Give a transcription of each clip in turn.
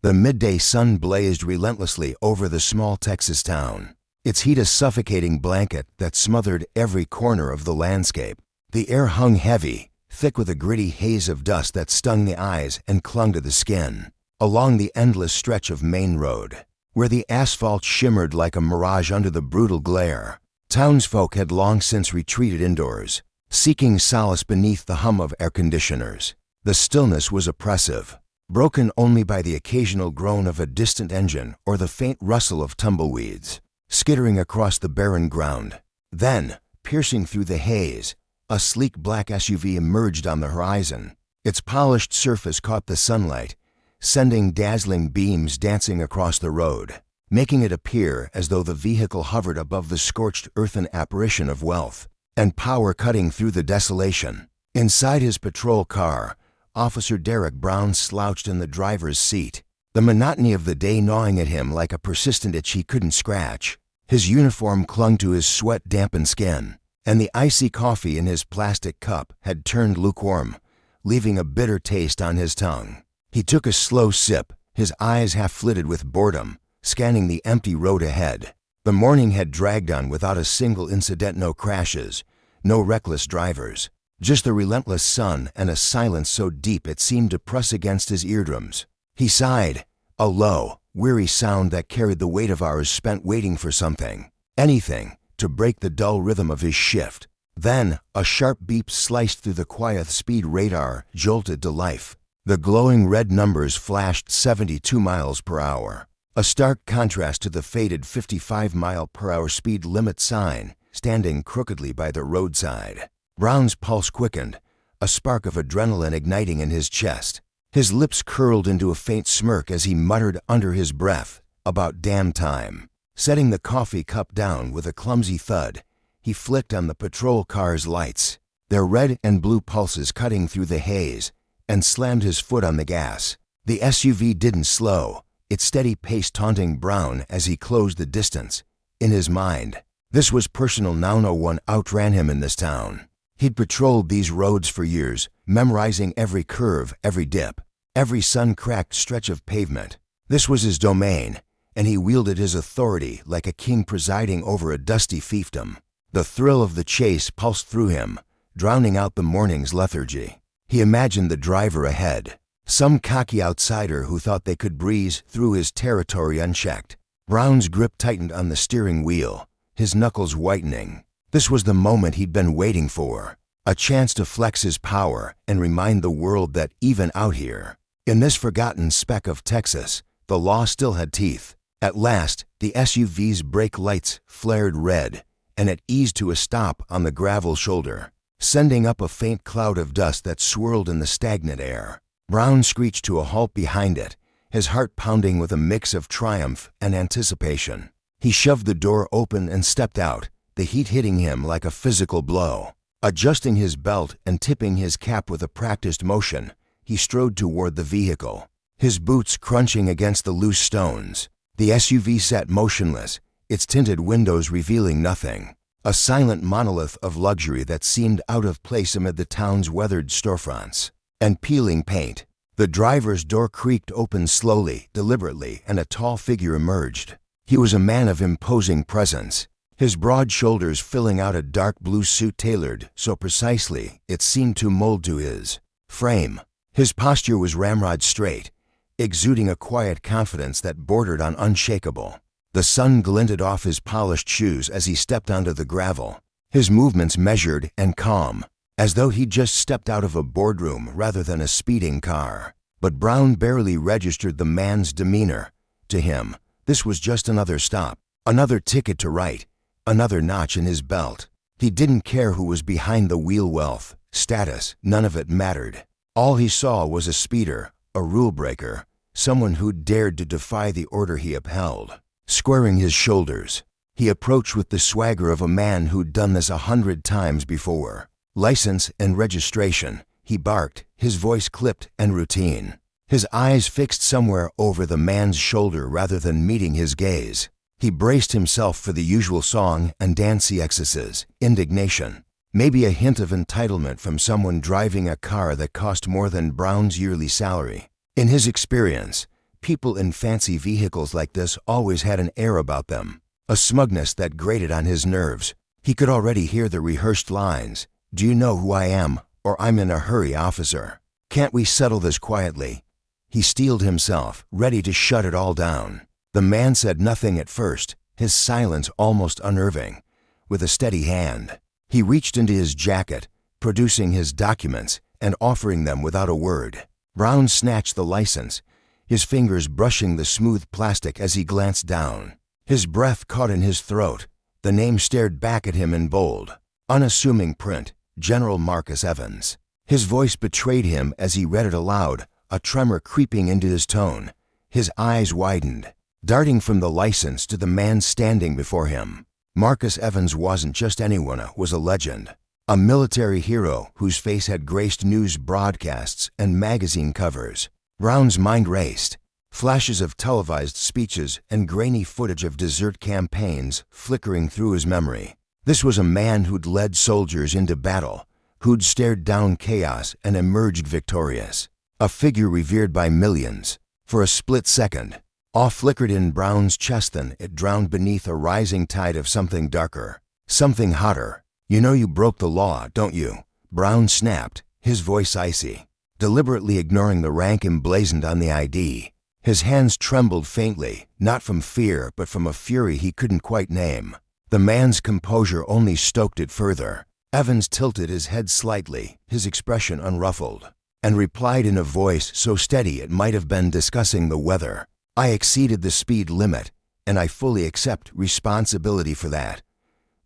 The midday sun blazed relentlessly over the small Texas town, its heat a suffocating blanket that smothered every corner of the landscape. The air hung heavy, thick with a gritty haze of dust that stung the eyes and clung to the skin. Along the endless stretch of Main Road, where the asphalt shimmered like a mirage under the brutal glare, townsfolk had long since retreated indoors, seeking solace beneath the hum of air conditioners. The stillness was oppressive, broken only by the occasional groan of a distant engine or the faint rustle of tumbleweeds skittering across the barren ground. Then, piercing through the haze, a sleek black SUV emerged on the horizon. Its polished surface caught the sunlight, sending dazzling beams dancing across the road, making it appear as though the vehicle hovered above the scorched earthen apparition of wealth and power cutting through the desolation. Inside his patrol car, Officer Derek Brown slouched in the driver's seat, the monotony of the day gnawing at him like a persistent itch he couldn't scratch. His uniform clung to his sweat-dampened skin, and the icy coffee in his plastic cup had turned lukewarm, leaving a bitter taste on his tongue. He took a slow sip, his eyes half-flitted with boredom, scanning the empty road ahead. The morning had dragged on without a single incident, no crashes, no reckless drivers, just the relentless sun and a silence so deep it seemed to press against his eardrums. He sighed, a low, weary sound that carried the weight of hours spent waiting for something, anything, to break the dull rhythm of his shift. Then, a sharp beep sliced through the quiet speed radar, jolted to life. The glowing red numbers flashed 72 miles per hour, a stark contrast to the faded 55-mile-per-hour speed limit sign standing crookedly by the roadside. Brown's pulse quickened, a spark of adrenaline igniting in his chest. His lips curled into a faint smirk as he muttered under his breath, "About damn time." Setting the coffee cup down with a clumsy thud, he flicked on the patrol car's lights, their red and blue pulses cutting through the haze, and slammed his foot on the gas. The SUV didn't slow, its steady pace taunting Brown as he closed the distance. In his mind, this was personal. Now no one outran him in this town. He'd patrolled these roads for years, memorizing every curve, every dip, every sun-cracked stretch of pavement. This was his domain, and he wielded his authority like a king presiding over a dusty fiefdom. The thrill of the chase pulsed through him, drowning out the morning's lethargy. He imagined the driver ahead, some cocky outsider who thought they could breeze through his territory unchecked. Brown's grip tightened on the steering wheel, his knuckles whitening. This was the moment he'd been waiting for, a chance to flex his power and remind the world that even out here, in this forgotten speck of Texas, the law still had teeth. At last, the SUV's brake lights flared red, and it eased to a stop on the gravel shoulder, sending up a faint cloud of dust that swirled in the stagnant air. Brown screeched to a halt behind it, his heart pounding with a mix of triumph and anticipation. He shoved the door open and stepped out, the heat hitting him like a physical blow. Adjusting his belt and tipping his cap with a practiced motion, he strode toward the vehicle, his boots crunching against the loose stones. The SUV sat motionless, its tinted windows revealing nothing, a silent monolith of luxury that seemed out of place amid the town's weathered storefronts and peeling paint. The driver's door creaked open slowly, deliberately, and a tall figure emerged. He was a man of imposing presence, his broad shoulders filling out a dark blue suit tailored so precisely it seemed to mold to his frame. His posture was ramrod straight, exuding a quiet confidence that bordered on unshakable. The sun glinted off his polished shoes as he stepped onto the gravel, his movements measured and calm, as though he'd just stepped out of a boardroom rather than a speeding car. But Brown barely registered the man's demeanor. To him, this was just another stop, another ticket to write, another notch in his belt. He didn't care who was behind the wheel, wealth, status, none of it mattered. All he saw was a speeder, a rule breaker, someone who'd dared to defy the order he upheld. Squaring his shoulders, he approached with the swagger of a man who'd done this 100 times before. "License and registration," he barked, his voice clipped and routine, his eyes fixed somewhere over the man's shoulder rather than meeting his gaze. He braced himself for the usual song and dance excesses, indignation, maybe a hint of entitlement from someone driving a car that cost more than Brown's yearly salary. In his experience, People in fancy vehicles like this always had an air about them, a smugness that grated on his nerves. He could already hear the rehearsed lines. "Do you know who I am? Or I'm in a hurry, officer. Can't we settle this quietly?" He steeled himself, ready to shut it all down. The man said nothing at first, his silence almost unnerving. With a steady hand, he reached into his jacket, producing his documents and offering them without a word. Brown snatched the license, his fingers brushing the smooth plastic as he glanced down. His breath caught in his throat. The name stared back at him in bold, unassuming print, General Marcus Evans. His voice betrayed him as he read it aloud, a tremor creeping into his tone. His eyes widened, darting from the license to the man standing before him. Marcus Evans wasn't just anyone, was a legend. A military hero whose face had graced news broadcasts and magazine covers. Brown's mind raced. Flashes of televised speeches and grainy footage of desert campaigns flickering through his memory. This was a man who'd led soldiers into battle, who'd stared down chaos and emerged victorious. A figure revered by millions. For a split second, awe flickered in Brown's chest, then it drowned beneath a rising tide of something darker, something hotter. "You know you broke the law, don't you?" Brown snapped, his voice icy, deliberately ignoring the rank emblazoned on the ID. His hands trembled faintly, not from fear, but from a fury he couldn't quite name. The man's composure only stoked it further. Evans tilted his head slightly, his expression unruffled, and replied in a voice so steady it might have been discussing the weather. "I exceeded the speed limit, and I fully accept responsibility for that."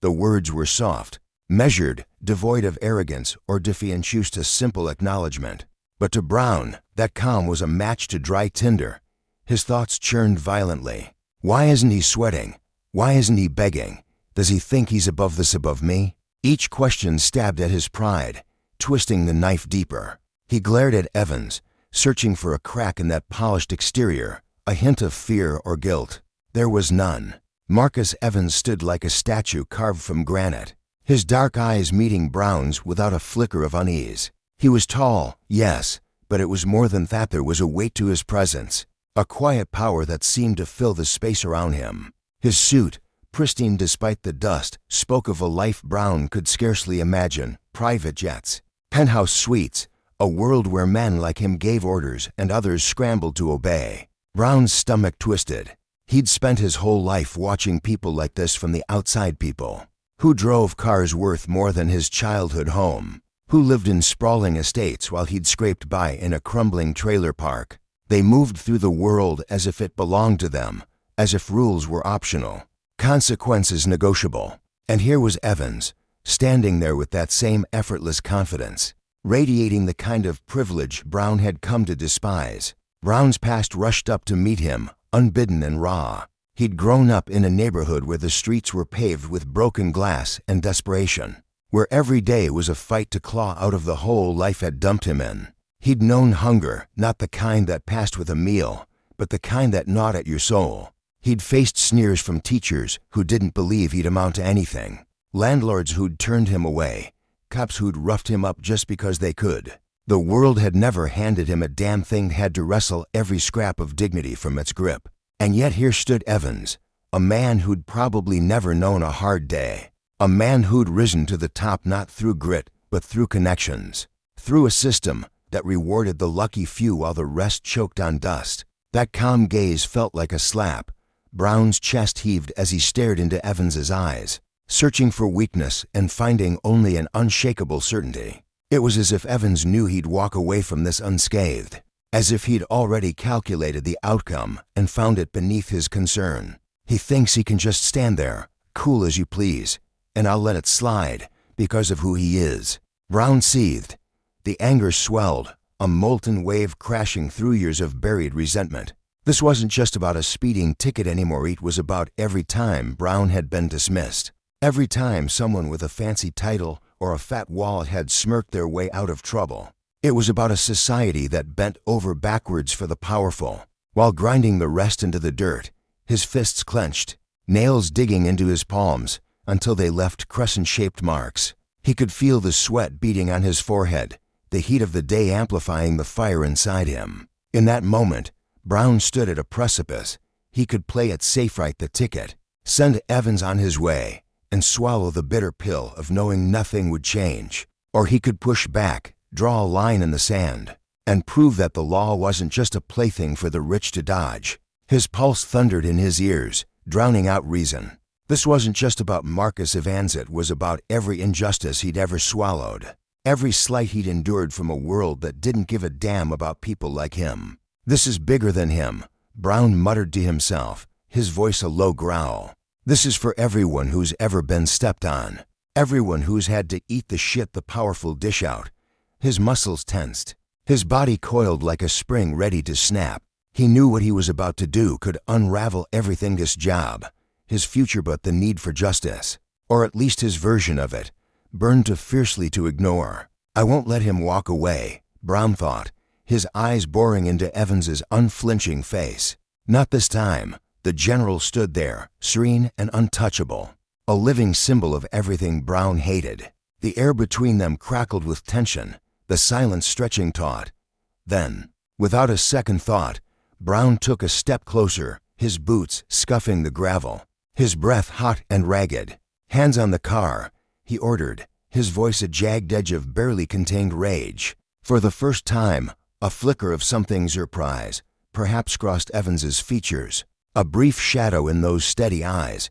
The words were soft, measured, devoid of arrogance or defiance, just a simple acknowledgement. But to Brown, that calm was a match to dry tinder. His thoughts churned violently. Why isn't he sweating? Why isn't he begging? Does he think he's above this, above me? Each question stabbed at his pride, twisting the knife deeper. He glared at Evans, searching for a crack in that polished exterior, a hint of fear or guilt. There was none. Marcus Evans stood like a statue carved from granite, his dark eyes meeting Brown's without a flicker of unease. He was tall, yes, but it was more than that. There was a weight to his presence, a quiet power that seemed to fill the space around him. His suit, pristine despite the dust, spoke of a life Brown could scarcely imagine. Private jets, penthouse suites, a world where men like him gave orders and others scrambled to obey. Brown's stomach twisted. He'd spent his whole life watching people like this from the outside, people who drove cars worth more than his childhood home, who lived in sprawling estates while he'd scraped by in a crumbling trailer park. They moved through the world as if it belonged to them, as if rules were optional, consequences negotiable. And here was Evans, standing there with that same effortless confidence, radiating the kind of privilege Brown had come to despise. Brown's past rushed up to meet him, unbidden and raw. He'd grown up in a neighborhood where the streets were paved with broken glass and desperation, where every day was a fight to claw out of the hole life had dumped him in. He'd known hunger, not the kind that passed with a meal, but the kind that gnawed at your soul. He'd faced sneers from teachers who didn't believe he'd amount to anything, landlords who'd turned him away, cops who'd roughed him up just because they could. The world had never handed him a damn thing, had to wrestle every scrap of dignity from its grip. And yet here stood Evans, a man who'd probably never known a hard day, a man who'd risen to the top not through grit, but through connections, through a system that rewarded the lucky few while the rest choked on dust. That calm gaze felt like a slap. Brown's chest heaved as he stared into Evans's eyes, searching for weakness and finding only an unshakable certainty. It was as if Evans knew he'd walk away from this unscathed, as if he'd already calculated the outcome and found it beneath his concern. He thinks he can just stand there, cool as you please, and I'll let it slide because of who he is. Brown seethed. The anger swelled, a molten wave crashing through years of buried resentment. This wasn't just about a speeding ticket anymore. It was about every time Brown had been dismissed, every time someone with a fancy title or a fat wallet had smirked their way out of trouble. It was about a society that bent over backwards for the powerful, while grinding the rest into the dirt. His fists clenched, nails digging into his palms until they left crescent-shaped marks. He could feel the sweat beating on his forehead, the heat of the day amplifying the fire inside him. In that moment, Brown stood at a precipice. He could play it safe, write the ticket, send Evans on his way, and swallow the bitter pill of knowing nothing would change. Or he could push back, draw a line in the sand, and prove that the law wasn't just a plaything for the rich to dodge. His pulse thundered in his ears, drowning out reason. This wasn't just about Marcus Evans, it was about every injustice he'd ever swallowed, every slight he'd endured from a world that didn't give a damn about people like him. "This is bigger than him," Brown muttered to himself, his voice a low growl. "This is for everyone who's ever been stepped on, everyone who's had to eat the shit the powerful dish out." His muscles tensed. His body coiled like a spring ready to snap. He knew what he was about to do could unravel everything: this job, his future, but the need for justice, or at least his version of it, burned too fiercely to ignore. "I won't let him walk away," Brown thought, his eyes boring into Evans's unflinching face. Not this time. The general stood there, serene and untouchable, a living symbol of everything Brown hated. The air between them crackled with tension, the silence stretching taut. Then, without a second thought, Brown took a step closer, his boots scuffing the gravel, his breath hot and ragged. "Hands on the car," he ordered, his voice a jagged edge of barely contained rage. For the first time, a flicker of something surprise perhaps crossed Evans's features, a brief shadow in those steady eyes.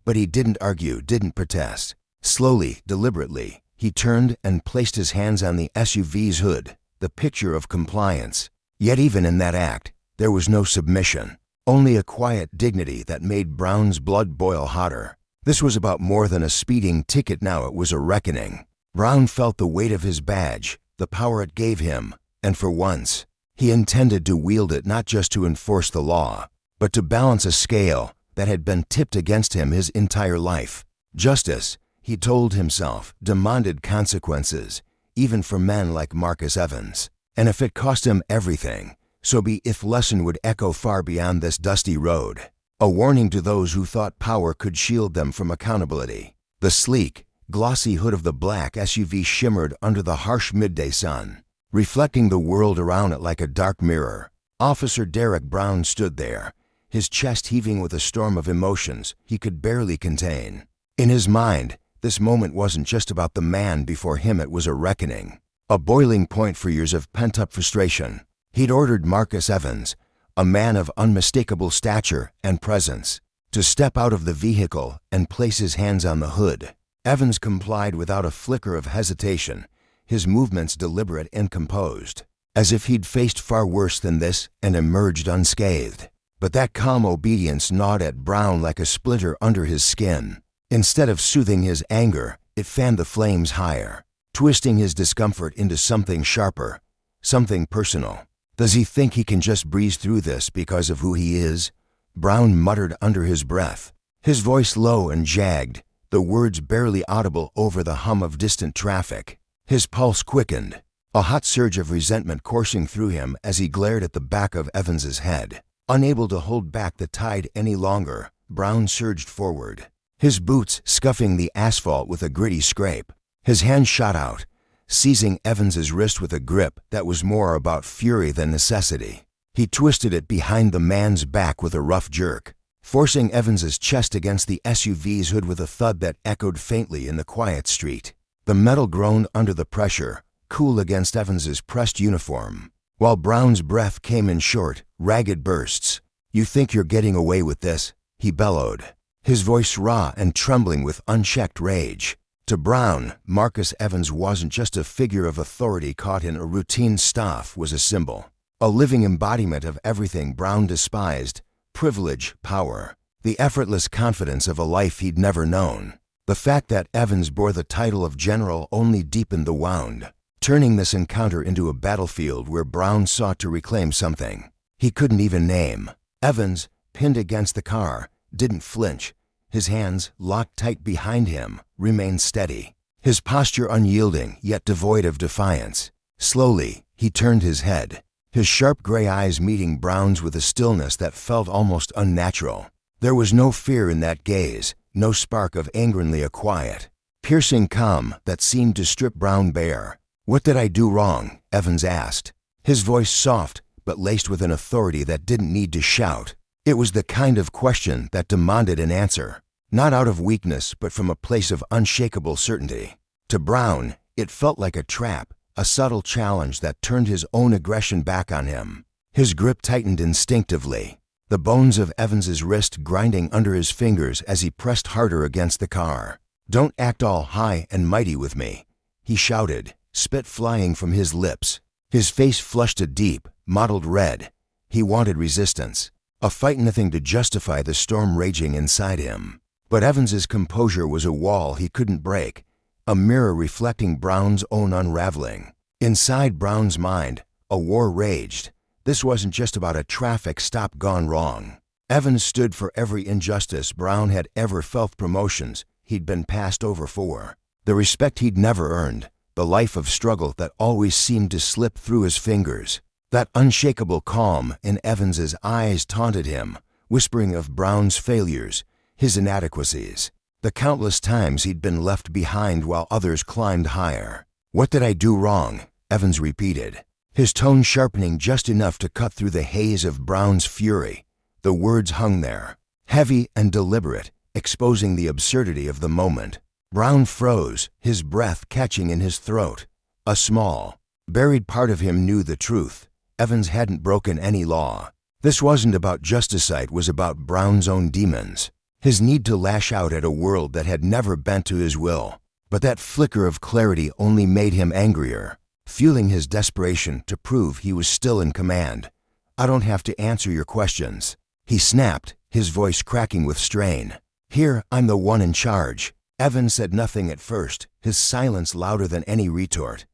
But he didn't argue, didn't protest. Slowly, deliberately, he turned and placed his hands on the SUV's hood, the picture of compliance. Yet even in that act, there was no submission, only a quiet dignity that made Brown's blood boil hotter. This was about more than a speeding ticket now, it was a reckoning. Brown felt the weight of his badge, the power it gave him, and for once, he intended to wield it not just to enforce the law, but to balance a scale that had been tipped against him his entire life. Justice, he told himself, demanded consequences, even for men like Marcus Evans. And if it cost him everything, so be it. If lesson would echo far beyond this dusty road, a warning to those who thought power could shield them from accountability. The sleek, glossy hood of the black SUV shimmered under the harsh midday sun, reflecting the world around it like a dark mirror. Officer Derek Brown stood there, his chest heaving with a storm of emotions he could barely contain. In his mind, this moment wasn't just about the man before him, it was a reckoning, a boiling point for years of pent-up frustration. He'd ordered Marcus Evans, a man of unmistakable stature and presence, to step out of the vehicle and place his hands on the hood. Evans complied without a flicker of hesitation, his movements deliberate and composed, as if he'd faced far worse than this and emerged unscathed. But that calm obedience gnawed at Brown like a splinter under his skin. Instead of soothing his anger, it fanned the flames higher, twisting his discomfort into something sharper, something personal. "Does he think he can just breeze through this because of who he is?" Brown muttered under his breath, his voice low and jagged, the words barely audible over the hum of distant traffic. His pulse quickened, a hot surge of resentment coursing through him as he glared at the back of Evans's head. Unable to hold back the tide any longer, Brown surged forward, his boots scuffing the asphalt with a gritty scrape. His hand shot out, seizing Evans's wrist with a grip that was more about fury than necessity. He twisted it behind the man's back with a rough jerk, forcing Evans's chest against the SUV's hood with a thud that echoed faintly in the quiet street. The metal groaned under the pressure, cool against Evans's pressed uniform, while Brown's breath came in short, ragged bursts. "You think you're getting away with this?" he bellowed, his voice raw and trembling with unchecked rage. To Brown, Marcus Evans wasn't just a figure of authority caught in a routine staff, was a symbol, a living embodiment of everything Brown despised: privilege, power, the effortless confidence of a life he'd never known. The fact that Evans bore the title of general only deepened the wound, turning this encounter into a battlefield where Brown sought to reclaim something he couldn't even name. Evans, pinned against the car, didn't flinch. His hands, locked tight behind him, remained steady, his posture unyielding yet devoid of defiance. Slowly, he turned his head, his sharp gray eyes meeting Brown's with a stillness that felt almost unnatural. There was no fear in that gaze, no spark of anger, only a quiet, piercing calm that seemed to strip Brown bare. "What did I do wrong?" Evans asked, his voice soft but laced with an authority that didn't need to shout. It was the kind of question that demanded an answer, not out of weakness, but from a place of unshakable certainty. To Brown, it felt like a trap, a subtle challenge that turned his own aggression back on him. His grip tightened instinctively, the bones of Evans's wrist grinding under his fingers as he pressed harder against the car. "Don't act all high and mighty with me," he shouted, spit flying from his lips. His face flushed a deep, mottled red. He wanted resistance, a fight, nothing to justify the storm raging inside him. But Evans's composure was a wall he couldn't break, a mirror reflecting Brown's own unraveling. Inside Brown's mind, a war raged. This wasn't just about a traffic stop gone wrong. Evans stood for every injustice Brown had ever felt, promotions he'd been passed over for, the respect he'd never earned, the life of struggle that always seemed to slip through his fingers. That unshakable calm in Evans's eyes taunted him, whispering of Brown's failures, his inadequacies, the countless times he'd been left behind while others climbed higher. "What did I do wrong?" Evans repeated, his tone sharpening just enough to cut through the haze of Brown's fury. The words hung there, heavy and deliberate, exposing the absurdity of the moment. Brown froze, his breath catching in his throat. A small, buried part of him knew the truth. Evans hadn't broken any law. This wasn't about justice, it was about Brown's own demons, his need to lash out at a world that had never bent to his will. But that flicker of clarity only made him angrier, fueling his desperation to prove he was still in command. "I don't have to answer your questions," he snapped, his voice cracking with strain. "Here, I'm the one in charge." Evans said nothing at first, his silence louder than any retort.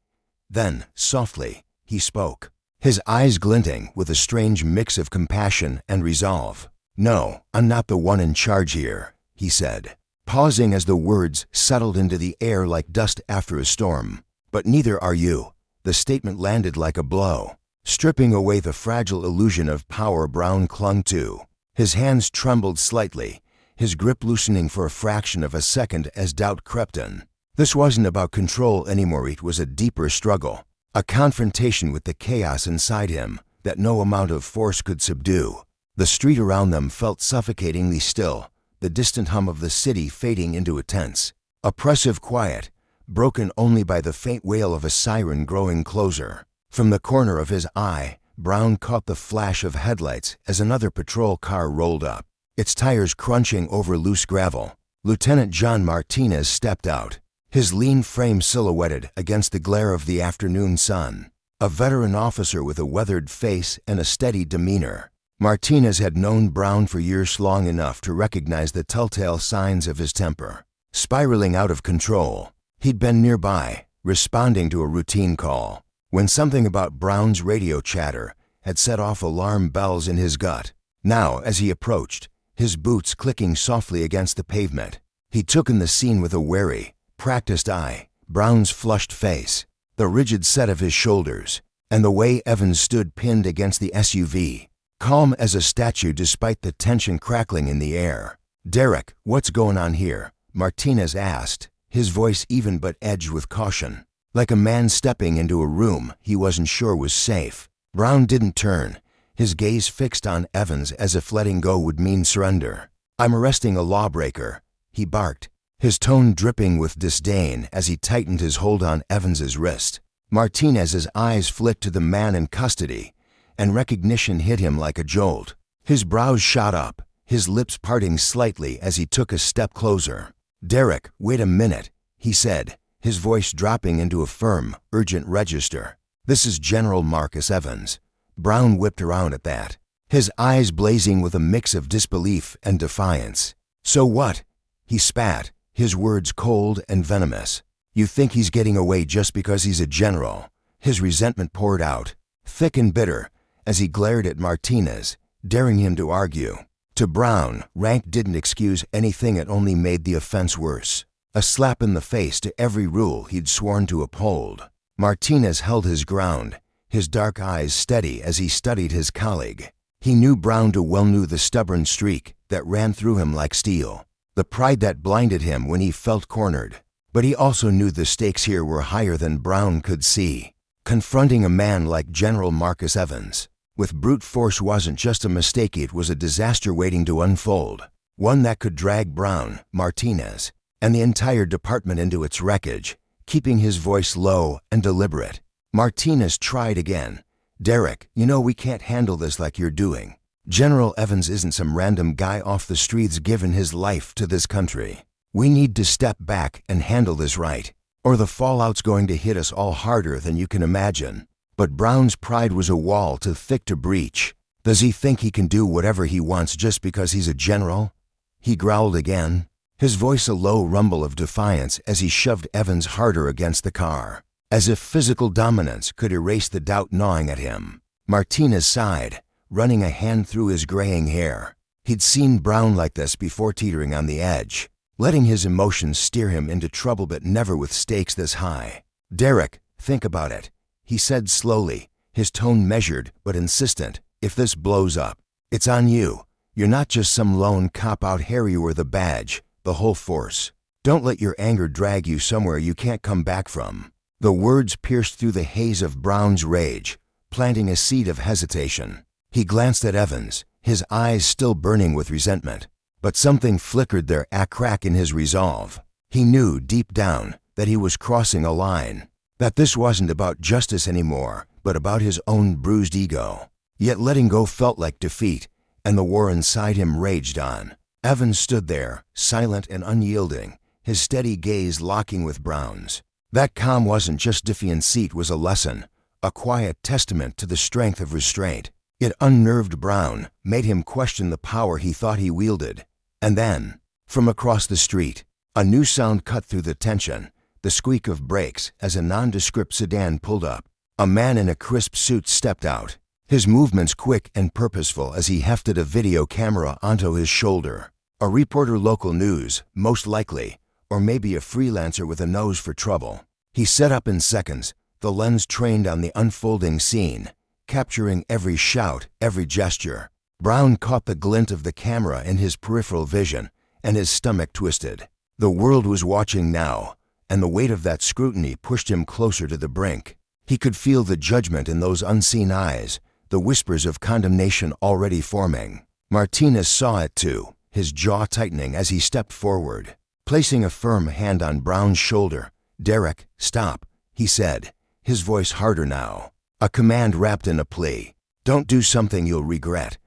Then, softly, he spoke, his eyes glinting with a strange mix of compassion and resolve. "No, I'm not the one in charge here," he said, pausing as the words settled into the air like dust after a storm. "But neither are you." The statement landed like a blow, stripping away the fragile illusion of power Brown clung to. His hands trembled slightly, his grip loosening for a fraction of a second as doubt crept in. This wasn't about control anymore, it was a deeper struggle, a confrontation with the chaos inside him that no amount of force could subdue. The street around them felt suffocatingly still, the distant hum of the city fading into a tense, oppressive quiet, broken only by the faint wail of a siren growing closer. From the corner of his eye, Brown caught the flash of headlights as another patrol car rolled up, its tires crunching over loose gravel. Lieutenant John Martinez stepped out, his lean frame silhouetted against the glare of the afternoon sun. A veteran officer with a weathered face and a steady demeanor. Martinez had known Brown for years, long enough to recognize the telltale signs of his temper spiraling out of control. He'd been nearby, responding to a routine call, when something about Brown's radio chatter had set off alarm bells in his gut. Now, as he approached, his boots clicking softly against the pavement, he took in the scene with a wary, practiced eye. Brown's flushed face, the rigid set of his shoulders, and the way Evans stood pinned against the SUV, calm as a statue despite the tension crackling in the air. "Derek, what's going on here?" Martinez asked, his voice even but edged with caution, like a man stepping into a room he wasn't sure was safe. Brown didn't turn, his gaze fixed on Evans as if letting go would mean surrender. "I'm arresting a lawbreaker," he barked, his tone dripping with disdain as he tightened his hold on Evans's wrist. Martinez's eyes flicked to the man in custody, and recognition hit him like a jolt. His brows shot up, his lips parting slightly as he took a step closer. "Derek, wait a minute," he said, his voice dropping into a firm, urgent register. "This is General Marcus Evans." Brown whipped around at that, his eyes blazing with a mix of disbelief and defiance. "So what?" he spat, his words cold and venomous. "You think he's getting away just because he's a general?" His resentment poured out, thick and bitter, as he glared at Martinez, daring him to argue. To Brown, rank didn't excuse anything, it only made the offense worse. A slap in the face to every rule he'd sworn to uphold. Martinez held his ground, his dark eyes steady as he studied his colleague. He knew Brown too well, knew the stubborn streak that ran through him like steel, the pride that blinded him when he felt cornered. But he also knew the stakes here were higher than Brown could see. Confronting a man like General Marcus Evans With brute force wasn't just a mistake, it was a disaster waiting to unfold. One that could drag Brown, Martinez, and the entire department into its wreckage. Keeping his voice low and deliberate, Martinez tried again. "Derek, you know we can't handle this like you're doing. General Evans isn't some random guy off the streets giving his life to this country. We need to step back and handle this right, or the fallout's going to hit us all harder than you can imagine." But Brown's pride was a wall too thick to breach. Does he think he can do whatever he wants just because he's a general? He growled again, his voice a low rumble of defiance as he shoved Evans harder against the car, as if physical dominance could erase the doubt gnawing at him. Martinez sighed, running a hand through his graying hair. He'd seen Brown like this before, teetering on the edge, letting his emotions steer him into trouble, but never with stakes this high. "Derek, think about it," he said slowly, his tone measured but insistent. "If this blows up, it's on you. You're not just some lone cop out here, you were the badge, the whole force. Don't let your anger drag you somewhere you can't come back from." The words pierced through the haze of Brown's rage, planting a seed of hesitation. He glanced at Evans, his eyes still burning with resentment. But something flickered there, a crack in his resolve. He knew deep down that he was crossing a line, that this wasn't about justice anymore, but about his own bruised ego. Yet letting go felt like defeat, and the war inside him raged on. Evans stood there, silent and unyielding, his steady gaze locking with Brown's. That calm wasn't just defiance, it was a lesson, a quiet testament to the strength of restraint. It unnerved Brown, made him question the power he thought he wielded. And then, from across the street, a new sound cut through the tension, the squeak of brakes as a nondescript sedan pulled up. A man in a crisp suit stepped out, his movements quick and purposeful as he hefted a video camera onto his shoulder. A reporter, local news, most likely, or maybe a freelancer with a nose for trouble. He set up in seconds, the lens trained on the unfolding scene, capturing every shout, every gesture. Brown caught the glint of the camera in his peripheral vision, and his stomach twisted. The world was watching now, and the weight of that scrutiny pushed him closer to the brink. He could feel the judgment in those unseen eyes, the whispers of condemnation already forming. Martinez saw it too, his jaw tightening as he stepped forward, placing a firm hand on Brown's shoulder. "Derek, stop," he said, his voice harder now, a command wrapped in a plea. "Don't do something you'll regret."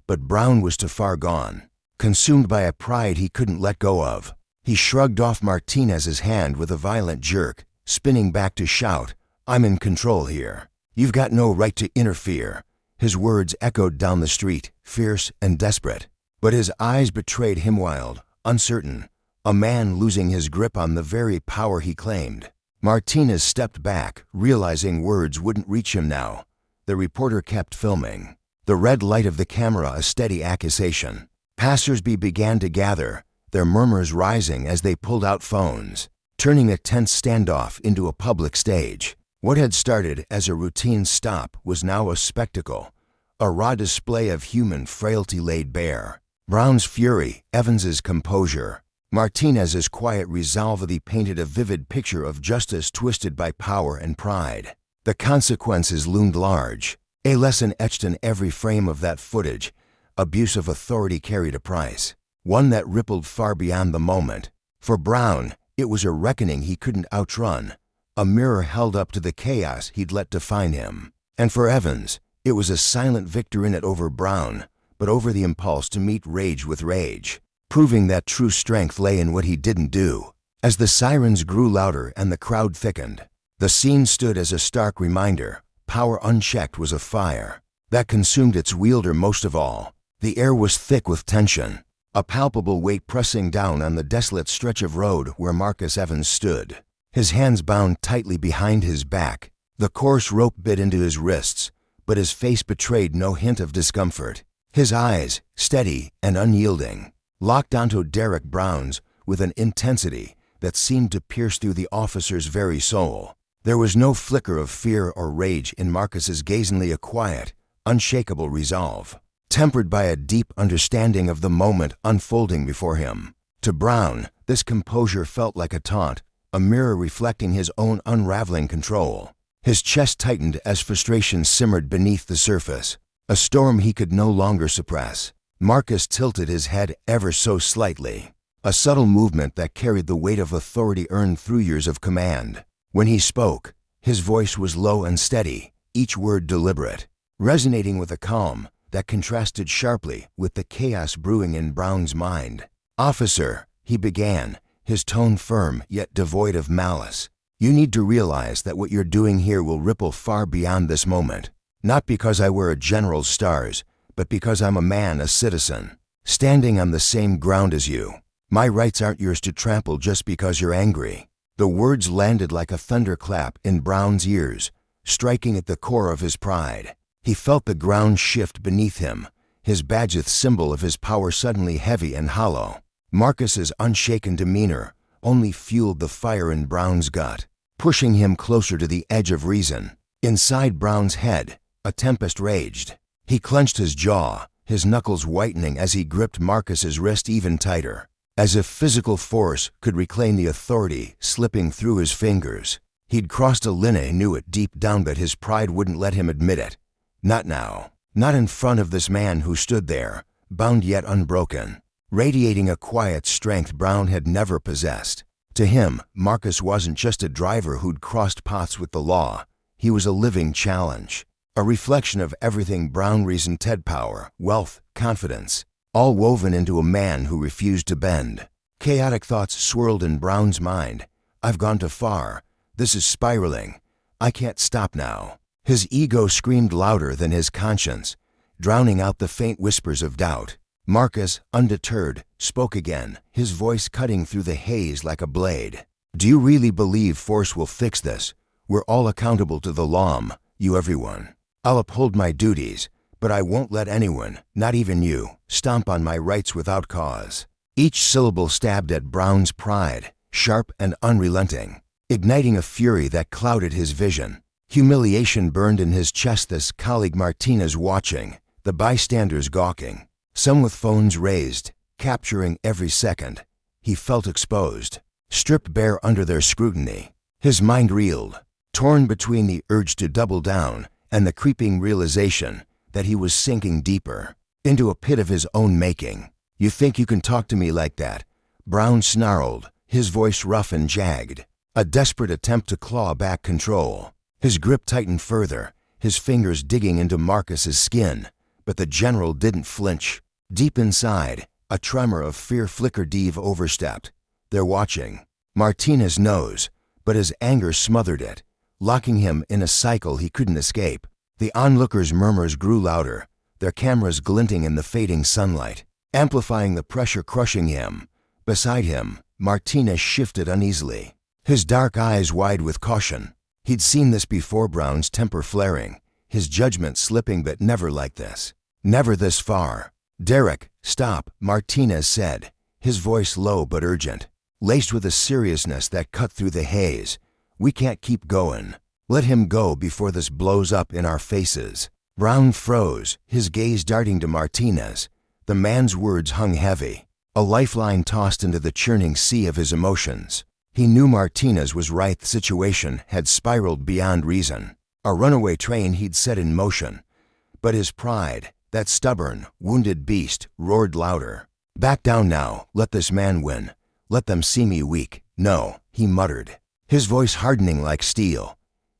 But Brown was too far gone, consumed by a pride he couldn't let go of. He shrugged off Martinez's hand with a violent jerk, spinning back to shout, "I'm in control here. You've got no right to interfere." His words echoed down the street, fierce and desperate. But his eyes betrayed him, wild, uncertain, a man losing his grip on the very power he claimed. Martinez stepped back, realizing words wouldn't reach him now. The reporter kept filming, the red light of the camera a steady accusation. Passers-by began to gather, their murmurs rising as they pulled out phones, turning a tense standoff into a public stage. What had started as a routine stop was now a spectacle, a raw display of human frailty laid bare. Brown's fury, Evans's composure, Martinez's quiet resolve painted a vivid picture of justice twisted by power and pride. The consequences loomed large, a lesson etched in every frame of that footage. Abuse of authority carried a price, one that rippled far beyond the moment. For Brown, it was a reckoning he couldn't outrun, a mirror held up to the chaos he'd let define him. And for Evans, it was a silent victory, not over Brown, but over the impulse to meet rage with rage, proving that true strength lay in what he didn't do. As the sirens grew louder and the crowd thickened, the scene stood as a stark reminder. Power unchecked was a fire that consumed its wielder most of all. The air was thick with tension, a palpable weight pressing down on the desolate stretch of road where Marcus Evans stood, his hands bound tightly behind his back. The coarse rope bit into his wrists, but his face betrayed no hint of discomfort. His eyes, steady and unyielding, locked onto Derek Brown's with an intensity that seemed to pierce through the officer's very soul. There was no flicker of fear or rage in Marcus's gaze, only a quiet, unshakable resolve, tempered by a deep understanding of the moment unfolding before him. To Brown, this composure felt like a taunt, a mirror reflecting his own unraveling control. His chest tightened as frustration simmered beneath the surface. a storm he could no longer suppress. Marcus tilted his head ever so slightly, a subtle movement that carried the weight of authority earned through years of command. When he spoke, his voice was low and steady, each word deliberate, resonating with a calm that contrasted sharply with the chaos brewing in Brown's mind. "Officer," he began, his tone firm yet devoid of malice, "you need to realize that what you're doing here will ripple far beyond this moment. Not because I wear a general's stars, but because I'm a man, a citizen, standing on the same ground as you. My rights aren't yours to trample just because you're angry." The words landed like a thunderclap in Brown's ears, striking at the core of his pride. He felt the ground shift beneath him, his badged symbol of his power suddenly heavy and hollow. Marcus's unshaken demeanor only fueled the fire in Brown's gut, pushing him closer to the edge of reason. Inside Brown's head, a tempest raged. He clenched his jaw, his knuckles whitening as he gripped Marcus's wrist even tighter, as if physical force could reclaim the authority slipping through his fingers. He'd crossed a line, he knew it deep down, but his pride wouldn't let him admit it. Not now. Not in front of this man who stood there, bound yet unbroken, radiating a quiet strength Brown had never possessed. To him, Marcus wasn't just a driver who'd crossed paths with the law. He was a living challenge, a reflection of everything Brown reasoned: power, wealth, confidence, all woven into a man who refused to bend. Chaotic thoughts swirled in Brown's mind. "I've gone too far. This is spiraling. I can't stop now." His ego screamed louder than his conscience, drowning out the faint whispers of doubt. Marcus, undeterred, spoke again, his voice cutting through the haze like a blade. "Do you really believe force will fix this? We're all accountable to the law, you everyone. I'll uphold my duties, but I won't let anyone, not even you, stomp on my rights without cause." Each syllable stabbed at Brown's pride, sharp and unrelenting, igniting a fury that clouded his vision. Humiliation burned in his chest, this colleague Martinez watching, the bystanders gawking, some with phones raised, capturing every second. He felt exposed, stripped bare under their scrutiny. His mind reeled, torn between the urge to double down and the creeping realization that he was sinking deeper into a pit of his own making. "You think you can talk to me like that?" Brown snarled, his voice rough and jagged, a desperate attempt to claw back control. His grip tightened further, his fingers digging into Marcus's skin, but the general didn't flinch. Deep inside, a tremor of fear flickered. Dave overstepped. "They're watching." Martinez knows, but his anger smothered it, locking him in a cycle he couldn't escape. The onlookers' murmurs grew louder, their cameras glinting in the fading sunlight, amplifying the pressure crushing him. Beside him, Martinez shifted uneasily, his dark eyes wide with caution. He'd seen this before, Brown's temper flaring, his judgment slipping, but never like this. Never this far. "Derek, stop," Martinez said, his voice low but urgent, laced with a seriousness that cut through the haze. "We can't keep going. Let him go before this blows up in our faces." Brown froze, his gaze darting to Martinez. The man's words hung heavy, a lifeline tossed into the churning sea of his emotions. He knew Martinez was right. The situation had spiraled beyond reason, a runaway train he'd set in motion. But his pride, that stubborn, wounded beast, roared louder. "Back down now. Let this man win. Let them see me weak." "No," he muttered, his voice hardening like steel.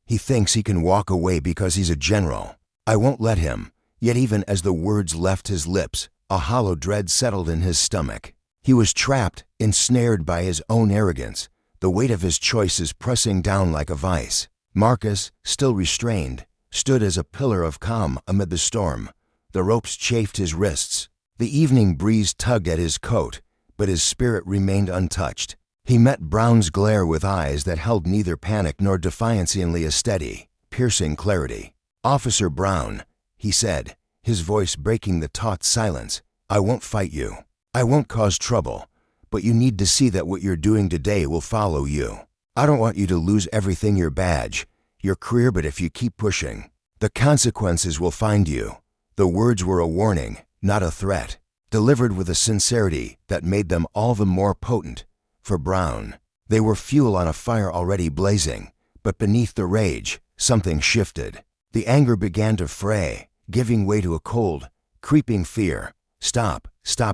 "He thinks he can walk away because he's a general. I won't let him." Yet even as the words left his lips, a hollow dread settled in his stomach. He was trapped, ensnared by his own arrogance, the weight of his choices pressing down like a vice. Marcus, still restrained, stood as a pillar of calm amid the storm. The ropes chafed his wrists. The evening breeze tugged at his coat, but his spirit remained untouched. He met Brown's glare with eyes that held neither panic nor defiance, in a steady, piercing clarity. "Officer Brown," he said, his voice breaking the taut silence, "I won't fight you. I won't cause trouble. But you need to see that what you're doing today will follow you. I don't want you to lose everything: your badge, your career, but if you keep pushing, the consequences will find you." The words were a warning, not a threat, delivered with a sincerity that made them all the more potent. For Brown, they were fuel on a fire already blazing, but beneath the rage, something shifted. The anger began to fray, giving way to a cold, creeping fear. Stop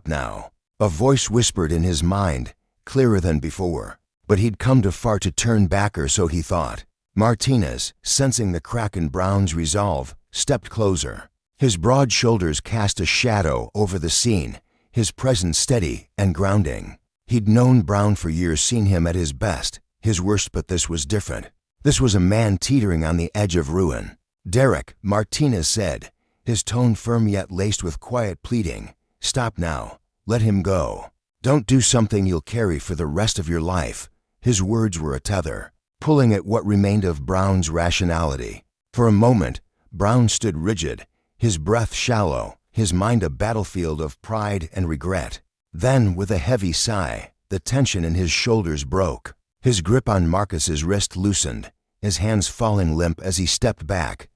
now. A voice whispered in his mind, clearer than before. But he'd come too far to turn back, or so he thought. Martinez, sensing the crack in Brown's resolve, stepped closer. His broad shoulders cast a shadow over the scene, his presence steady and grounding. He'd known Brown for years, seen him at his best, his worst, but this was different. This was a man teetering on the edge of ruin. "Derek," Martinez said, his tone firm yet laced with quiet pleading. "Stop now. Let him go. Don't do something you'll carry for the rest of your life." His words were a tether, pulling at what remained of Brown's rationality. For a moment, Brown stood rigid, his breath shallow, his mind a battlefield of pride and regret. Then, with a heavy sigh, the tension in his shoulders broke. His grip on Marcus's wrist loosened, his hands falling limp as he stepped back.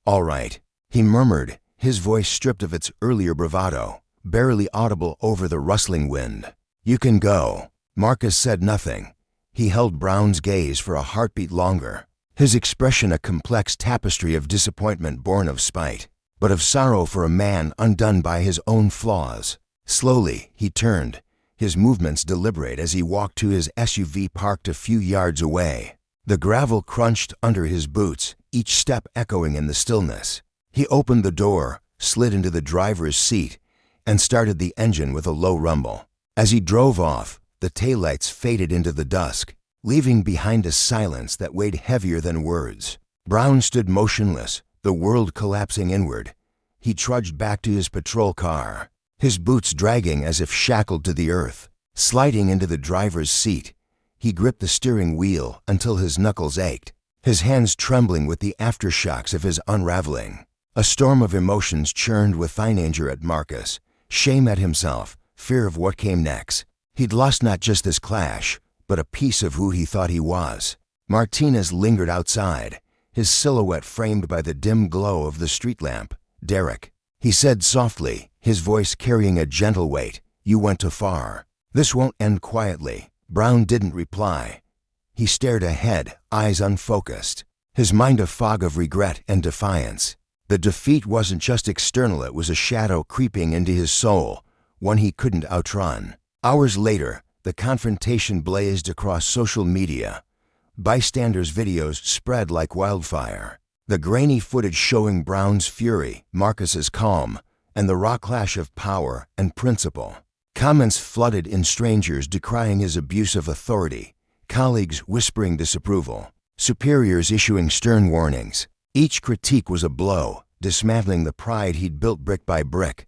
"All right," he murmured, his voice stripped of its earlier bravado, barely audible over the rustling wind. "You can go." Marcus said nothing. He held Brown's gaze for a heartbeat longer, his expression a complex tapestry of disappointment born of spite, but of sorrow for a man undone by his own flaws. Slowly, he turned, his movements deliberate as he walked to his SUV parked a few yards away. The gravel crunched under his boots, each step echoing in the stillness. He opened the door, slid into the driver's seat, and started the engine with a low rumble. As he drove off, the taillights faded into the dusk, leaving behind a silence that weighed heavier than words. Brown stood motionless, the world collapsing inward. He trudged back to his patrol car, his boots dragging as if shackled to the earth. Sliding into the driver's seat, he gripped the steering wheel until his knuckles ached, his hands trembling with the aftershocks of his unraveling. A storm of emotions churned with fine anger at Marcus, shame at himself, fear of what came next. He'd lost not just this clash, but a piece of who he thought he was. Martinez lingered outside, his silhouette framed by the dim glow of the street lamp. "Derek," he said softly, his voice carrying a gentle weight, "you went too far. This won't end quietly." Brown didn't reply. He stared ahead, eyes unfocused, his mind a fog of regret and defiance. The defeat wasn't just external, it was a shadow creeping into his soul, one he couldn't outrun. Hours later, the confrontation blazed across social media. Bystanders' videos spread like wildfire. The grainy footage showing Brown's fury, Marcus's calm, and the raw clash of power and principle. Comments flooded in, strangers decrying his abuse of authority, colleagues whispering disapproval, superiors issuing stern warnings. Each critique was a blow, dismantling the pride he'd built brick by brick.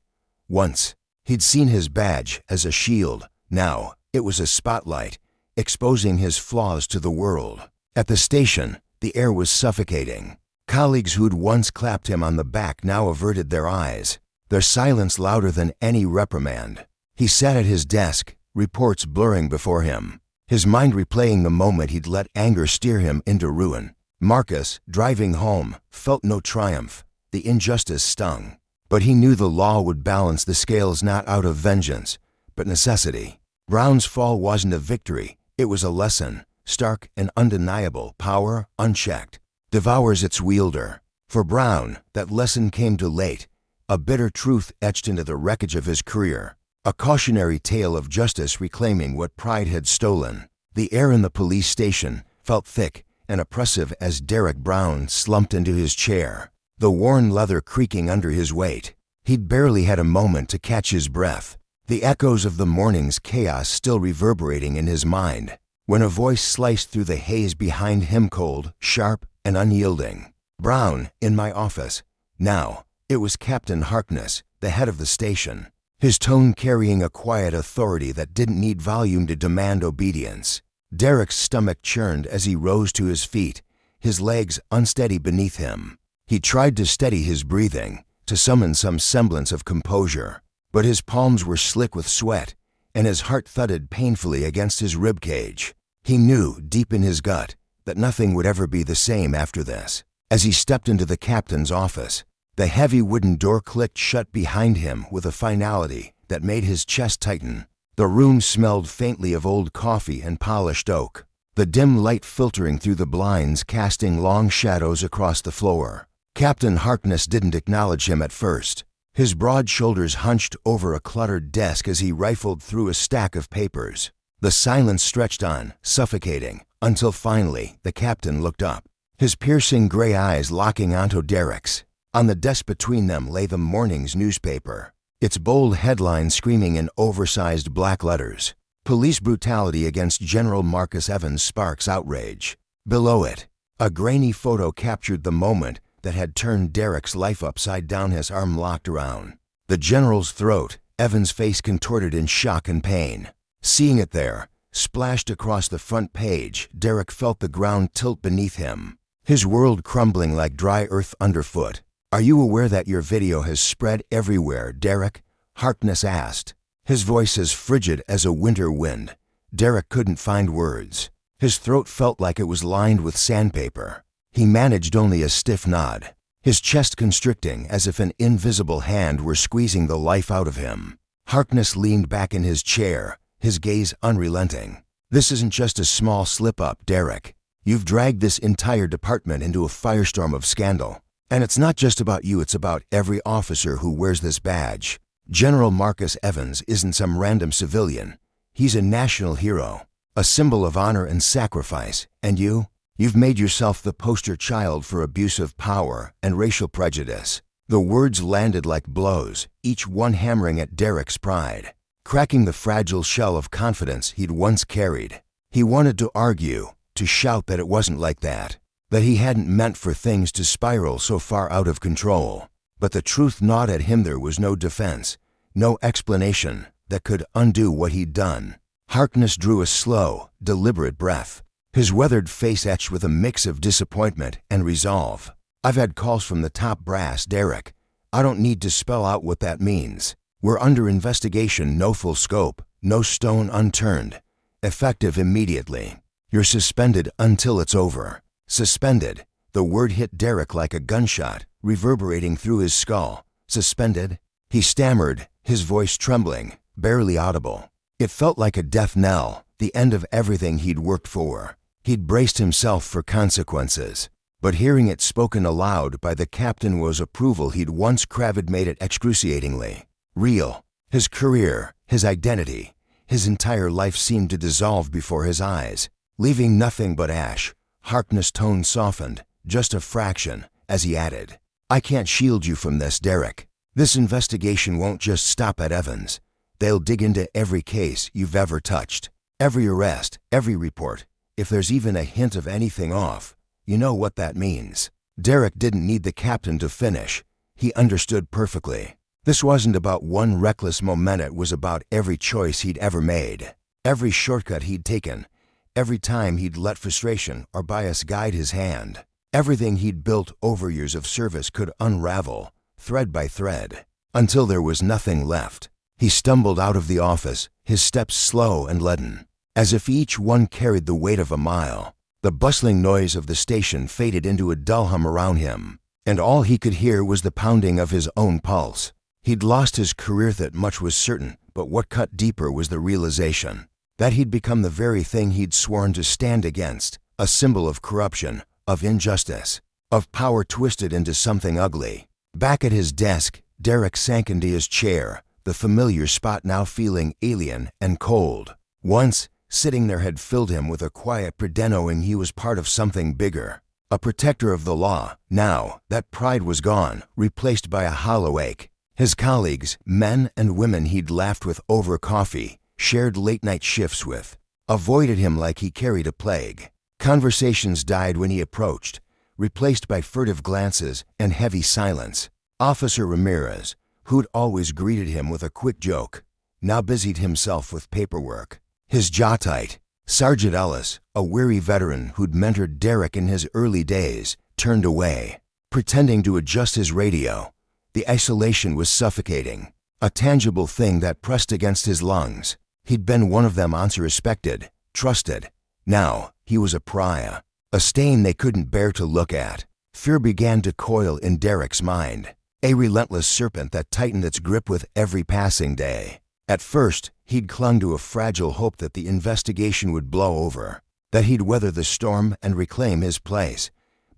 Once, he'd seen his badge as a shield. Now, it was a spotlight, exposing his flaws to the world. At the station, the air was suffocating. Colleagues who'd once clapped him on the back now averted their eyes, their silence louder than any reprimand. He sat at his desk, reports blurring before him, his mind replaying the moment he'd let anger steer him into ruin. Marcus, driving home, felt no triumph. The injustice stung. But he knew the law would balance the scales, not out of vengeance, but necessity. Brown's fall wasn't a victory, it was a lesson, stark and undeniable. Power, unchecked, devours its wielder. For Brown, that lesson came too late, a bitter truth etched into the wreckage of his career, a cautionary tale of justice reclaiming what pride had stolen. The air in the police station felt thick and oppressive as Derek Brown slumped into his chair, the worn leather creaking under his weight. He'd barely had a moment to catch his breath, the echoes of the morning's chaos still reverberating in his mind, when a voice sliced through the haze behind him, cold, sharp, and unyielding. "Brown, in my office." Now, it was Captain Harkness, the head of the station, his tone carrying a quiet authority that didn't need volume to demand obedience. Derek's stomach churned as he rose to his feet, his legs unsteady beneath him. He tried to steady his breathing, to summon some semblance of composure, but his palms were slick with sweat, and his heart thudded painfully against his ribcage. He knew, deep in his gut, that nothing would ever be the same after this. As he stepped into the captain's office, the heavy wooden door clicked shut behind him with a finality that made his chest tighten. The room smelled faintly of old coffee and polished oak, the dim light filtering through the blinds casting long shadows across the floor. Captain Harkness didn't acknowledge him at first. His broad shoulders hunched over a cluttered desk as he rifled through a stack of papers. The silence stretched on, suffocating, until finally the captain looked up, his piercing gray eyes locking onto Derek's. On the desk between them lay the morning's newspaper, its bold headline screaming in oversized black letters. Police brutality against General Marcus Evans sparks outrage. Below it, a grainy photo captured the moment that had turned Derek's life upside down, his arm locked around the general's throat, Evans' face contorted in shock and pain. Seeing it there, splashed across the front page, Derek felt the ground tilt beneath him, his world crumbling like dry earth underfoot. "Are you aware that your video has spread everywhere, Derek?" Harkness asked, his voice as frigid as a winter wind. Derek couldn't find words. His throat felt like it was lined with sandpaper. He managed only a stiff nod, his chest constricting as if an invisible hand were squeezing the life out of him. Harkness leaned back in his chair, his gaze unrelenting. "This isn't just a small slip-up, Derek. You've dragged this entire department into a firestorm of scandal. And it's not just about you, it's about every officer who wears this badge. General Marcus Evans isn't some random civilian. He's a national hero, a symbol of honor and sacrifice, and you've made yourself the poster child for abuse of power and racial prejudice." The words landed like blows, each one hammering at Derek's pride, cracking the fragile shell of confidence he'd once carried. He wanted to argue, to shout that it wasn't like that he hadn't meant for things to spiral so far out of control. But the truth gnawed at him. There was no defense, no explanation that could undo what he'd done. Harkness drew a slow, deliberate breath, his weathered face etched with a mix of disappointment and resolve. "I've had calls from the top brass, Derek. I don't need to spell out what that means. We're under investigation, no full scope, no stone unturned. Effective immediately. You're suspended until it's over." Suspended. The word hit Derek like a gunshot, reverberating through his skull. "Suspended?" He stammered, his voice trembling, barely audible. It felt like a death knell, the end of everything he'd worked for. He'd braced himself for consequences. But hearing it spoken aloud by the captain was approval he'd once craved, made it excruciatingly real. His career, his identity, his entire life seemed to dissolve before his eyes, leaving nothing but ash. Harkness' tone softened, just a fraction, as he added, "I can't shield you from this, Derek. This investigation won't just stop at Evans. They'll dig into every case you've ever touched, every arrest, every report. If there's even a hint of anything off, you know what that means." Derek didn't need the captain to finish. He understood perfectly. This wasn't about one reckless moment, it was about every choice he'd ever made, every shortcut he'd taken, every time he'd let frustration or bias guide his hand. Everything he'd built over years of service could unravel, thread by thread, until there was nothing left. He stumbled out of the office, his steps slow and leaden, as if each one carried the weight of a mile. The bustling noise of the station faded into a dull hum around him, and all he could hear was the pounding of his own pulse. He'd lost his career, that much was certain, but what cut deeper was the realization that he'd become the very thing he'd sworn to stand against, a symbol of corruption, of injustice, of power twisted into something ugly. Back at his desk, Derek sank into his chair, the familiar spot now feeling alien and cold. Once, sitting there had filled him with a quiet pride, knowing he was part of something bigger, a protector of the law. Now, that pride was gone, replaced by a hollow ache. His colleagues, men and women he'd laughed with over coffee, shared late-night shifts with, avoided him like he carried a plague. Conversations died when he approached, replaced by furtive glances and heavy silence. Officer Ramirez, who'd always greeted him with a quick joke, now busied himself with paperwork, his jaw tight. Sergeant Ellis, a weary veteran who'd mentored Derek in his early days, turned away, pretending to adjust his radio. The isolation was suffocating, a tangible thing that pressed against his lungs. He'd been one of them, once respected, trusted. Now, he was a pariah, a stain they couldn't bear to look at. Fear began to coil in Derek's mind, a relentless serpent that tightened its grip with every passing day. At first, he'd clung to a fragile hope that the investigation would blow over, that he'd weather the storm and reclaim his place.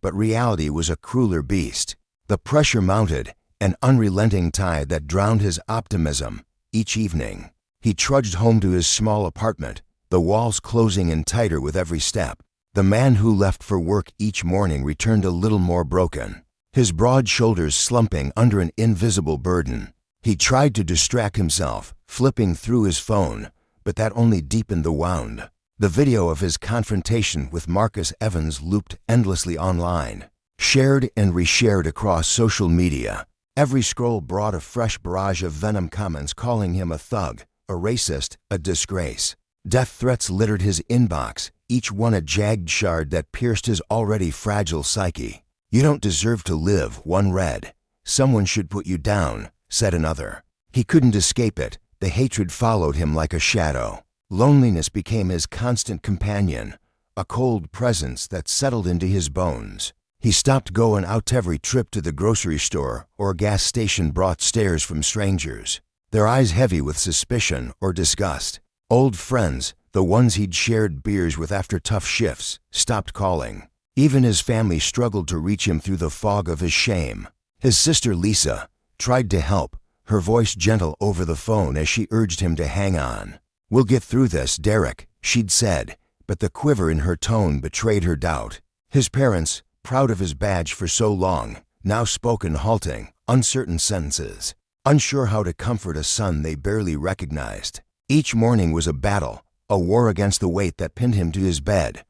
But reality was a crueler beast. The pressure mounted, an unrelenting tide that drowned his optimism. Each evening, he trudged home to his small apartment, the walls closing in tighter with every step. The man who left for work each morning returned a little more broken, his broad shoulders slumping under an invisible burden. He tried to distract himself, flipping through his phone, but that only deepened the wound. The video of his confrontation with Marcus Evans looped endlessly online, shared and reshared across social media. Every scroll brought a fresh barrage of venom comments calling him a thug, a racist, a disgrace. Death threats littered his inbox, each one a jagged shard that pierced his already fragile psyche. "You don't deserve to live," one read. "Someone should put you down," said another. He couldn't escape it. The hatred followed him like a shadow. Loneliness became his constant companion, a cold presence that settled into his bones. He stopped going out every trip to the grocery store or gas station brought stares from strangers, their eyes heavy with suspicion or disgust. Old friends, the ones he'd shared beers with after tough shifts, stopped calling. Even his family struggled to reach him through the fog of his shame. His sister Lisa tried to help, her voice gentle over the phone as she urged him to hang on. "We'll get through this, Derek," she'd said, but the quiver in her tone betrayed her doubt. His parents, proud of his badge for so long, now spoke in halting, uncertain sentences, unsure how to comfort a son they barely recognized. Each morning was a battle, a war against the weight that pinned him to his bed.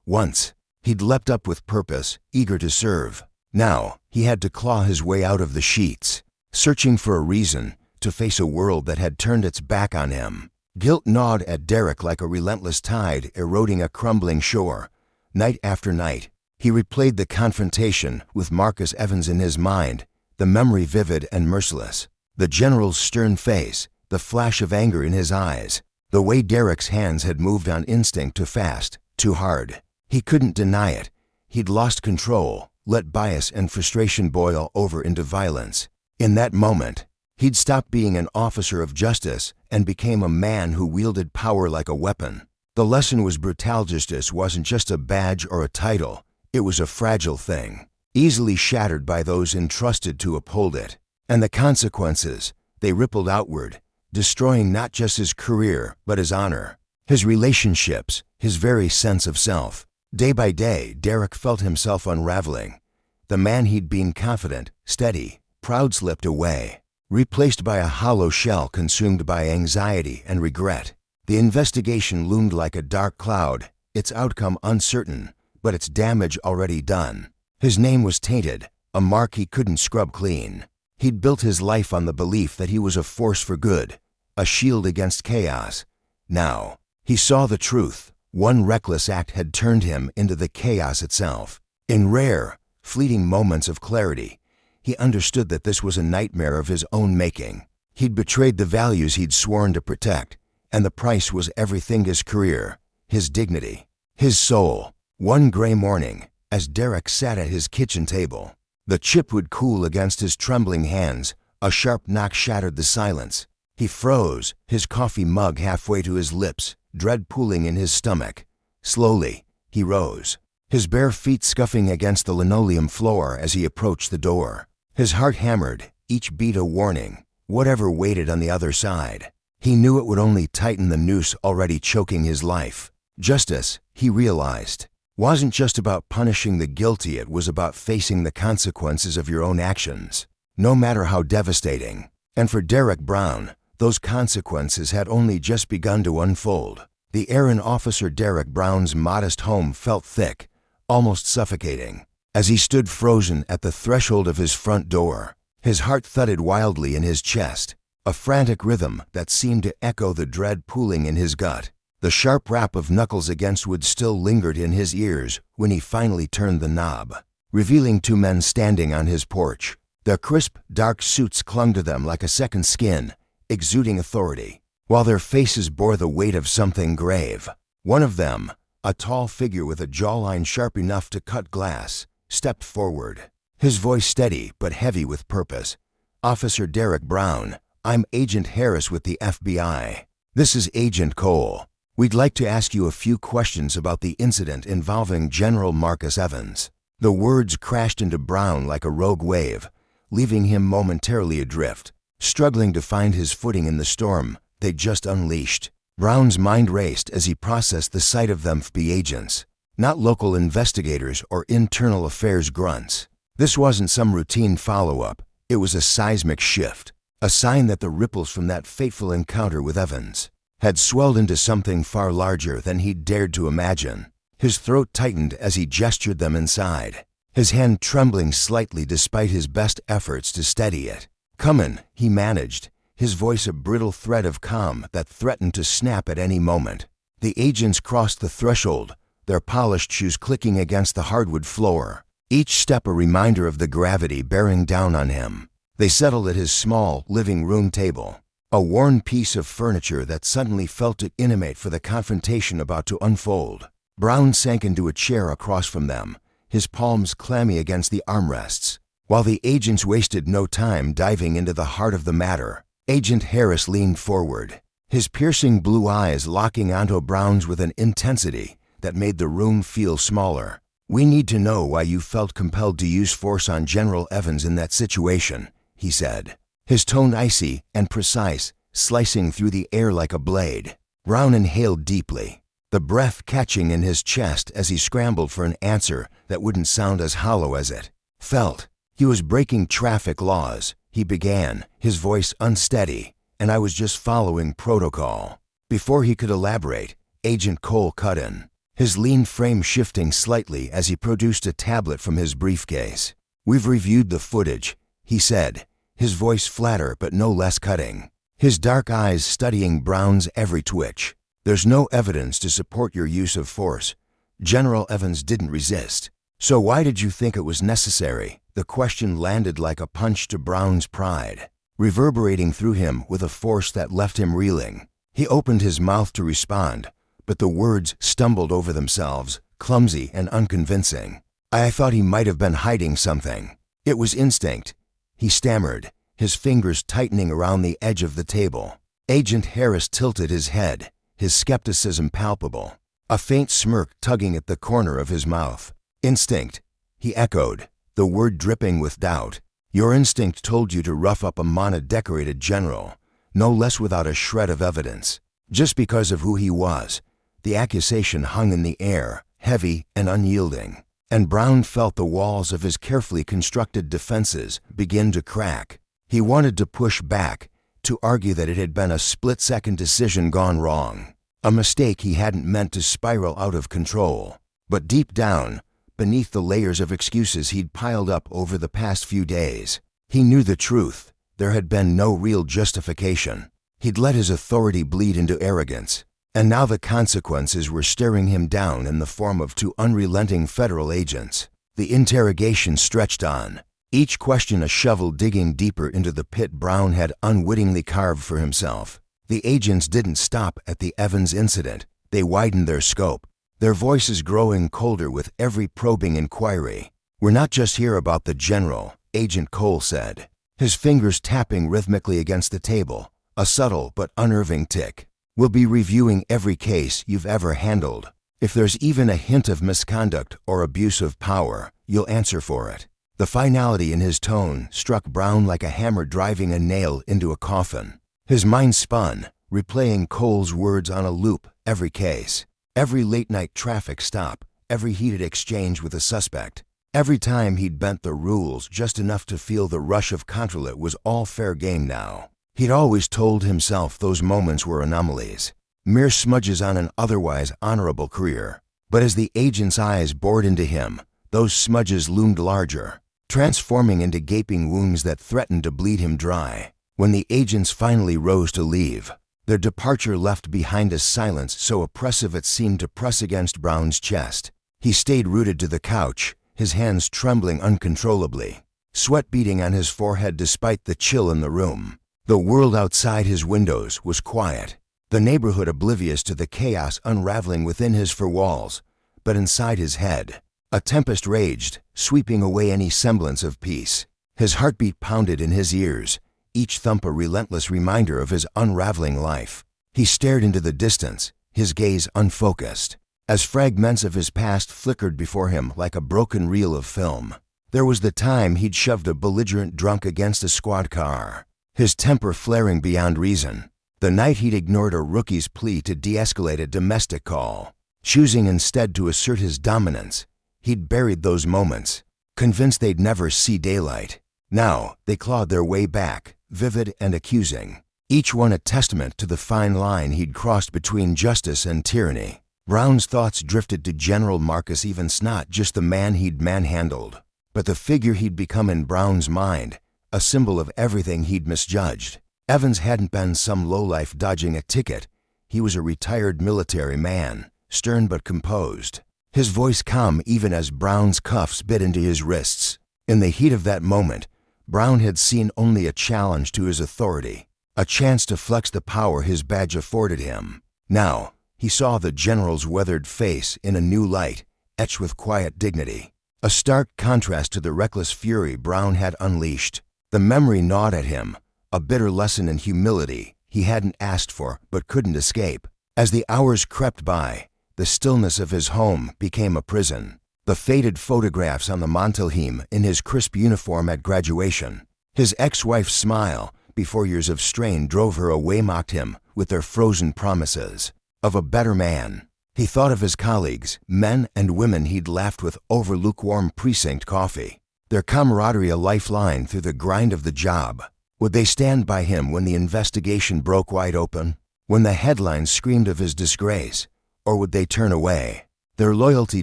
Once, he'd leapt up with purpose, eager to serve. Now, he had to claw his way out of the sheets, searching for a reason to face a world that had turned its back on him. Guilt gnawed at Derek like a relentless tide eroding a crumbling shore. Night after night, he replayed the confrontation with Marcus Evans in his mind, the memory vivid and merciless. The general's stern face, the flash of anger in his eyes, the way Derek's hands had moved on instinct too fast, too hard. He couldn't deny it. He'd lost control, let bias and frustration boil over into violence. In that moment, he'd stopped being an officer of justice and became a man who wielded power like a weapon. The lesson was brutal. Justice wasn't just a badge or a title. It was a fragile thing, easily shattered by those entrusted to uphold it. And the consequences, they rippled outward, destroying not just his career, but his honor, his relationships, his very sense of self. Day by day, Derek felt himself unraveling. The man he'd been confident, steady, proud slipped away, replaced by a hollow shell consumed by anxiety and regret. The investigation loomed like a dark cloud, its outcome uncertain, but its damage already done. His name was tainted, a mark he couldn't scrub clean. He'd built his life on the belief that he was a force for good, a shield against chaos. Now, he saw the truth. One reckless act had turned him into the chaos itself. In rare, fleeting moments of clarity, he understood that this was a nightmare of his own making. He'd betrayed the values he'd sworn to protect, and the price was everything: his career, his dignity, his soul. One gray morning, as Derek sat at his kitchen table, the chip would cool against his trembling hands. A sharp knock shattered the silence. He froze, his coffee mug halfway to his lips, dread pooling in his stomach. Slowly, he rose, his bare feet scuffing against the linoleum floor as he approached the door. His heart hammered, each beat a warning, whatever waited on the other side. He knew it would only tighten the noose already choking his life. Justice, he realized, wasn't just about punishing the guilty. It was about facing the consequences of your own actions, no matter how devastating. And for Derek Brown, those consequences had only just begun to unfold. The air in Officer Derek Brown's modest home felt thick, almost suffocating. As he stood frozen at the threshold of his front door, his heart thudded wildly in his chest, a frantic rhythm that seemed to echo the dread pooling in his gut. The sharp rap of knuckles against wood still lingered in his ears when he finally turned the knob, revealing two men standing on his porch. Their crisp, dark suits clung to them like a second skin, exuding authority, while their faces bore the weight of something grave. One of them, a tall figure with a jawline sharp enough to cut glass, stepped forward, his voice steady but heavy with purpose. "Officer Derek Brown, I'm Agent Harris with the FBI. This is Agent Cole. We'd like to ask you a few questions about the incident involving General Marcus Evans." The words crashed into Brown like a rogue wave, leaving him momentarily adrift, struggling to find his footing in the storm they'd just unleashed. Brown's mind raced as he processed the sight of them FBI agents, not local investigators or internal affairs grunts. This wasn't some routine follow-up. It was a seismic shift, a sign that the ripples from that fateful encounter with Evans had swelled into something far larger than he'd dared to imagine. His throat tightened as he gestured them inside, his hand trembling slightly despite his best efforts to steady it. "Comin'," he managed, his voice a brittle thread of calm that threatened to snap at any moment. The agents crossed the threshold, their polished shoes clicking against the hardwood floor, each step a reminder of the gravity bearing down on him. They settled at his small living room table, a worn piece of furniture that suddenly felt too intimate for the confrontation about to unfold. Brown sank into a chair across from them, his palms clammy against the armrests. While the agents wasted no time diving into the heart of the matter, Agent Harris leaned forward, his piercing blue eyes locking onto Brown's with an intensity that made the room feel smaller. "We need to know why you felt compelled to use force on General Evans in that situation," he said, his tone icy and precise, slicing through the air like a blade. Brown inhaled deeply, the breath catching in his chest as he scrambled for an answer that wouldn't sound as hollow as it felt. "He was breaking traffic laws," he began, his voice unsteady, "and I was just following protocol." Before he could elaborate, Agent Cole cut in, his lean frame shifting slightly as he produced a tablet from his briefcase. "We've reviewed the footage," he said, his voice flatter but no less cutting, his dark eyes studying Brown's every twitch. "There's no evidence to support your use of force. General Evans didn't resist. So why did you think it was necessary?" The question landed like a punch to Brown's pride, reverberating through him with a force that left him reeling. He opened his mouth to respond, but the words stumbled over themselves, clumsy and unconvincing. "I thought he might have been hiding something. It was instinct," he stammered, his fingers tightening around the edge of the table. Agent Harris tilted his head, his skepticism palpable, a faint smirk tugging at the corner of his mouth. "Instinct," he echoed, the word dripping with doubt. "Your instinct told you to rough up a Mana-decorated general, no less without a shred of evidence. Just because of who he was." The accusation hung in the air, heavy and unyielding, and Brown felt the walls of his carefully constructed defenses begin to crack. He wanted to push back, to argue that it had been a split-second decision gone wrong, a mistake he hadn't meant to spiral out of control. But deep down, beneath the layers of excuses he'd piled up over the past few days, he knew the truth. There had been no real justification. He'd let his authority bleed into arrogance, and now the consequences were staring him down in the form of two unrelenting federal agents. The interrogation stretched on, each question a shovel digging deeper into the pit Brown had unwittingly carved for himself. The agents didn't stop at the Evans incident. They widened their scope, their voices growing colder with every probing inquiry. "We're not just here about the general," Agent Cole said, his fingers tapping rhythmically against the table, a subtle but unnerving tick. "We'll be reviewing every case you've ever handled. If there's even a hint of misconduct or abuse of power, you'll answer for it." The finality in his tone struck Brown like a hammer driving a nail into a coffin. His mind spun, replaying Cole's words on a loop. Every case, every late-night traffic stop, every heated exchange with a suspect. Every time he'd bent the rules just enough to feel the rush of control. It was all fair game now. He'd always told himself those moments were anomalies, mere smudges on an otherwise honorable career. But as the agent's eyes bored into him, those smudges loomed larger, transforming into gaping wounds that threatened to bleed him dry. When the agents finally rose to leave, their departure left behind a silence so oppressive it seemed to press against Brown's chest. He stayed rooted to the couch, his hands trembling uncontrollably, sweat beading on his forehead despite the chill in the room. The world outside his windows was quiet, the neighborhood oblivious to the chaos unraveling within his four walls. But inside his head, a tempest raged, sweeping away any semblance of peace. His heartbeat pounded in his ears, each thump a relentless reminder of his unraveling life. He stared into the distance, his gaze unfocused. as fragments of his past flickered before him like a broken reel of film. There was the time he'd shoved a belligerent drunk against a squad car, his temper flaring beyond reason. The night he'd ignored a rookie's plea to de-escalate a domestic call, choosing instead to assert his dominance. He'd buried those moments, convinced they'd never see daylight. Now they clawed their way back, vivid and accusing, each one a testament to the fine line he'd crossed between justice and tyranny. Brown's thoughts drifted to General Marcus Evans, not just the man he'd manhandled, but the figure he'd become in Brown's mind, a symbol of everything he'd misjudged. Evans hadn't been some lowlife dodging a ticket. He was a retired military man, stern but composed, his voice calm even as Brown's cuffs bit into his wrists. In the heat of that moment, Brown had seen only a challenge to his authority, a chance to flex the power his badge afforded him. Now, he saw the general's weathered face in a new light, etched with quiet dignity, a stark contrast to the reckless fury Brown had unleashed. The memory gnawed at him, a bitter lesson in humility he hadn't asked for but couldn't escape. As the hours crept by, the stillness of his home became a prison. The faded photographs on the mantelheim in his crisp uniform at graduation, his ex-wife's smile before years of strain drove her away, mocked him with their frozen promises of a better man. He thought of his colleagues, men and women he'd laughed with over lukewarm precinct coffee, their camaraderie a lifeline through the grind of the job. Would they stand by him when the investigation broke wide open, when the headlines screamed of his disgrace, or would they turn away, their loyalty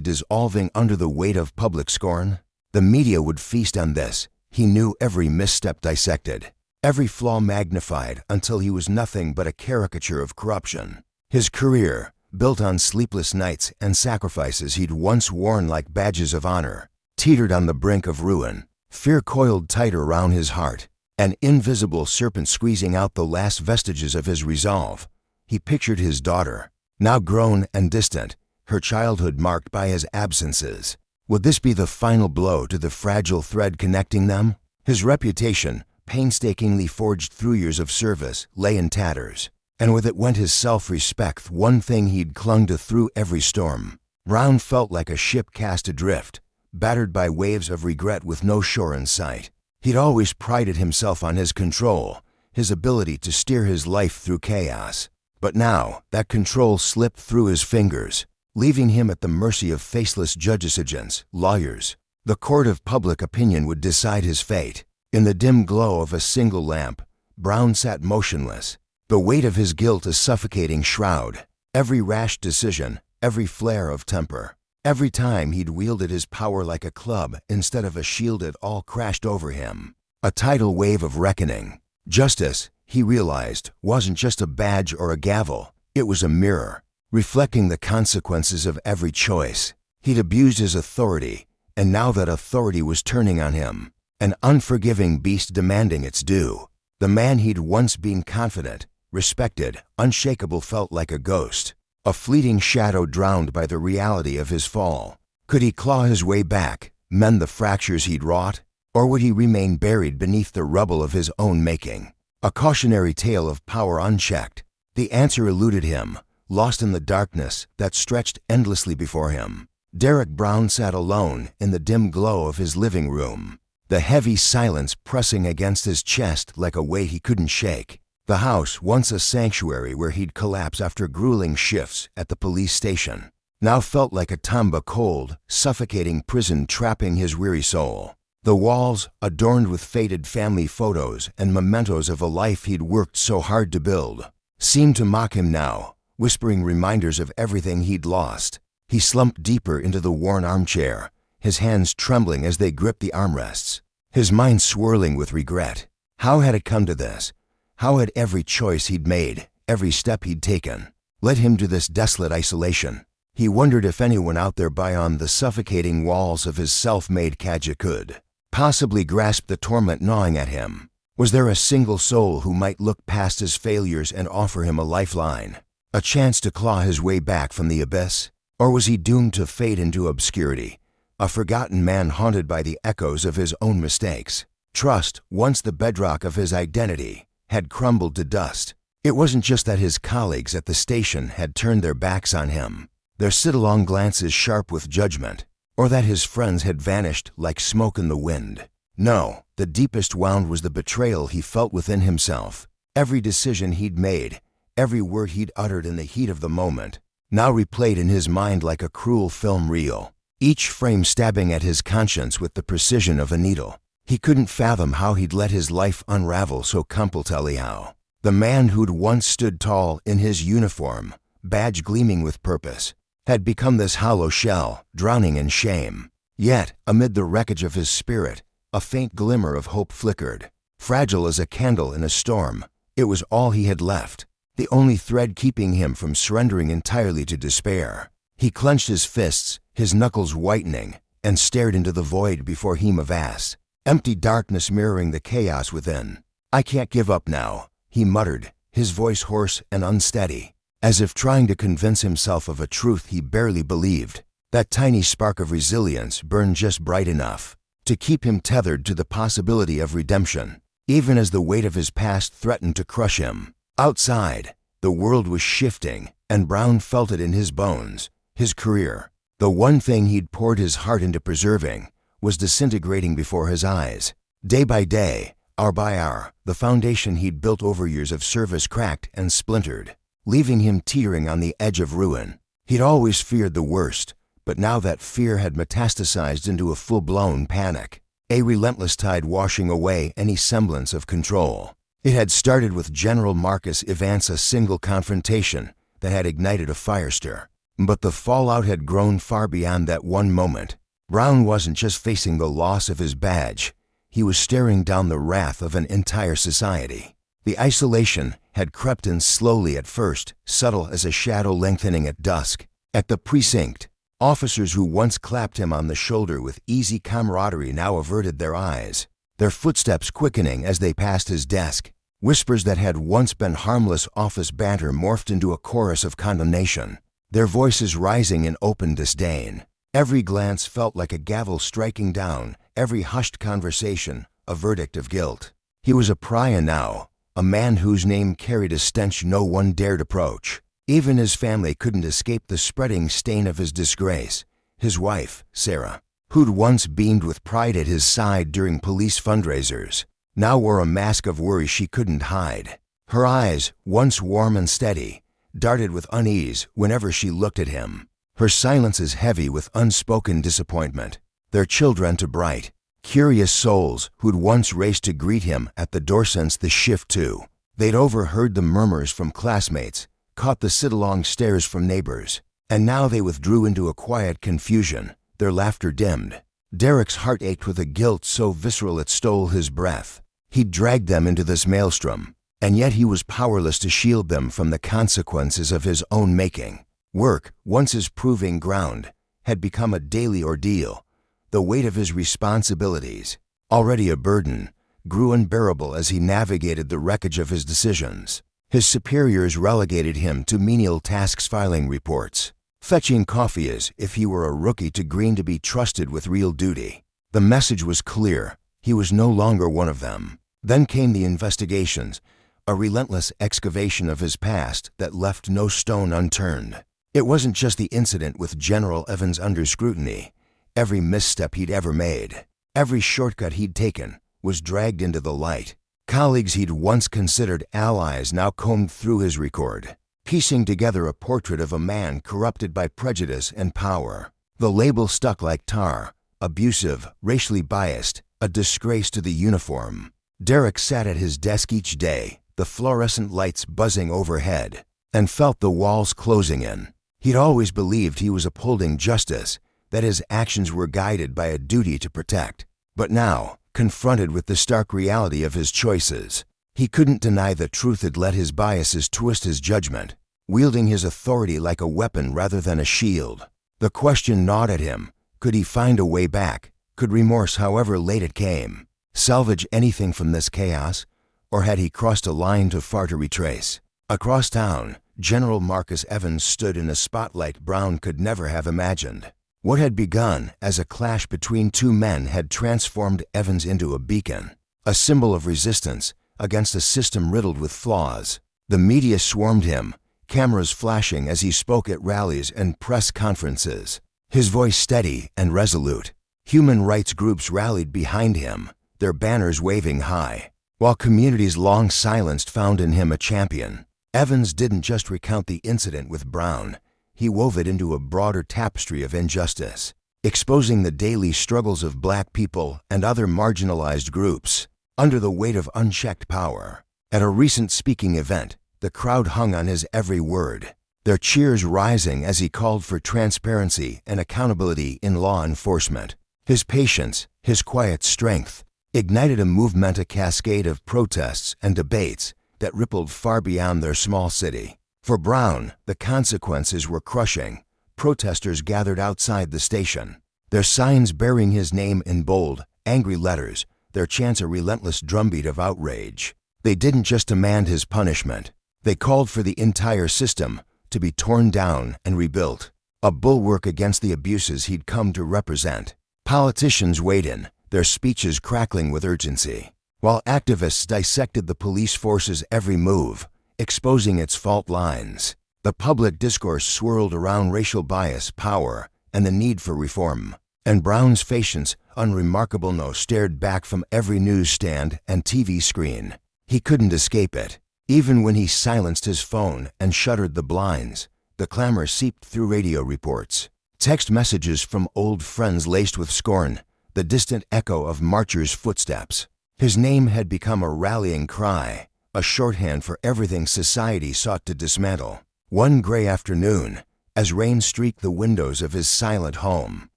dissolving under the weight of public scorn? The media would feast on this. He knew, every misstep dissected, every flaw magnified until he was nothing but a caricature of corruption. His career, built on sleepless nights and sacrifices he'd once worn like badges of honor, teetered on the brink of ruin. Fear coiled tighter around his heart, an invisible serpent squeezing out the last vestiges of his resolve. He pictured his daughter, now grown and distant, her childhood marked by his absences. Would this be the final blow to the fragile thread connecting them? His reputation, painstakingly forged through years of service, lay in tatters, and with it went his self-respect, one thing he'd clung to through every storm. Brown felt like a ship cast adrift, battered by waves of regret with no shore in sight. He'd always prided himself on his control, his ability to steer his life through chaos. But now, that control slipped through his fingers, leaving him at the mercy of faceless judges, lawyers. The court of public opinion would decide his fate. In the dim glow of a single lamp, Brown sat motionless, the weight of his guilt a suffocating shroud. Every rash decision, every flare of temper, every time he'd wielded his power like a club instead of a shield, it all crashed over him. A tidal wave of reckoning. Justice, he realized, wasn't just a badge or a gavel. It was a mirror, reflecting the consequences of every choice. He'd abused his authority, and now that authority was turning on him, an unforgiving beast demanding its due. The man he'd once been confident, respected, unshakable felt like a ghost, a fleeting shadow drowned by the reality of his fall. Could he claw his way back, mend the fractures he'd wrought, or would he remain buried beneath the rubble of his own making? A cautionary tale of power unchecked. The answer eluded him, lost in the darkness that stretched endlessly before him. Derek Brown sat alone in the dim glow of his living room, the heavy silence pressing against his chest like a weight he couldn't shake. The house, once a sanctuary where he'd collapse after grueling shifts at the police station, now felt like a tomba, cold, suffocating prison trapping his weary soul. The walls, adorned with faded family photos and mementos of a life he'd worked so hard to build, seemed to mock him now, whispering reminders of everything he'd lost. He slumped deeper into the worn armchair, his hands trembling as they gripped the armrests, his mind swirling with regret. How had it come to this? How had every choice he'd made, every step he'd taken, led him to this desolate isolation? He wondered if anyone out there beyond the suffocating walls of his self-made cadre could possibly grasp the torment gnawing at him. Was there a single soul who might look past his failures and offer him a lifeline, a chance to claw his way back from the abyss? Or was he doomed to fade into obscurity, a forgotten man haunted by the echoes of his own mistakes? Trust, once the bedrock of his identity, had crumbled to dust. It wasn't just that his colleagues at the station had turned their backs on him. their sit-along glances sharp with judgment, or that his friends had vanished like smoke in the wind. No, the deepest wound was the betrayal he felt within himself. Every decision he'd made, every word he'd uttered in the heat of the moment, now replayed in his mind like a cruel film reel, each frame stabbing at his conscience with the precision of a needle. He couldn't fathom how he'd let his life unravel so completely. How the man who'd once stood tall in his uniform, badge gleaming with purpose, had become this hollow shell, drowning in shame. Yet, amid the wreckage of his spirit, a faint glimmer of hope flickered. Fragile as a candle in a storm, it was all he had left, the only thread keeping him from surrendering entirely to despair. He clenched his fists, his knuckles whitening, and stared into the void before him, a vast, empty darkness mirroring the chaos within. "I can't give up now," he muttered, his voice hoarse and unsteady, as if trying to convince himself of a truth he barely believed. That tiny spark of resilience burned just bright enough to keep him tethered to the possibility of redemption, even as the weight of his past threatened to crush him. Outside, the world was shifting, and Brown felt it in his bones. His career, the one thing he'd poured his heart into preserving, was disintegrating before his eyes. Day by day, hour by hour, the foundation he'd built over years of service cracked and splintered, leaving him teetering on the edge of ruin. He'd always feared the worst, but now that fear had metastasized into a full-blown panic, a relentless tide washing away any semblance of control. It had started with General Marcus Evans, a single confrontation that had ignited a firestir. But the fallout had grown far beyond that one moment. Brown wasn't just facing the loss of his badge, he was staring down the wrath of an entire society. The isolation had crept in slowly at first, subtle as a shadow lengthening at dusk. At the precinct, officers who once clapped him on the shoulder with easy camaraderie now averted their eyes, their footsteps quickening as they passed his desk. Whispers that had once been harmless office banter morphed into a chorus of condemnation, their voices rising in open disdain. Every glance felt like a gavel striking down, every hushed conversation a verdict of guilt. He was a pariah now, a man whose name carried a stench no one dared approach. Even his family couldn't escape the spreading stain of his disgrace. His wife, Sarah, who'd once beamed with pride at his side during police fundraisers, now wore a mask of worry she couldn't hide. Her eyes, once warm and steady, darted with unease whenever she looked at him. Her silences heavy with unspoken disappointment. Their children too bright, curious souls who'd once raced to greet him at the door since the shift too. They'd overheard the murmurs from classmates, caught the sit-along stares from neighbors, and now they withdrew into a quiet confusion, their laughter dimmed. Derek's heart ached with a guilt so visceral it stole his breath. He'd dragged them into this maelstrom, and yet he was powerless to shield them from the consequences of his own making. Work, once his proving ground, had become a daily ordeal. The weight of his responsibilities, already a burden, grew unbearable as he navigated the wreckage of his decisions. His superiors relegated him to menial tasks, filing reports, fetching coffee as if he were a rookie too green to be trusted with real duty. The message was clear. He was no longer one of them. Then came the investigations, a relentless excavation of his past that left no stone unturned. It wasn't just the incident with General Evans under scrutiny. Every misstep he'd ever made, every shortcut he'd taken, was dragged into the light. Colleagues he'd once considered allies now combed through his record, piecing together a portrait of a man corrupted by prejudice and power. The label stuck like tar: abusive, racially biased, a disgrace to the uniform. Derek sat at his desk each day, the fluorescent lights buzzing overhead, and felt the walls closing in. He'd always believed he was upholding justice, that his actions were guided by a duty to protect. But now, confronted with the stark reality of his choices, he couldn't deny the truth had let his biases twist his judgment, wielding his authority like a weapon rather than a shield. The question gnawed at him: could he find a way back? Could remorse, however late it came, salvage anything from this chaos? Or had he crossed a line too far to retrace? Across town, General Marcus Evans stood in a spotlight Brown could never have imagined. What had begun as a clash between two men had transformed Evans into a beacon, a symbol of resistance against a system riddled with flaws. The media swarmed him, cameras flashing as he spoke at rallies and press conferences. His voice steady and resolute. Human rights groups rallied behind him, their banners waving high, while communities long silenced found in him a champion. Evans didn't just recount the incident with Brown, he wove it into a broader tapestry of injustice, exposing the daily struggles of Black people and other marginalized groups under the weight of unchecked power. At a recent speaking event, the crowd hung on his every word, their cheers rising as he called for transparency and accountability in law enforcement. His patience, his quiet strength, ignited a movement, a cascade of protests and debates that rippled far beyond their small city. For Brown, the consequences were crushing. Protesters gathered outside the station, their signs bearing his name in bold, angry letters, their chants a relentless drumbeat of outrage. They didn't just demand his punishment. They called for the entire system to be torn down and rebuilt, a bulwark against the abuses he'd come to represent. Politicians weighed in, their speeches crackling with urgency, while activists dissected the police force's every move, exposing its fault lines. The public discourse swirled around racial bias, power, and the need for reform. And Brown's patience, unremarkable no, stared back from every newsstand and TV screen. He couldn't escape it. Even when he silenced his phone and shuttered the blinds, the clamor seeped through radio reports. Text messages from old friends laced with scorn, the distant echo of marchers' footsteps. His name had become a rallying cry, a shorthand for everything society sought to dismantle. One gray afternoon, as rain streaked the windows of his silent home,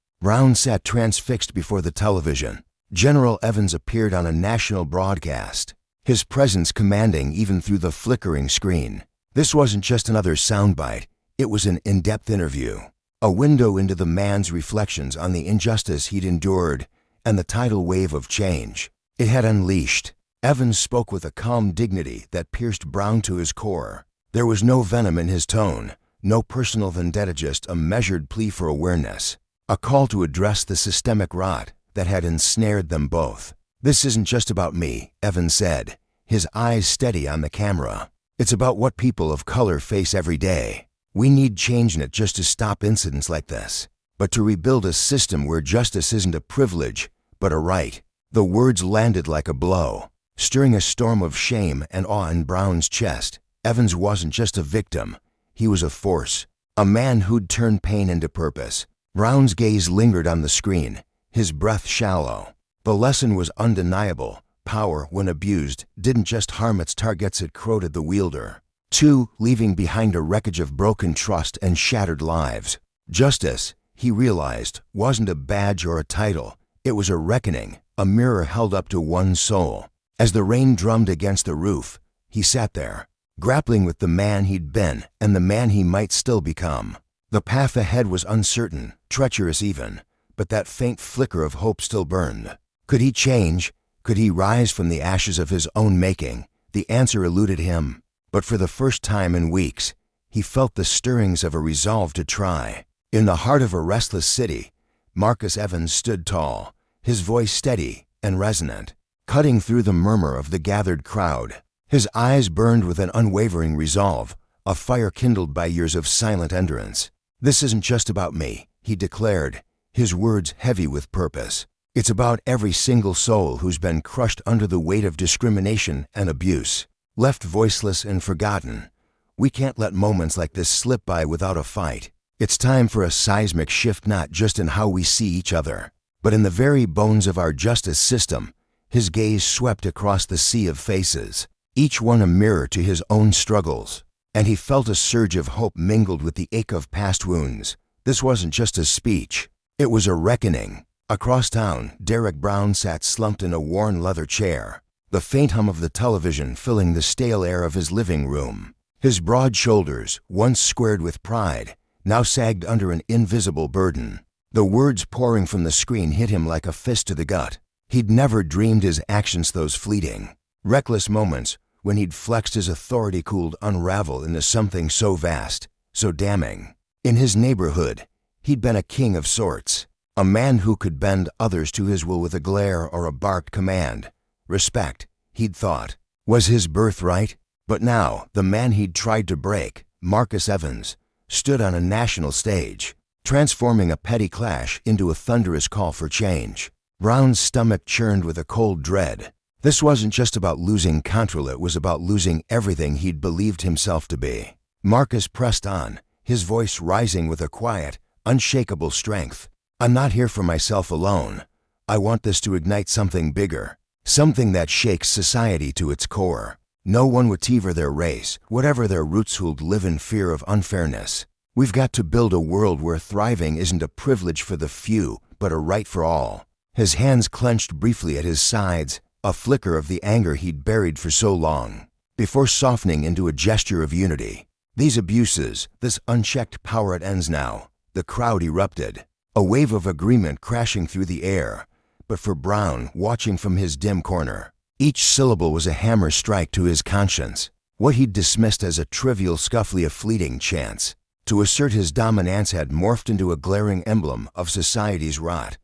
Brown sat transfixed before the television. General Evans appeared on a national broadcast, his presence commanding even through the flickering screen. This wasn't just another soundbite, it was an in-depth interview, a window into the man's reflections on the injustice he'd endured and the tidal wave of change it had unleashed. Evans spoke with a calm dignity that pierced Brown to his core. There was no venom in his tone, no personal vendetta, just a measured plea for awareness, a call to address the systemic rot that had ensnared them both. "This isn't just about me," Evans said, his eyes steady on the camera. "It's about what people of color face every day. We need change in it just to stop incidents like this, but to rebuild a system where justice isn't a privilege, but a right." The words landed like a blow, stirring a storm of shame and awe in Brown's chest. Evans wasn't just a victim, he was a force, a man who'd turned pain into purpose. Brown's gaze lingered on the screen, his breath shallow. The lesson was undeniable. Power, when abused, didn't just harm its targets, it corroded the wielder, too, leaving behind a wreckage of broken trust and shattered lives. Justice, he realized, wasn't a badge or a title. It was a reckoning, a mirror held up to one's soul. As the rain drummed against the roof, he sat there, grappling with the man he'd been and the man he might still become. The path ahead was uncertain, treacherous even, but that faint flicker of hope still burned. Could he change? Could he rise from the ashes of his own making? The answer eluded him, but for the first time in weeks, he felt the stirrings of a resolve to try. In the heart of a restless city, Marcus Evans stood tall, his voice steady and resonant, cutting through the murmur of the gathered crowd. His eyes burned with an unwavering resolve, a fire kindled by years of silent endurance. "This isn't just about me," he declared, his words heavy with purpose. "It's about every single soul who's been crushed under the weight of discrimination and abuse, left voiceless and forgotten. We can't let moments like this slip by without a fight. It's time for a seismic shift, not just in how we see each other, but in the very bones of our justice system." His gaze swept across the sea of faces, each one a mirror to his own struggles, and he felt a surge of hope mingled with the ache of past wounds. This wasn't just a speech, it was a reckoning. Across town, Derek Brown sat slumped in a worn leather chair, the faint hum of the television filling the stale air of his living room. His broad shoulders, once squared with pride, now sagged under an invisible burden. The words pouring from the screen hit him like a fist to the gut. He'd never dreamed his actions, those fleeting, reckless moments when he'd flexed his authority, could unravel into something so vast, so damning. In his neighborhood, he'd been a king of sorts, a man who could bend others to his will with a glare or a barked command. Respect, he'd thought, was his birthright. But now, the man he'd tried to break, Marcus Evans, stood on a national stage, transforming a petty clash into a thunderous call for change. Brown's stomach churned with a cold dread. This wasn't just about losing control, it was about losing everything he'd believed himself to be. Marcus pressed on, his voice rising with a quiet, unshakable strength. "I'm not here for myself alone. I want this to ignite something bigger, something that shakes society to its core. No one, whatever their race, whatever their roots, who'd live in fear of unfairness. We've got to build a world where thriving isn't a privilege for the few, but a right for all." His hands clenched briefly at his sides, a flicker of the anger he'd buried for so long, before softening into a gesture of unity. "These abuses, this unchecked power, it ends now." The crowd erupted, a wave of agreement crashing through the air. But for Brown, watching from his dim corner, each syllable was a hammer strike to his conscience. What he'd dismissed as a trivial scuffle, a fleeting chance to assert his dominance, had morphed into a glaring emblem of society's rot.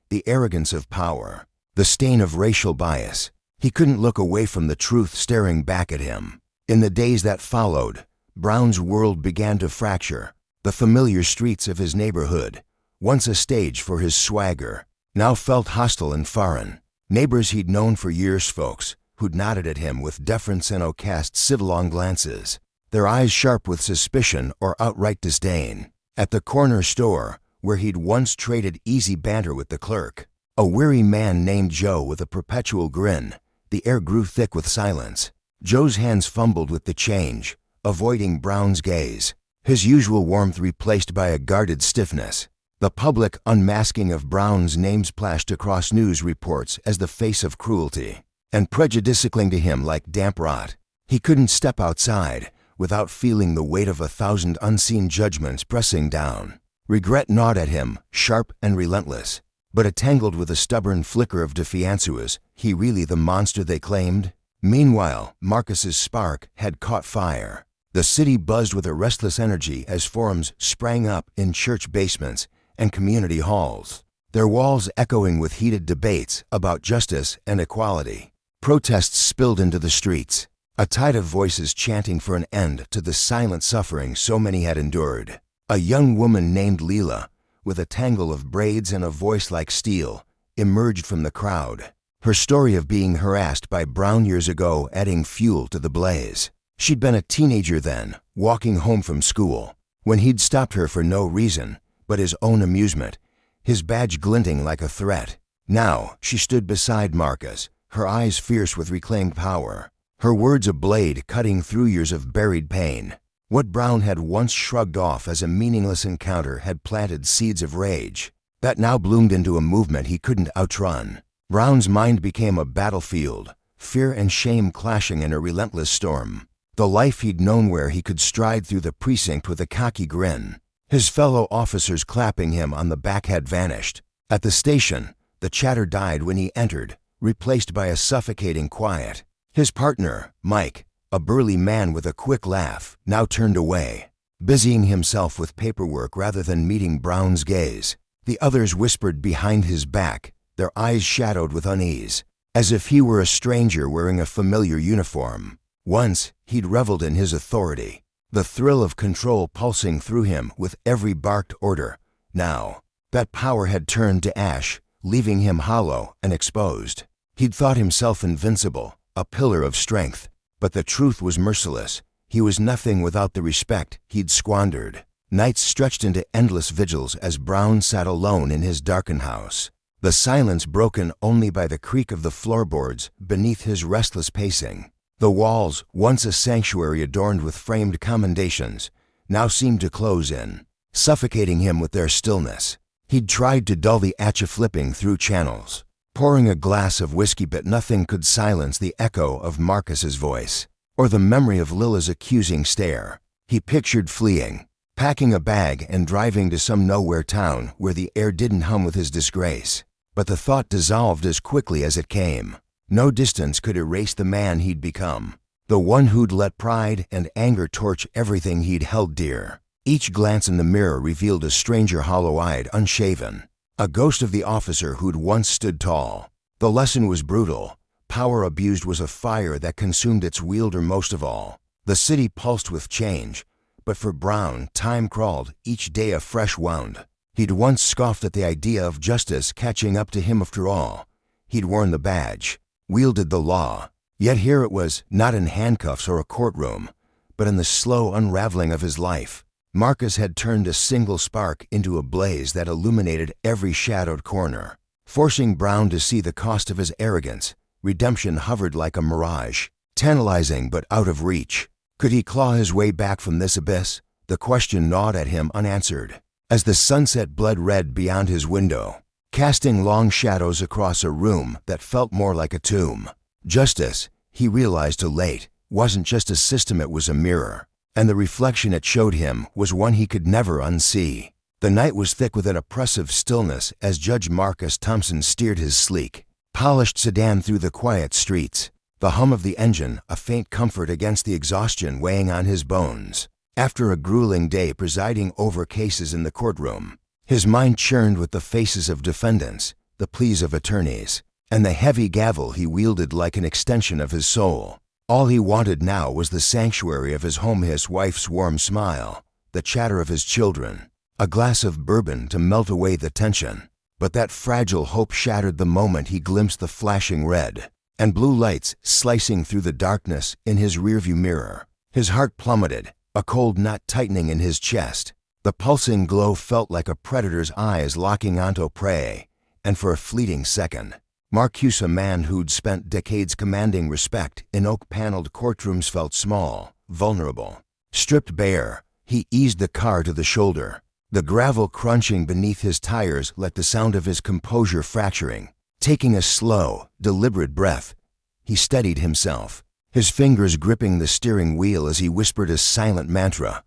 The arrogance of power, the stain of racial bias. He couldn't look away from the truth staring back at him. In the days that followed, Brown's world began to fracture. The familiar streets of his neighborhood, once a stage for his swagger, now felt hostile and foreign. Neighbors he'd known for years, folks who'd nodded at him with deference and cast sidelong glances, their eyes sharp with suspicion or outright disdain. At the corner store, where he'd once traded easy banter with the clerk, a weary man named Joe with a perpetual grin, the air grew thick with silence. Joe's hands fumbled with the change, avoiding Brown's gaze, his usual warmth replaced by a guarded stiffness. The public unmasking of Brown's name splashed across news reports as the face of cruelty and prejudice clinging to him like damp rot. He couldn't step outside without feeling the weight of 1,000 unseen judgments pressing down. Regret gnawed at him, sharp and relentless, but tangled with a stubborn flicker of defiance. Was he really the monster they claimed? Meanwhile, Marcus's spark had caught fire. The city buzzed with a restless energy as forums sprang up in church basements and community halls, their walls echoing with heated debates about justice and equality. Protests spilled into the streets, a tide of voices chanting for an end to the silent suffering so many had endured. A young woman named Leela, with a tangle of braids and a voice like steel, emerged from the crowd, her story of being harassed by Brown years ago adding fuel to the blaze. She'd been a teenager then, walking home from school, when he'd stopped her for no reason but his own amusement, his badge glinting like a threat. Now she stood beside Marcus, her eyes fierce with reclaimed power, her words a blade cutting through years of buried pain. What Brown had once shrugged off as a meaningless encounter had planted seeds of rage that now bloomed into a movement he couldn't outrun. Brown's mind became a battlefield, fear and shame clashing in a relentless storm. The life he'd known where he could stride through the precinct with a cocky grin, his fellow officers clapping him on the back, had vanished. At the station, the chatter died when he entered, replaced by a suffocating quiet. His partner, Mike, a burly man with a quick laugh, now turned away, busying himself with paperwork rather than meeting Brown's gaze. The others whispered behind his back, their eyes shadowed with unease, as if he were a stranger wearing a familiar uniform. Once, he'd reveled in his authority, the thrill of control pulsing through him with every barked order. Now, that power had turned to ash, leaving him hollow and exposed. He'd thought himself invincible, a pillar of strength, but the truth was merciless. He was nothing without the respect he'd squandered. Nights stretched into endless vigils as Brown sat alone in his darkened house, the silence broken only by the creak of the floorboards beneath his restless pacing. The walls, once a sanctuary adorned with framed commendations, now seemed to close in, suffocating him with their stillness. He'd tried to dull the ache flipping through channels, pouring a glass of whiskey, but nothing could silence the echo of Marcus's voice, or the memory of Lila's accusing stare. He pictured fleeing, packing a bag and driving to some nowhere town where the air didn't hum with his disgrace. But the thought dissolved as quickly as it came. No distance could erase the man he'd become, the one who'd let pride and anger torch everything he'd held dear. Each glance in the mirror revealed a stranger, hollow-eyed, unshaven, a ghost of the officer who'd once stood tall. The lesson was brutal. Power abused was a fire that consumed its wielder most of all. The city pulsed with change, But for Brown, time crawled, each day a fresh wound. He'd once scoffed at the idea of justice catching up to him after all. He'd worn the badge, wielded the law. Yet here it was, not in handcuffs or a courtroom, but in the slow unraveling of his life. Marcus had turned a single spark into a blaze that illuminated every shadowed corner. Forcing Brown to see the cost of his arrogance, redemption hovered like a mirage, tantalizing but out of reach. Could he claw his way back from this abyss? The question gnawed at him unanswered. As the sunset bled red beyond his window, casting long shadows across a room that felt more like a tomb, justice, he realized too late, wasn't just a system, it was a mirror. And the reflection it showed him was one he could never unsee. The night was thick with an oppressive stillness as Judge Marcus Thompson steered his sleek, polished sedan through the quiet streets, the hum of the engine a faint comfort against the exhaustion weighing on his bones. After a grueling day presiding over cases in the courtroom, his mind churned with the faces of defendants, the pleas of attorneys, and the heavy gavel he wielded like an extension of his soul. All he wanted now was the sanctuary of his home, his wife's warm smile, the chatter of his children, a glass of bourbon to melt away the tension. But that fragile hope shattered the moment he glimpsed the flashing red and blue lights slicing through the darkness in his rearview mirror. His heart plummeted, a cold knot tightening in his chest. The pulsing glow felt like a predator's eyes locking onto prey, and for a fleeting second, Marcus, a man who'd spent decades commanding respect in oak-paneled courtrooms, felt small, vulnerable. Stripped bare, he eased the car to the shoulder. The gravel crunching beneath his tires let the sound of his composure fracturing. Taking a slow, deliberate breath, he steadied himself, his fingers gripping the steering wheel as he whispered a silent mantra.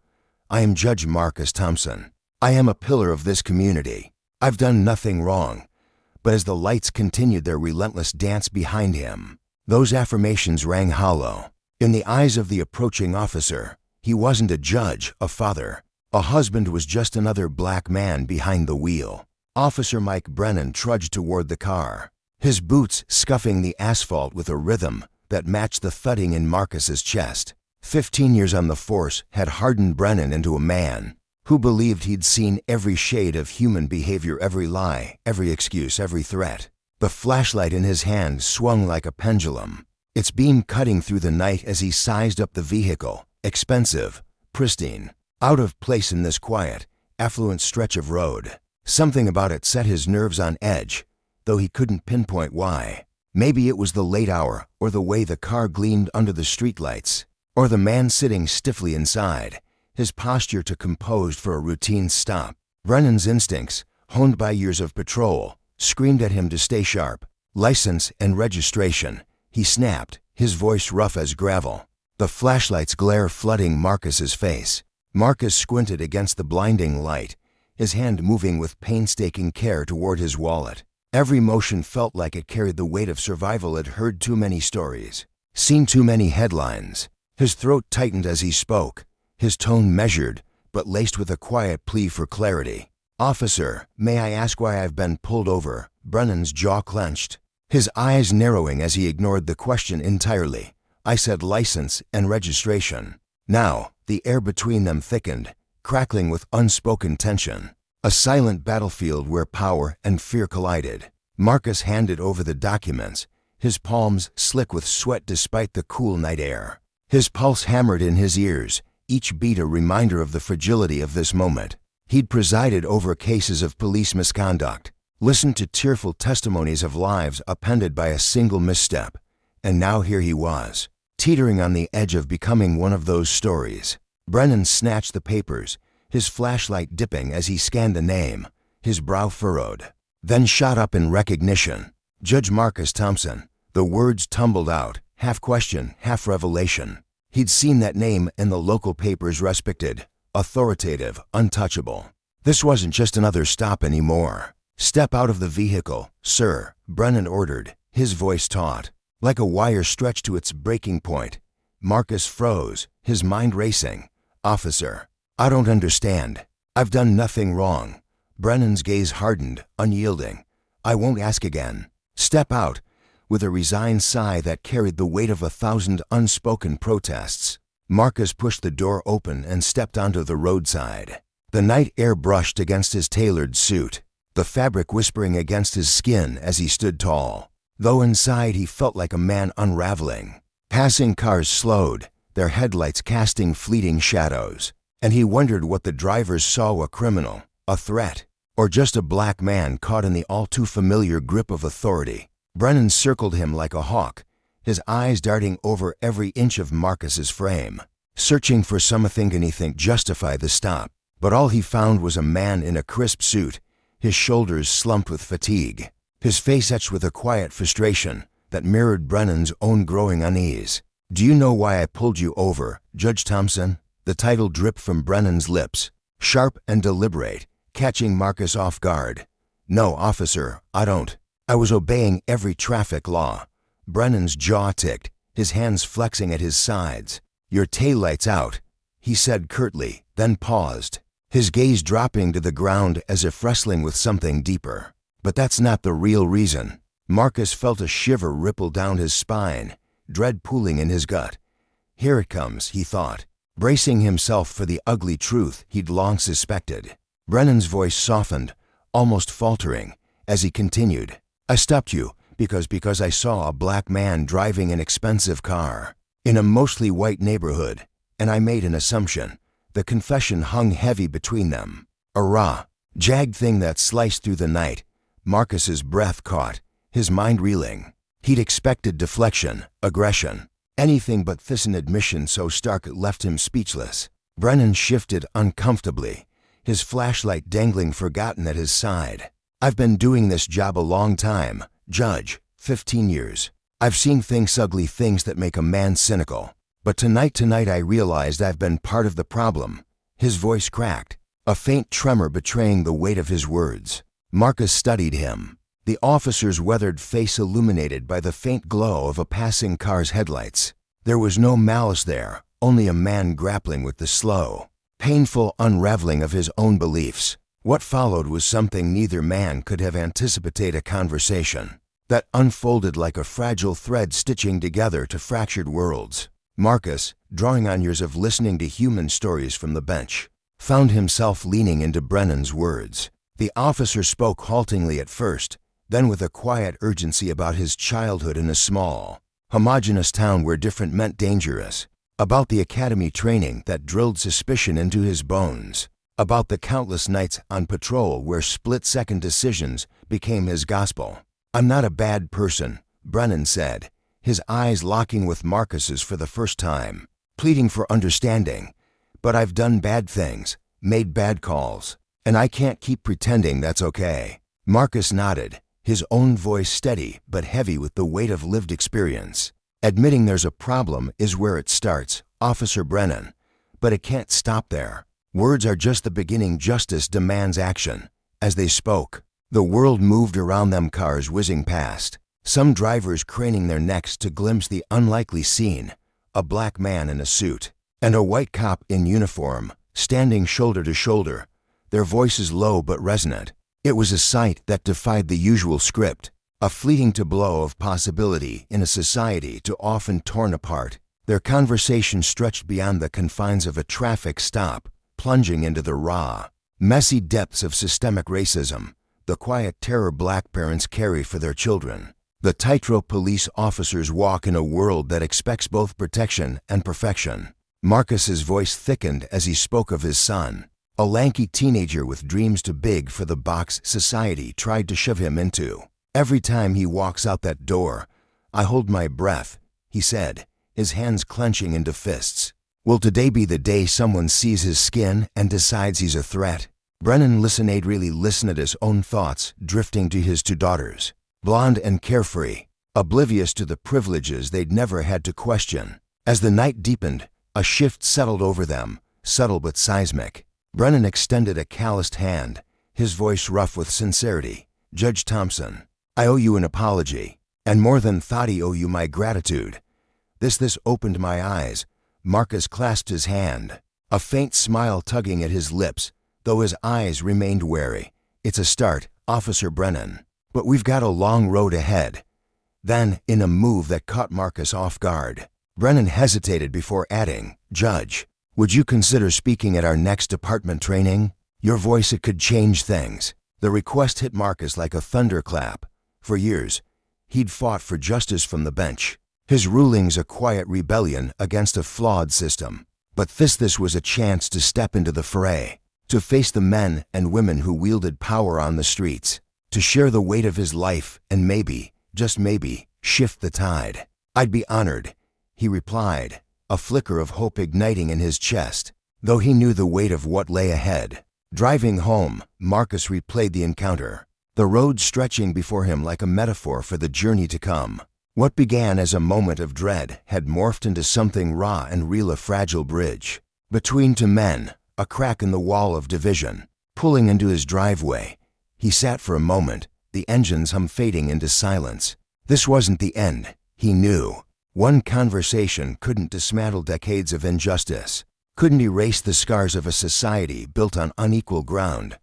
I am Judge Marcus Thompson. I am a pillar of this community. I've done nothing wrong. But as the lights continued their relentless dance behind him, those affirmations rang hollow. In the eyes of the approaching officer, he wasn't a judge, a father. A husband was just another black man behind the wheel. Officer Mike Brennan trudged toward the car, his boots scuffing the asphalt with a rhythm that matched the thudding in Marcus's chest. 15 years on the force had hardened Brennan into a man who believed he'd seen every shade of human behavior, every lie, every excuse, every threat. The flashlight in his hand swung like a pendulum, its beam cutting through the night as he sized up the vehicle. Expensive, pristine, out of place in this quiet, affluent stretch of road. Something about it set his nerves on edge, though he couldn't pinpoint why. Maybe it was the late hour, or the way the car gleamed under the streetlights, or the man sitting stiffly inside, his posture too composed for a routine stop. Brennan's instincts, honed by years of patrol, screamed at him to stay sharp. License and registration, he snapped, his voice rough as gravel, the flashlight's glare flooding Marcus's face. Marcus squinted against the blinding light, his hand moving with painstaking care toward his wallet. Every motion felt like it carried the weight of survival. Had heard too many stories, seen too many headlines. His throat tightened as he spoke, his tone measured, but laced with a quiet plea for clarity. Officer, may I ask why I've been pulled over? Brennan's jaw clenched, his eyes narrowing as he ignored the question entirely. I said license and registration. Now, the air between them thickened, crackling with unspoken tension. A silent battlefield where power and fear collided. Marcus handed over the documents, his palms slick with sweat despite the cool night air. His pulse hammered in his ears, each beat a reminder of the fragility of this moment. He'd presided over cases of police misconduct, listened to tearful testimonies of lives upended by a single misstep, and now here he was, teetering on the edge of becoming one of those stories. Brennan snatched the papers, his flashlight dipping as he scanned the name, his brow furrowed, then shot up in recognition. Judge Marcus Thompson. The words tumbled out, half question, half revelation. He'd seen that name in the local papers, respected, authoritative, untouchable. This wasn't just another stop anymore. Step out of the vehicle, sir, Brennan ordered, his voice taut, like a wire stretched to its breaking point. Marcus froze, his mind racing. Officer, I don't understand. I've done nothing wrong. Brennan's gaze hardened, unyielding. I won't ask again. Step out, with a resigned sigh that carried the weight of 1,000 unspoken protests. Marcus pushed the door open and stepped onto the roadside. The night air brushed against his tailored suit, the fabric whispering against his skin as he stood tall, though inside he felt like a man unraveling. Passing cars slowed, their headlights casting fleeting shadows, and he wondered what the drivers saw: a criminal, a threat, or just a black man caught in the all-too-familiar grip of authority. Brennan circled him like a hawk, his eyes darting over every inch of Marcus's frame, searching for something anything justify the stop. But all he found was a man in a crisp suit, his shoulders slumped with fatigue, his face etched with a quiet frustration that mirrored Brennan's own growing unease. "Do you know why I pulled you over, Judge Thompson?" The title dripped from Brennan's lips, sharp and deliberate, catching Marcus off guard. "No, officer, I don't. I was obeying every traffic law." Brennan's jaw ticked, his hands flexing at his sides. "Your taillight's out," he said curtly, then paused, his gaze dropping to the ground as if wrestling with something deeper. "But that's not the real reason." Marcus felt a shiver ripple down his spine, dread pooling in his gut. Here it comes, he thought, bracing himself for the ugly truth he'd long suspected. Brennan's voice softened, almost faltering, as he continued. "I stopped you because I saw a black man driving an expensive car in a mostly white neighborhood, and I made an assumption." The confession hung heavy between them, a raw, jagged thing that sliced through the night. Marcus's breath caught, his mind reeling. He'd expected deflection, aggression, anything but this, an admission so stark it left him speechless. Brennan shifted uncomfortably, his flashlight dangling forgotten at his side. "I've been doing this job a long time, Judge, 15 years. I've seen things, ugly things that make a man cynical. But tonight I realized I've been part of the problem." His voice cracked, a faint tremor betraying the weight of his words. Marcus studied him, the officer's weathered face illuminated by the faint glow of a passing car's headlights. There was no malice there, only a man grappling with the slow, painful unraveling of his own beliefs. What followed was something neither man could have anticipated, a conversation that unfolded like a fragile thread stitching together two fractured worlds. Marcus, drawing on years of listening to human stories from the bench, found himself leaning into Brennan's words. The officer spoke haltingly at first, then with a quiet urgency about his childhood in a small, homogeneous town where different meant dangerous, about the academy training that drilled suspicion into his bones, about the countless nights on patrol where split-second decisions became his gospel. "I'm not a bad person," Brennan said, his eyes locking with Marcus's for the first time, pleading for understanding. "But I've done bad things, made bad calls, and I can't keep pretending that's okay." Marcus nodded, his own voice steady but heavy with the weight of lived experience. "Admitting there's a problem is where it starts, Officer Brennan, but it can't stop there. Words are just the beginning. Justice demands action." As they spoke, the world moved around them, cars whizzing past, some drivers craning their necks to glimpse the unlikely scene: a black man in a suit and a white cop in uniform, standing shoulder to shoulder, their voices low but resonant. It was a sight that defied the usual script, a fleeting tableau of possibility in a society too often torn apart. Their conversation stretched beyond the confines of a traffic stop, plunging into the raw, messy depths of systemic racism, the quiet terror black parents carry for their children, the tightrope police officers walk in a world that expects both protection and perfection. Marcus's voice thickened as he spoke of his son, a lanky teenager with dreams too big for the box society tried to shove him into. "Every time he walks out that door, I hold my breath," he said, his hands clenching into fists. "Will today be the day someone sees his skin and decides he's a threat?" Brennan listened at his own thoughts drifting to his two daughters, blonde and carefree, oblivious to the privileges they'd never had to question. As the night deepened, a shift settled over them, subtle but seismic. Brennan extended a calloused hand, his voice rough with sincerity. "Judge Thompson, I owe you an apology, and more than thought I owe you my gratitude. This opened my eyes." Marcus clasped his hand, a faint smile tugging at his lips, though his eyes remained wary. "It's a start, Officer Brennan, but we've got a long road ahead." Then, in a move that caught Marcus off guard, Brennan hesitated before adding, "Judge, would you consider speaking at our next department training? Your voice, it could change things." The request hit Marcus like a thunderclap. For years, he'd fought for justice from the bench, his rulings a quiet rebellion against a flawed system. But this was a chance to step into the fray, to face the men and women who wielded power on the streets, to share the weight of his life and maybe, just maybe, shift the tide. "I'd be honored," he replied, a flicker of hope igniting in his chest, though he knew the weight of what lay ahead. Driving home, Marcus replayed the encounter, the road stretching before him like a metaphor for the journey to come. What began as a moment of dread had morphed into something raw and real, a fragile bridge between two men, a crack in the wall of division. Pulling into his driveway, he sat for a moment, the engine's hum fading into silence. This wasn't the end, he knew. One conversation couldn't dismantle decades of injustice, couldn't erase the scars of a society built on unequal ground.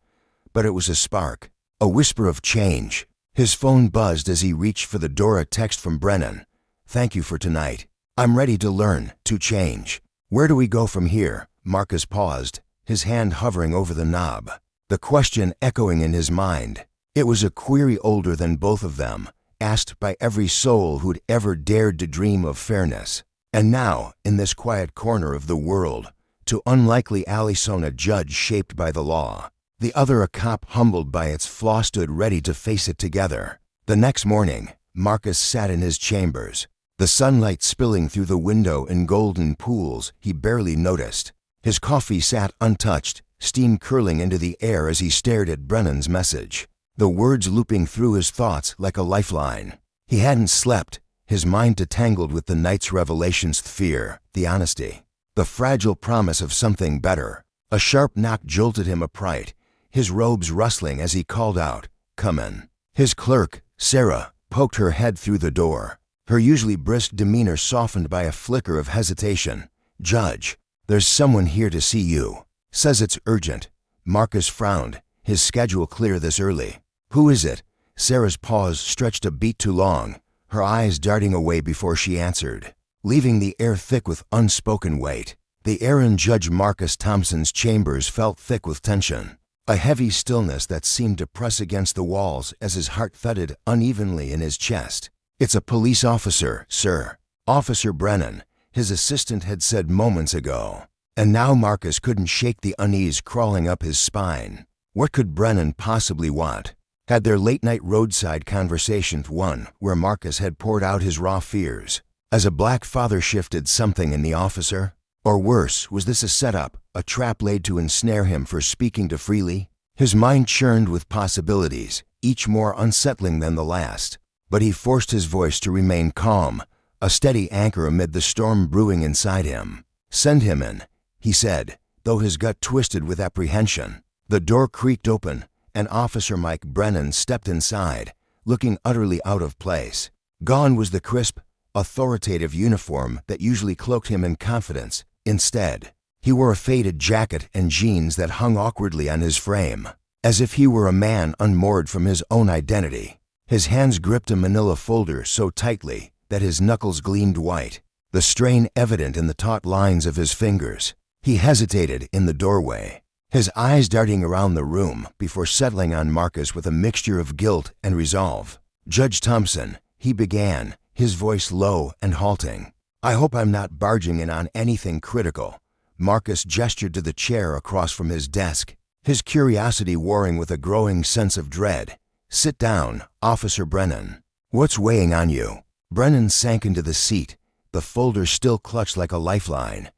But it was a spark, a whisper of change. His phone buzzed as he reached for the door, a text from Brennan. "Thank you for tonight. I'm ready to learn, to change." "Where do we go from here?" Marcus paused, his hand hovering over the knob, the question echoing in his mind. It was a query older than both of them, asked by every soul who'd ever dared to dream of fairness. And now, in this quiet corner of the world, to unlikely Allison, a judge shaped by the law, the other a cop humbled by its flaw, stood ready to face it together. The next morning, Marcus sat in his chambers, the sunlight spilling through the window in golden pools he barely noticed. His coffee sat untouched, steam curling into the air as he stared at Brennan's message, the words looping through his thoughts like a lifeline. He hadn't slept, his mind detangled with the night's revelations, the fear, the honesty, the fragile promise of something better. A sharp knock jolted him upright, his robes rustling as he called out, "Come in." His clerk, Sarah, poked her head through the door, her usually brisk demeanor softened by a flicker of hesitation. "Judge, there's someone here to see you. Says it's urgent." Marcus frowned, his schedule clear this early. "Who is it?" Sarah's pause stretched a beat too long, her eyes darting away before she answered, leaving the air thick with unspoken weight. The air in Judge Marcus Thompson's chambers felt thick with tension, a heavy stillness that seemed to press against the walls as his heart thudded unevenly in his chest. "It's a police officer, sir. Officer Brennan," his assistant had said moments ago. And now Marcus couldn't shake the unease crawling up his spine. What could Brennan possibly want? Had their late-night roadside conversation one where Marcus had poured out his raw fears, as a black father shifted something in the officer? Or worse, was this a setup, a trap laid to ensnare him for speaking too freely? His mind churned with possibilities, each more unsettling than the last. But he forced his voice to remain calm, a steady anchor amid the storm brewing inside him. "Send him in," he said, though his gut twisted with apprehension. The door creaked open, and Officer Mike Brennan stepped inside, looking utterly out of place. Gone was the crisp, authoritative uniform that usually cloaked him in confidence. Instead, he wore a faded jacket and jeans that hung awkwardly on his frame, as if he were a man unmoored from his own identity. His hands gripped a manila folder so tightly that his knuckles gleamed white, the strain evident in the taut lines of his fingers. He hesitated in the doorway, his eyes darting around the room before settling on Marcus with a mixture of guilt and resolve. "Judge Thompson," he began, his voice low and halting. "I hope I'm not barging in on anything critical." Marcus gestured to the chair across from his desk, his curiosity warring with a growing sense of dread. "Sit down, Officer Brennan. What's weighing on you?" Brennan sank into the seat, the folder still clutched like a lifeline.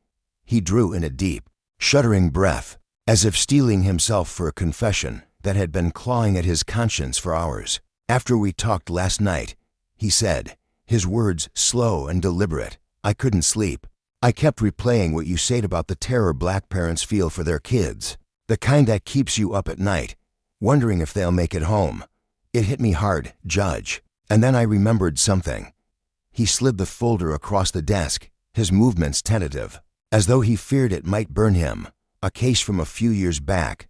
He drew in a deep, shuddering breath, as if steeling himself for a confession that had been clawing at his conscience for hours. "After we talked last night," he said, his words slow and deliberate, "I couldn't sleep. I kept replaying what you said about the terror black parents feel for their kids, the kind that keeps you up at night, wondering if they'll make it home. It hit me hard, Judge. And then I remembered something." He slid the folder across the desk, his movements tentative, as though he feared it might burn him. "A case from a few years back.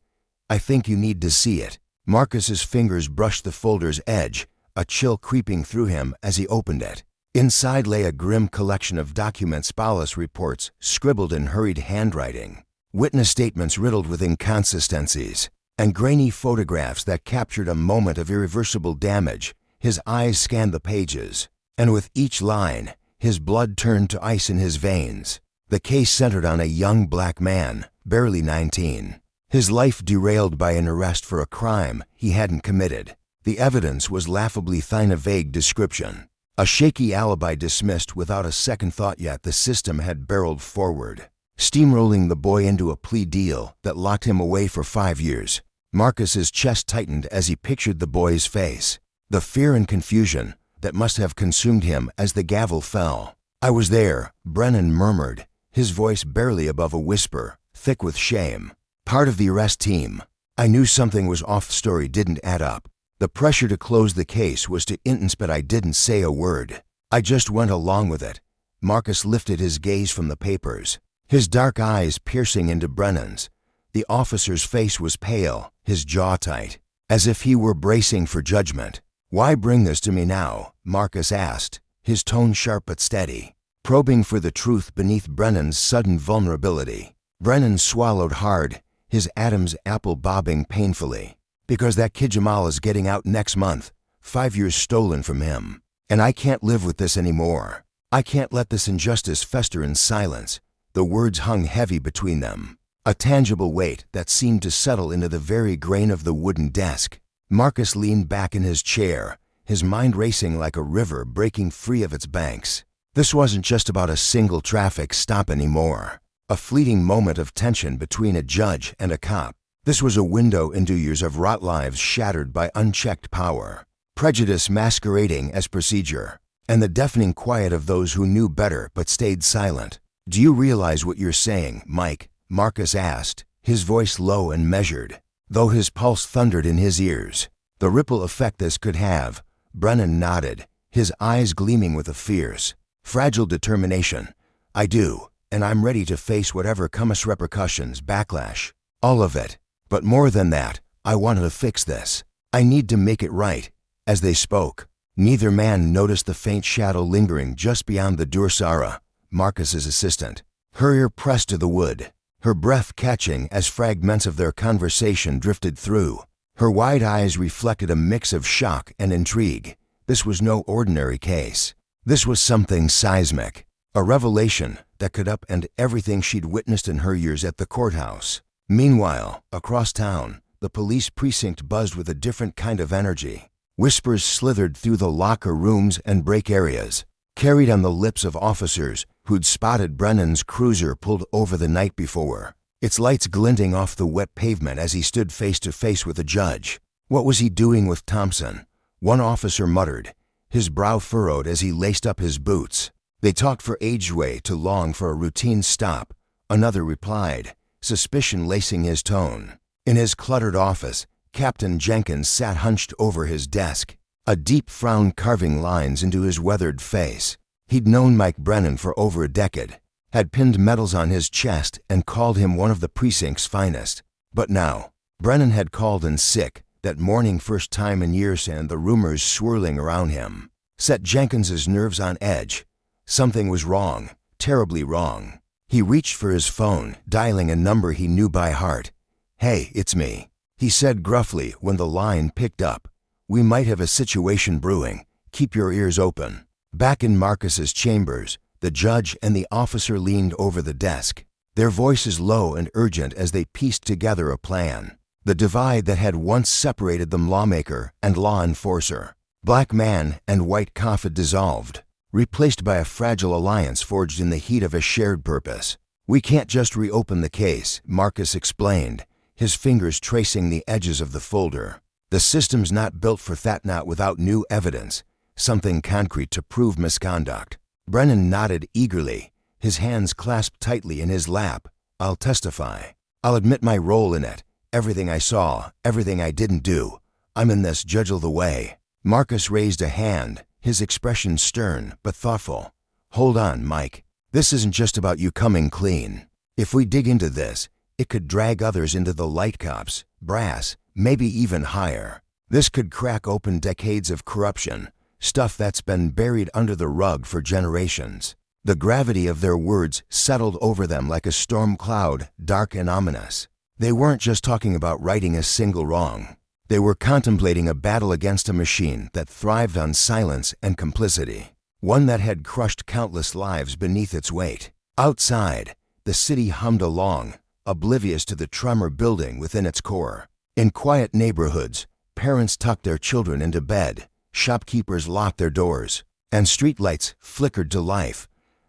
I think you need to see it." Marcus's fingers brushed the folder's edge, a chill creeping through him as he opened it. Inside lay a grim collection of documents, police reports scribbled in hurried handwriting, witness statements riddled with inconsistencies, and grainy photographs that captured a moment of irreversible damage. His eyes scanned the pages, and with each line, his blood turned to ice in his veins. The case centered on a young black man, barely 19. His life derailed by an arrest for a crime he hadn't committed. The evidence was laughably thin, a vague description, a shaky alibi dismissed without a second thought, yet the system had barreled forward, steamrolling the boy into a plea deal that locked him away for 5 years. Marcus's chest tightened as he pictured the boy's face, the fear and confusion that must have consumed him as the gavel fell. "I was there," Brennan murmured, his voice barely above a whisper, thick with shame. "Part of the arrest team. I knew something was off. The story didn't add up. The pressure to close the case was too intense, but I didn't say a word. I just went along with it." Marcus lifted his gaze from the papers, his dark eyes piercing into Brennan's. The officer's face was pale, his jaw tight, as if he were bracing for judgment. "Why bring this to me now?" Marcus asked, his tone sharp but steady, probing for the truth beneath Brennan's sudden vulnerability. Brennan swallowed hard, his Adam's apple bobbing painfully. "Because that kid Jamal is getting out next month, 5 years stolen from him. And I can't live with this anymore. I can't let this injustice fester in silence." The words hung heavy between them, a tangible weight that seemed to settle into the very grain of the wooden desk. Marcus leaned back in his chair, his mind racing like a river breaking free of its banks. This wasn't just about a single traffic stop anymore, a fleeting moment of tension between a judge and a cop. This was a window into years of wrought lives shattered by unchecked power, prejudice masquerading as procedure, and the deafening quiet of those who knew better but stayed silent. "Do you realize what you're saying, Mike?" Marcus asked, his voice low and measured, though his pulse thundered in his ears. "The ripple effect this could have." Brennan nodded, his eyes gleaming with a fierce, fragile determination. "I do, and I'm ready to face whatever comes, repercussions, backlash, all of it. But more than that, I wanted to fix this. I need to make it right." As they spoke, neither man noticed the faint shadow lingering just beyond the door. Sarah, Marcus's assistant, her ear pressed to the wood, her breath catching as fragments of their conversation drifted through. Her wide eyes reflected a mix of shock and intrigue. This was no ordinary case. This was something seismic, a revelation that could upend everything she'd witnessed in her years at the courthouse. Meanwhile, across town, the police precinct buzzed with a different kind of energy. Whispers slithered through the locker rooms and break areas, carried on the lips of officers who'd spotted Brennan's cruiser pulled over the night before, its lights glinting off the wet pavement as he stood face to face with a judge. What was he doing with Thompson? One officer muttered, his brow furrowed as he laced up his boots. They talked for ages, way too long for a routine stop. Another replied, suspicion lacing his tone. In his cluttered office, Captain Jenkins sat hunched over his desk, a deep frown carving lines into his weathered face. He'd known Mike Brennan for over a decade, had pinned medals on his chest and called him one of the precinct's finest. But now, Brennan had called in sick that morning, first time in years, and the rumors swirling around him set Jenkins's nerves on edge. Something was wrong, terribly wrong. He reached for his phone, dialing a number he knew by heart. "Hey, it's me," he said gruffly when the line picked up. "We might have a situation brewing. Keep your ears open." Back in Marcus's chambers, the judge and the officer leaned over the desk, their voices low and urgent as they pieced together a plan. The divide that had once separated them, lawmaker and law enforcer, black man and white cop, had dissolved, replaced by a fragile alliance forged in the heat of a shared purpose. "We can't just reopen the case," Marcus explained, his fingers tracing the edges of the folder. "The system's not built for that, not without new evidence, something concrete to prove misconduct." Brennan nodded eagerly, his hands clasped tightly in his lap. "I'll testify. I'll admit my role in it. Everything I saw, everything I didn't do. I'm in this, judge, all the way." Marcus raised a hand, his expression stern but thoughtful. "Hold on, Mike. This isn't just about you coming clean. If we dig into this, it could drag others into the light cops, brass, maybe even higher. This could crack open decades of corruption, stuff that's been buried under the rug for generations. The gravity of their words settled over them like a storm cloud, dark and ominous. They weren't just talking about righting a single wrong. They were contemplating a battle against a machine that thrived on silence and complicity, one that had crushed countless lives beneath its weight. Outside, the city hummed along, oblivious to the tremor building within its core. In quiet neighborhoods, parents tucked their children into bed, shopkeepers locked their doors, and streetlights flickered to life.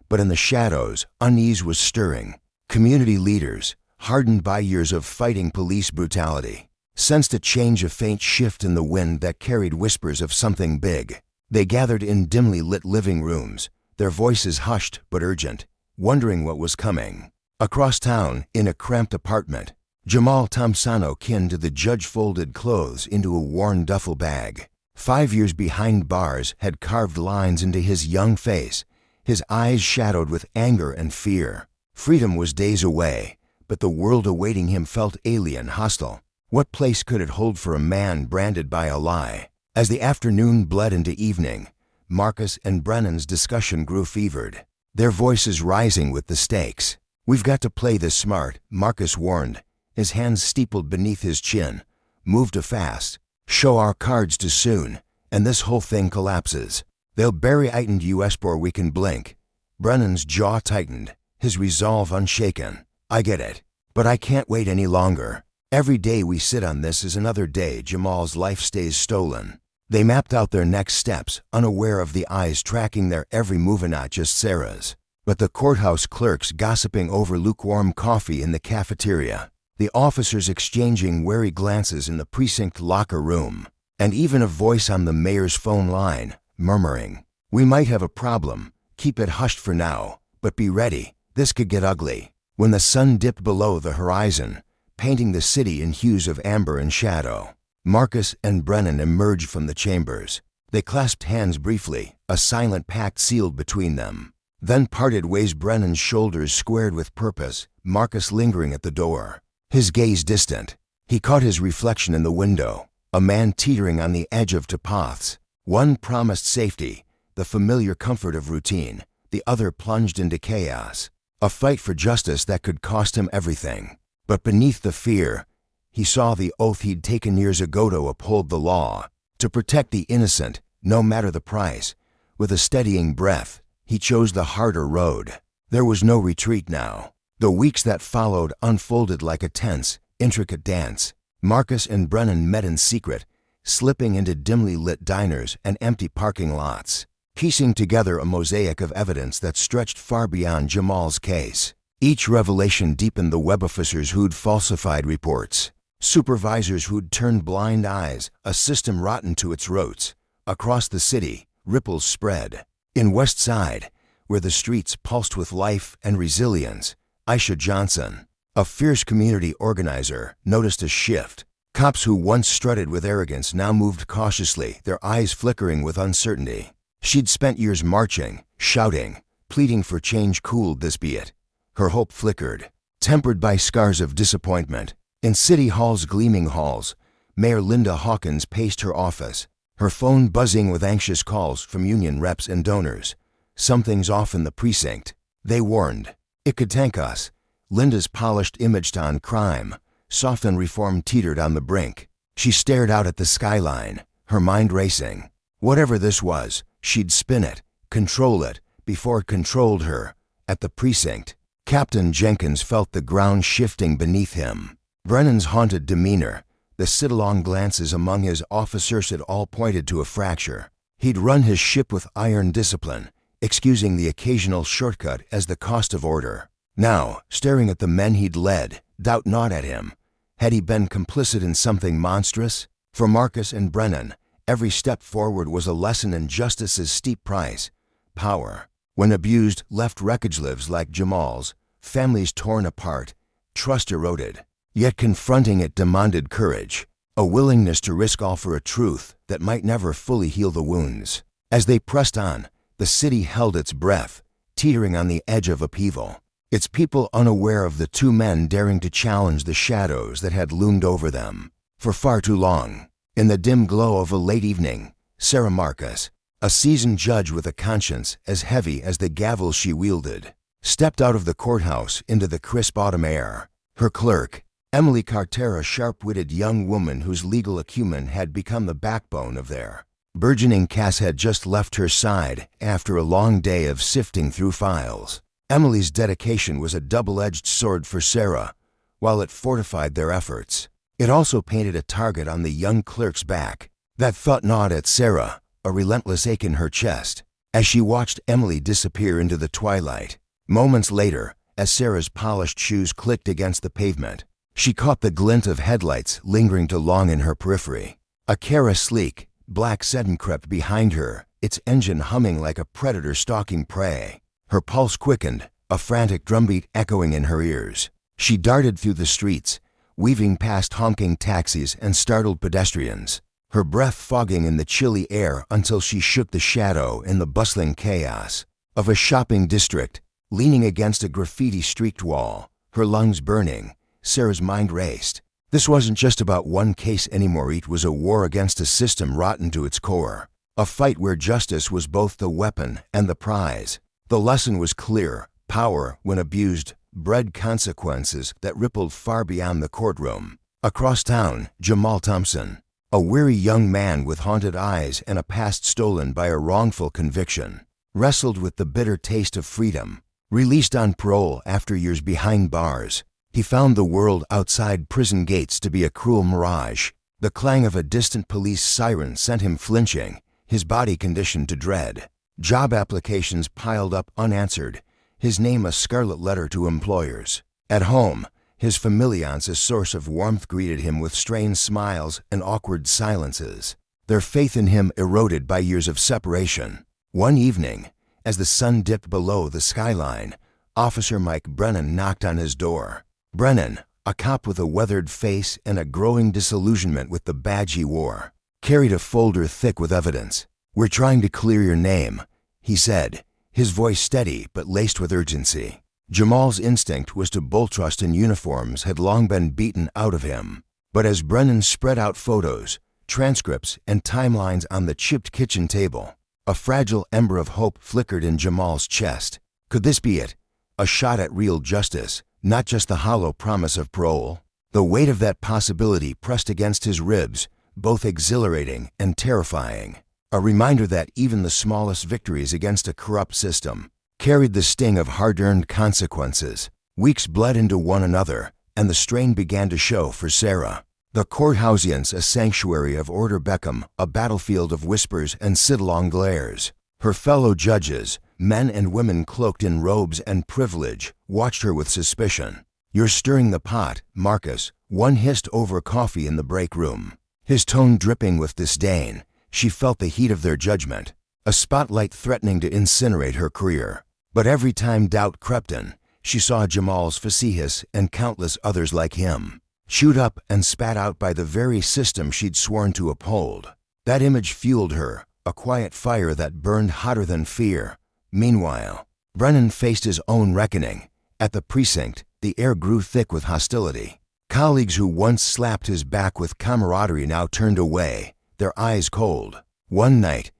But in the shadows, unease was stirring. Community leaders, hardened by years of fighting police brutality, sensed a faint shift in the wind that carried whispers of something big. They gathered in dimly lit living rooms, their voices hushed but urgent, wondering what was coming. Across town, in a cramped apartment, Jamal Thompsano kinned to the judge folded clothes into a worn duffel bag. 5 years behind bars had carved lines into his young face, his eyes shadowed with anger and fear. Freedom was days away, but the world awaiting him felt alien, hostile. What place could it hold for a man branded by a lie? As the afternoon bled into evening, Marcus and Brennan's discussion grew fevered, their voices rising with the stakes. "We've got to play this smart," Marcus warned, his hands steepled beneath his chin. "Move too fast. Show our cards too soon, and this whole thing collapses. They'll bury it in US before we can blink." Brennan's jaw tightened, his resolve unshaken. "I get it, but I can't wait any longer. Every day we sit on this is another day Jamal's life stays stolen." They mapped out their next steps, unaware of the eyes tracking their every move, not just Sarah's, but the courthouse clerks gossiping over lukewarm coffee in the cafeteria, the officers exchanging wary glances in the precinct locker room, and even a voice on the mayor's phone line, murmuring, "We might have a problem. Keep it hushed for now, but be ready. This could get ugly." When the sun dipped below the horizon, painting the city in hues of amber and shadow, Marcus and Brennan emerged from the chambers. They clasped hands briefly, a silent pact sealed between them, then parted ways. Brennan's shoulders squared with purpose, Marcus lingering at the door, his gaze distant. He caught his reflection in the window, a man teetering on the edge of two paths. One promised safety, the familiar comfort of routine. The other plunged into chaos, a fight for justice that could cost him everything. But beneath the fear, he saw the oath he'd taken years ago to uphold the law, to protect the innocent, no matter the price. With a steadying breath, he chose the harder road. There was no retreat now. The weeks that followed unfolded like a tense, intricate dance. Marcus and Brennan met in secret, slipping into dimly lit diners and empty parking lots, piecing together a mosaic of evidence that stretched far beyond Jamal's case. Each revelation deepened the web officers who'd falsified reports, supervisors who'd turned blind eyes, a system rotten to its roots. Across the city, ripples spread. In West Side, where the streets pulsed with life and resilience, Aisha Johnson, a fierce community organizer, noticed a shift. Cops who once strutted with arrogance now moved cautiously, their eyes flickering with uncertainty. She'd spent years marching, shouting, pleading for change. Cooled this beat. Her hope flickered, tempered by scars of disappointment. In City Hall's gleaming halls, Mayor Linda Hawkins paced her office, her phone buzzing with anxious calls from union reps and donors. "Something's off in the precinct," they warned. "It could tank us." Linda's polished image on crime, soft and reform, teetered on the brink. She stared out at the skyline, her mind racing. Whatever this was, she'd spin it, control it, before it controlled her. At the precinct, Captain Jenkins felt the ground shifting beneath him. Brennan's haunted demeanor, the sit-along glances among his officers had all pointed to a fracture. He'd run his ship with iron discipline, excusing the occasional shortcut as the cost of order. Now, staring at the men he'd led, doubt gnawed at him. Had he been complicit in something monstrous? For Marcus and Brennan, every step forward was a lesson in justice's steep price. Power, when abused, left wreckage. Lives like Jamal's, families torn apart, trust eroded. Yet confronting it demanded courage, a willingness to risk all for a truth that might never fully heal the wounds. As they pressed on, the city held its breath, teetering on the edge of upheaval, its people unaware of the two men daring to challenge the shadows that had loomed over them for far too long. In the dim glow of a late evening, Sarah Marcus, A seasoned judge with a conscience as heavy as the gavel she wielded, stepped out of the courthouse into the crisp autumn air. Her clerk, Emily Carter, a sharp-witted young woman whose legal acumen had become the backbone of their burgeoning cast, had just left her side after a long day of sifting through files. Emily's dedication was a double-edged sword for Sarah. While it fortified their efforts, it also painted a target on the young clerk's back. That thought gnawed at Sarah, a relentless ache in her chest, as she watched Emily disappear into the twilight. Moments later, as Sarah's polished shoes clicked against the pavement, she caught the glint of headlights lingering too long in her periphery. A Cara sleek, black sedan crept behind her, its engine humming like a predator stalking prey. Her pulse quickened, a frantic drumbeat echoing in her ears. She darted through the streets, weaving past honking taxis and startled pedestrians, her breath fogging in the chilly air until she shook the shadow in the bustling chaos of a shopping district. Leaning against a graffiti-streaked wall, her lungs burning, Sarah's mind raced. This wasn't just about one case anymore. It was a war against a system rotten to its core, a fight where justice was both the weapon and the prize. The lesson was clear: power, when abused, bred consequences that rippled far beyond the courtroom. Across town, Jamal Thompson, a weary young man with haunted eyes and a past stolen by a wrongful conviction, wrestled with the bitter taste of freedom. Released on parole after years behind bars, he found the world outside prison gates to be a cruel mirage. The clang of a distant police siren sent him flinching, his body conditioned to dread. Job applications piled up unanswered, his name a scarlet letter to employers. At home, his familiance, a source of warmth, greeted him with strained smiles and awkward silences, their faith in him eroded by years of separation. One evening, as the sun dipped below the skyline, Officer Mike Brennan knocked on his door. Brennan, a cop with a weathered face and a growing disillusionment with the badge he wore, carried a folder thick with evidence. "We're trying to clear your name," he said, his voice steady but laced with urgency. Jamal's instinct was to bolt trust in uniforms had long been beaten out of him. But as Brennan spread out photos, transcripts, and timelines on the chipped kitchen table, a fragile ember of hope flickered in Jamal's chest. Could this be it? A shot at real justice, not just the hollow promise of parole? The weight of that possibility pressed against his ribs, both exhilarating and terrifying. A reminder that even the smallest victories against a corrupt system carried the sting of hard-earned consequences. Weeks bled into one another, and the strain began to show for Sarah. The courthousians, a sanctuary of order, became a battlefield of whispers and sidelong glares. Her fellow judges, men and women cloaked in robes and privilege, watched her with suspicion. "You're stirring the pot, Marcus," one hissed over coffee in the break room, his tone dripping with disdain. She felt the heat of their judgment, a spotlight threatening to incinerate her career. But every time doubt crept in, she saw Jamal's facetious and countless others like him, chewed up and spat out by the very system she'd sworn to uphold. That image fueled her, a quiet fire that burned hotter than fear. Meanwhile, Brennan faced his own reckoning. At the precinct, the air grew thick with hostility. Colleagues who once slapped his back with camaraderie now turned away, their eyes cold. One night,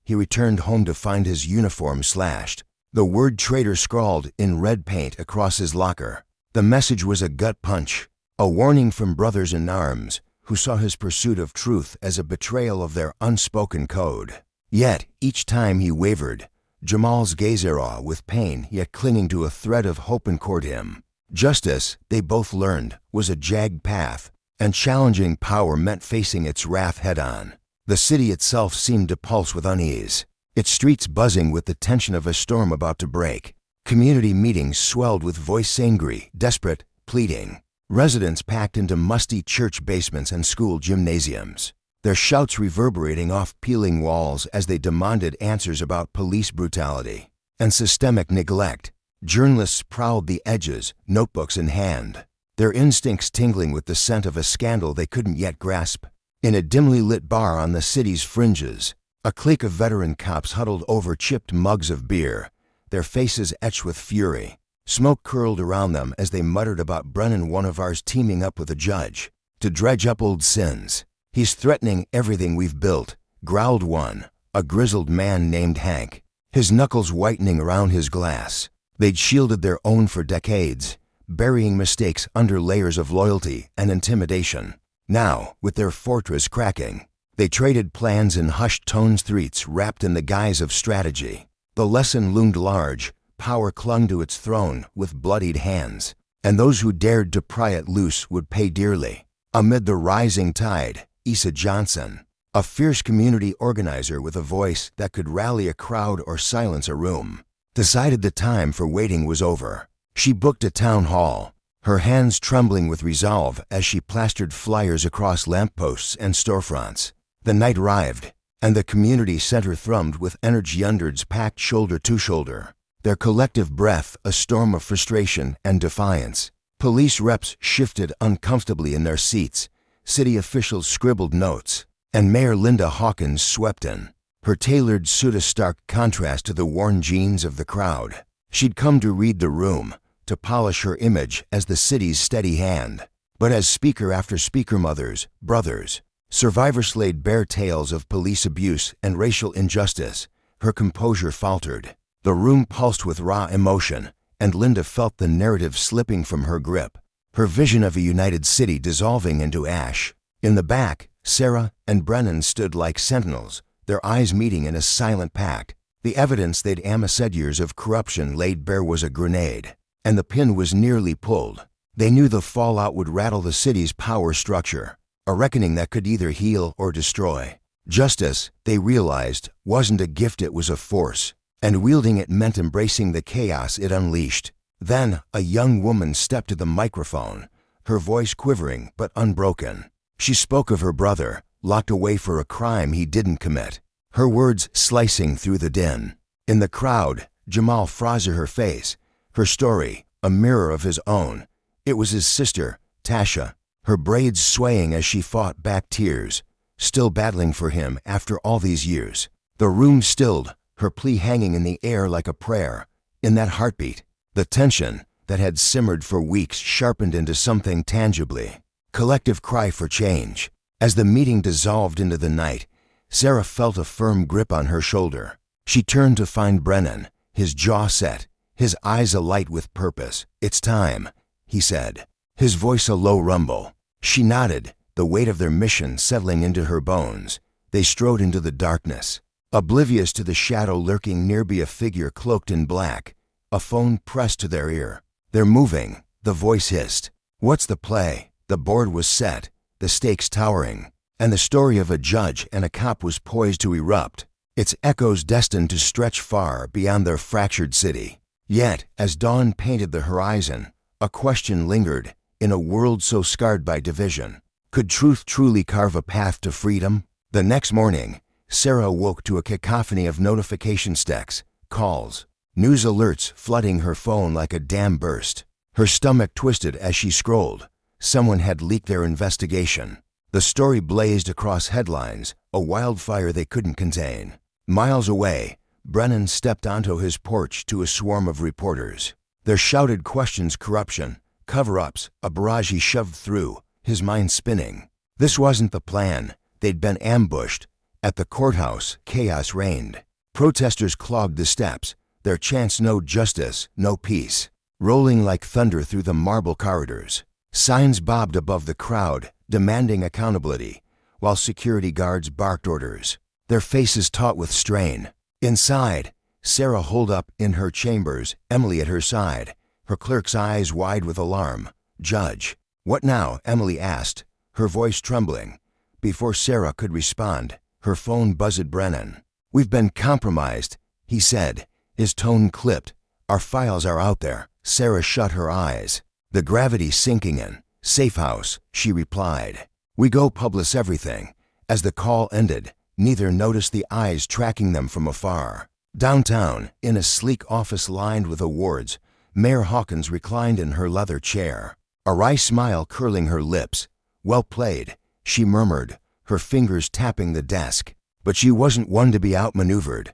he returned home to find his uniform slashed, the word "traitor" scrawled in red paint across his locker. The message was a gut punch, a warning from brothers in arms who saw his pursuit of truth as a betrayal of their unspoken code. Yet, each time he wavered, Jamal's gaze raw with pain yet clinging to a thread of hope encored him. Justice, they both learned, was a jagged path, and challenging power meant facing its wrath head-on. The city itself seemed to pulse with unease, its streets buzzing with the tension of a storm about to break. Community meetings swelled with voice angry, desperate, pleading. Residents packed into musty church basements and school gymnasiums, their shouts reverberating off peeling walls as they demanded answers about police brutality and systemic neglect. Journalists prowled the edges, notebooks in hand, their instincts tingling with the scent of a scandal they couldn't yet grasp. In a dimly lit bar on the city's fringes, a clique of veteran cops huddled over chipped mugs of beer, their faces etched with fury. Smoke curled around them as they muttered about Brennan, "One of ours, teaming up with a judge to dredge up old sins. He's threatening everything we've built," growled one, a grizzled man named Hank, his knuckles whitening around his glass. They'd shielded their own for decades, burying mistakes under layers of loyalty and intimidation. Now, with their fortress cracking, they traded plans in hushed-toned threats wrapped in the guise of strategy. The lesson loomed large. Power clung to its throne with bloodied hands, and those who dared to pry it loose would pay dearly. Amid the rising tide, Issa Johnson, a fierce community organizer with a voice that could rally a crowd or silence a room, decided the time for waiting was over. She booked a town hall, her hands trembling with resolve as she plastered flyers across lampposts and storefronts. The night arrived, and the community center thrummed with energy unders packed shoulder to shoulder, their collective breath a storm of frustration and defiance. Police reps shifted uncomfortably in their seats, city officials scribbled notes, and Mayor Linda Hawkins swept in, her tailored suit a stark contrast to the worn jeans of the crowd. She'd come to read the room, to polish her image as the city's steady hand. But as speaker after speaker, mothers, brothers, survivors laid bare tales of police abuse and racial injustice, her composure faltered. The room pulsed with raw emotion, and Linda felt the narrative slipping from her grip, her vision of a united city dissolving into ash. In the back, Sarah and Brennan stood like sentinels, their eyes meeting in a silent pact. The evidence they'd amassed years of corruption laid bare was a grenade, and the pin was nearly pulled. They knew the fallout would rattle the city's power structure, a reckoning that could either heal or destroy. Justice, they realized, wasn't a gift, it was a force, and wielding it meant embracing the chaos it unleashed. Then, a young woman stepped to the microphone, her voice quivering but unbroken. She spoke of her brother, locked away for a crime he didn't commit, her words slicing through the din. In the crowd, Jamal froze her face, her story, a mirror of his own. It was his sister, Tasha, her braids swaying as she fought back tears, still battling for him after all these years. The room stilled, her plea hanging in the air like a prayer. In that heartbeat, the tension that had simmered for weeks sharpened into something tangibly. Collective cry for change. As the meeting dissolved into the night, Sarah felt a firm grip on her shoulder. She turned to find Brennan, his jaw set, his eyes alight with purpose. "It's time," he said, his voice a low rumble. She nodded, the weight of their mission settling into her bones. They strode into the darkness, oblivious to the shadow lurking nearby, a figure cloaked in black, a phone pressed to their ear. "They're moving," the voice hissed. "What's the play?" The board was set, the stakes towering, and the story of a judge and a cop was poised to erupt, its echoes destined to stretch far beyond their fractured city. Yet, as dawn painted the horizon, a question lingered. In a world so scarred by division, could truth truly carve a path to freedom? The next morning, Sarah awoke to a cacophony of notification stacks, calls, news alerts flooding her phone like a dam burst. Her stomach twisted as she scrolled. Someone had leaked their investigation. The story blazed across headlines, a wildfire they couldn't contain. Miles away, Brennan stepped onto his porch to a swarm of reporters. Their shouted questions, corruption, cover-ups, a barrage he shoved through, his mind spinning. This wasn't the plan. They'd been ambushed. At the courthouse, chaos reigned. Protesters clogged the steps, their chants no justice, no peace, rolling like thunder through the marble corridors. Signs bobbed above the crowd, demanding accountability, while security guards barked orders, their faces taut with strain. Inside, Sarah holed up in her chambers, Emily at her side, her clerk's eyes wide with alarm. "Judge." "What now?" Emily asked, her voice trembling. Before Sarah could respond, her phone buzzed. "Brennan." "We've been compromised," he said, his tone clipped. "Our files are out there." Sarah shut her eyes, the gravity sinking in. "Safe house," she replied. "We go publish everything." As the call ended, neither noticed the eyes tracking them from afar. Downtown, in a sleek office lined with awards, Mayor Hawkins reclined in her leather chair, a wry smile curling her lips. "Well played," she murmured, her fingers tapping the desk. But she wasn't one to be outmaneuvered.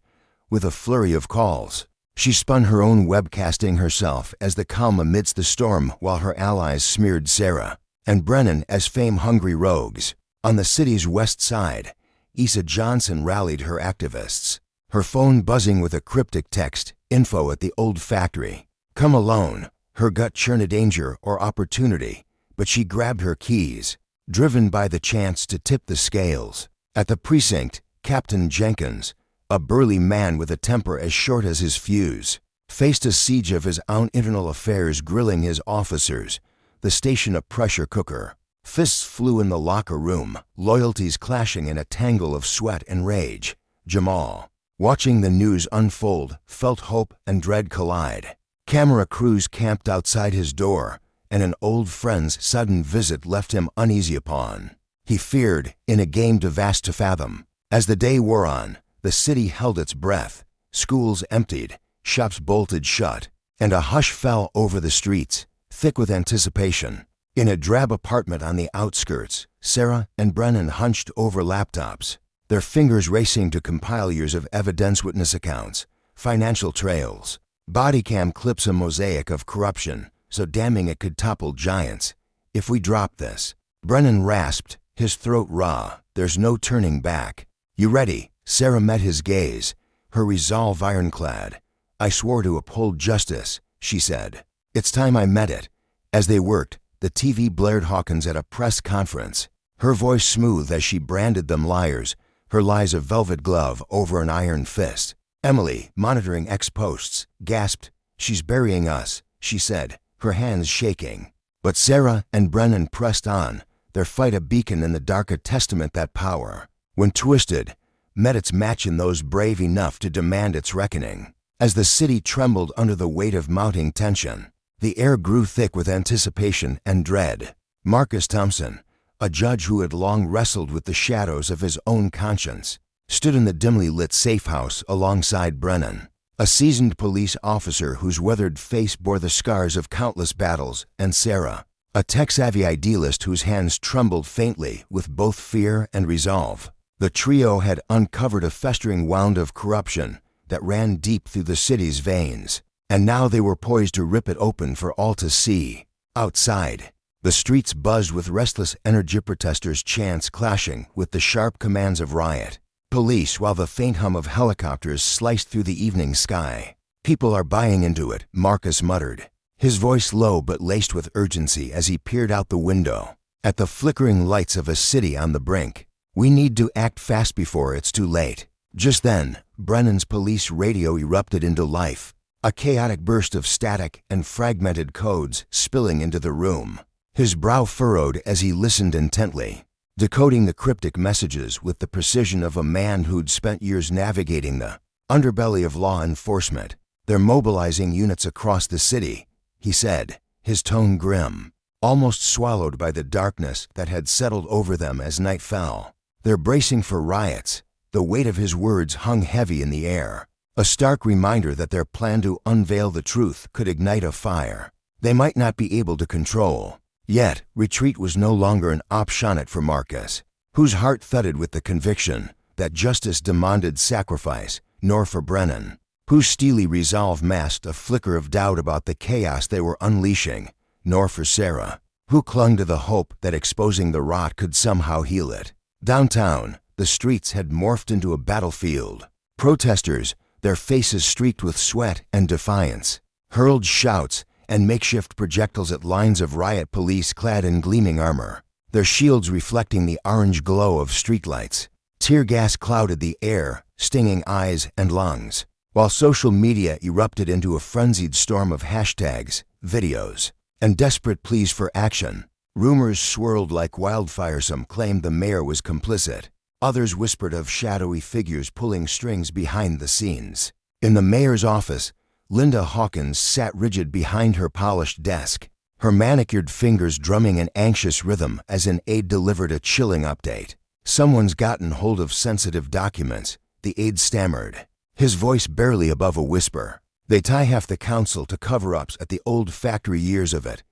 With a flurry of calls, she spun her own webcasting herself as the calm amidst the storm, while her allies smeared Sarah and Brennan as fame-hungry rogues. On the city's west side, Issa Johnson rallied her activists, her phone buzzing with a cryptic text, info at the old factory. Come alone, her gut churned danger or opportunity, but she grabbed her keys, driven by the chance to tip the scales. At the precinct, Captain Jenkins, a burly man with a temper as short as his fuse, faced a siege of his own internal affairs grilling his officers, the station a pressure cooker. Fists flew in the locker room, loyalties clashing in a tangle of sweat and rage. Jamal, watching the news unfold, felt hope and dread collide. Camera crews camped outside his door, and an old friend's sudden visit left him uneasy upon. He feared, in a game too vast to fathom. As the day wore on, the city held its breath. Schools emptied, shops bolted shut, and a hush fell over the streets, thick with anticipation. In a drab apartment on the outskirts, Sarah and Brennan hunched over laptops, their fingers racing to compile years of evidence witness accounts, financial trails, Bodycam clips, a mosaic of corruption, so damning it could topple giants. If we drop this, Brennan rasped, his throat raw, there's no turning back. You ready? Sarah met his gaze, her resolve ironclad. I swore to uphold justice, she said. It's time I met it. As they worked, the TV blared Hawkins at a press conference, her voice smooth as she branded them liars, her lies a velvet glove over an iron fist. Emily, monitoring ex-posts, gasped, she's burying us, she said, her hands shaking. But Sarah and Brennan pressed on, their fight a beacon in the dark, a testament that power, when twisted, met its match in those brave enough to demand its reckoning. As the city trembled under the weight of mounting tension, the air grew thick with anticipation and dread. Marcus Thompson, a judge who had long wrestled with the shadows of his own conscience, stood in the dimly lit safe house alongside Brennan, a seasoned police officer whose weathered face bore the scars of countless battles, and Sarah, a tech-savvy idealist whose hands trembled faintly with both fear and resolve. The trio had uncovered a festering wound of corruption that ran deep through the city's veins, and now they were poised to rip it open for all to see. Outside, the streets buzzed with restless energy protesters' chants clashing with the sharp commands of riot police, while the faint hum of helicopters sliced through the evening sky. People are buying into it, Marcus muttered, his voice low but laced with urgency as he peered out the window at the flickering lights of a city on the brink. We need to act fast before it's too late. Just then, Brennan's police radio erupted into life, a chaotic burst of static and fragmented codes spilling into the room. His brow furrowed as he listened intently, decoding the cryptic messages with the precision of a man who'd spent years navigating the underbelly of law enforcement. They're mobilizing units across the city, he said, his tone grim, almost swallowed by the darkness that had settled over them as night fell. They're bracing for riots. The weight of his words hung heavy in the air, a stark reminder that their plan to unveil the truth could ignite a fire they might not be able to control. Yet, retreat was no longer an option for Marcus, whose heart thudded with the conviction that justice demanded sacrifice, nor for Brennan, whose steely resolve masked a flicker of doubt about the chaos they were unleashing, nor for Sarah, who clung to the hope that exposing the rot could somehow heal it. Downtown, the streets had morphed into a battlefield. Protesters, their faces streaked with sweat and defiance, hurled shouts and makeshift projectiles at lines of riot police clad in gleaming armor, their shields reflecting the orange glow of streetlights. Tear gas clouded the air, stinging eyes and lungs, while social media erupted into a frenzied storm of hashtags, videos, and desperate pleas for action. Rumors swirled like wildfire. Some claimed the mayor was complicit. Others whispered of shadowy figures pulling strings behind the scenes. In the mayor's office, Linda Hawkins sat rigid behind her polished desk, her manicured fingers drumming an anxious rhythm as an aide delivered a chilling update. Someone's gotten hold of sensitive documents, the aide stammered, his voice barely above a whisper. They tie half the council to cover-ups at the old factory, years of it.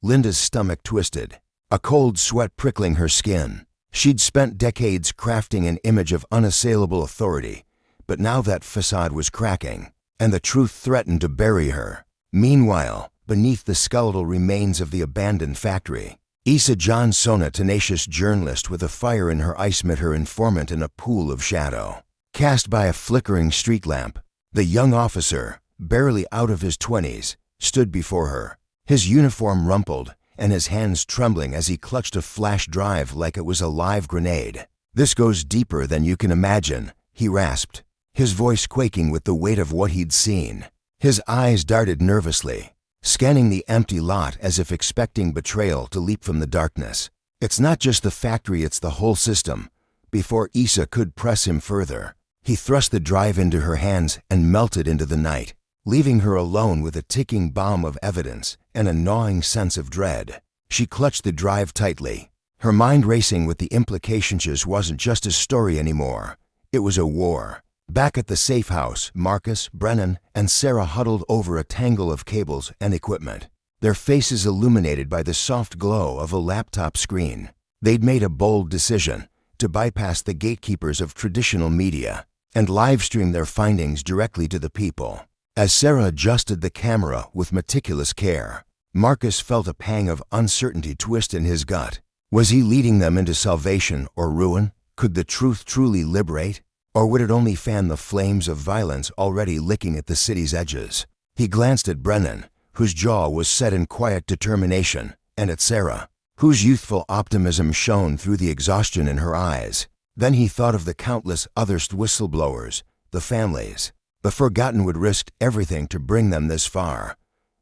Linda's stomach twisted, a cold sweat prickling her skin. She'd spent decades crafting an image of unassailable authority, but now that facade was cracking, and the truth threatened to bury her. Meanwhile, beneath the skeletal remains of the abandoned factory, Issa Johnsona, tenacious journalist with a fire in her eyes, met her informant in a pool of shadow, cast by a flickering street lamp. The young officer, barely out of his 20s, stood before her, his uniform rumpled and his hands trembling as he clutched a flash drive like it was a live grenade. "This goes deeper than you can imagine," he rasped, his voice quaking with the weight of what he'd seen. His eyes darted nervously, scanning the empty lot as if expecting betrayal to leap from the darkness. "It's not just the factory, it's the whole system." Before Issa could press him further, he thrust the drive into her hands and melted into the night, leaving her alone with a ticking bomb of evidence and a gnawing sense of dread. She clutched the drive tightly, her mind racing with the implications. This wasn't just a story anymore. It was a war. Back at the safe house, Marcus, Brennan, and Sarah huddled over a tangle of cables and equipment, their faces illuminated by the soft glow of a laptop screen. They'd made a bold decision to bypass the gatekeepers of traditional media and livestream their findings directly to the people. As Sarah adjusted the camera with meticulous care, Marcus felt a pang of uncertainty twist in his gut. Was he leading them into salvation or ruin? Could the truth truly liberate? Or would it only fan the flames of violence already licking at the city's edges? He glanced at Brennan, whose jaw was set in quiet determination, and at Sarah, whose youthful optimism shone through the exhaustion in her eyes. Then he thought of the countless other whistleblowers, the families, the forgotten who'd risked everything to bring them this far.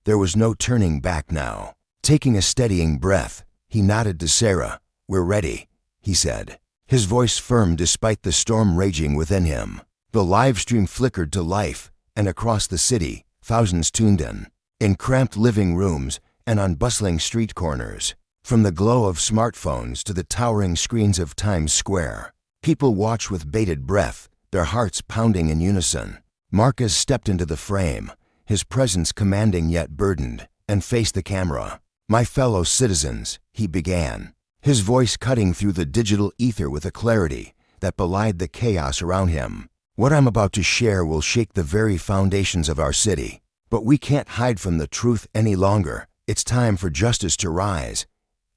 There was no turning back now. Taking a steadying breath, he nodded to Sarah. "We're ready," he said, his voice firm despite the storm raging within him. The live stream flickered to life, and across the city, thousands tuned in cramped living rooms and on bustling street corners. From the glow of smartphones to the towering screens of Times Square, people watched with bated breath, their hearts pounding in unison. Marcus stepped into the frame, his presence commanding yet burdened, and faced the camera. "My fellow citizens," he began, his voice cutting through the digital ether with a clarity that belied the chaos around him. "What I'm about to share will shake the very foundations of our city. But we can't hide from the truth any longer. It's time for justice to rise."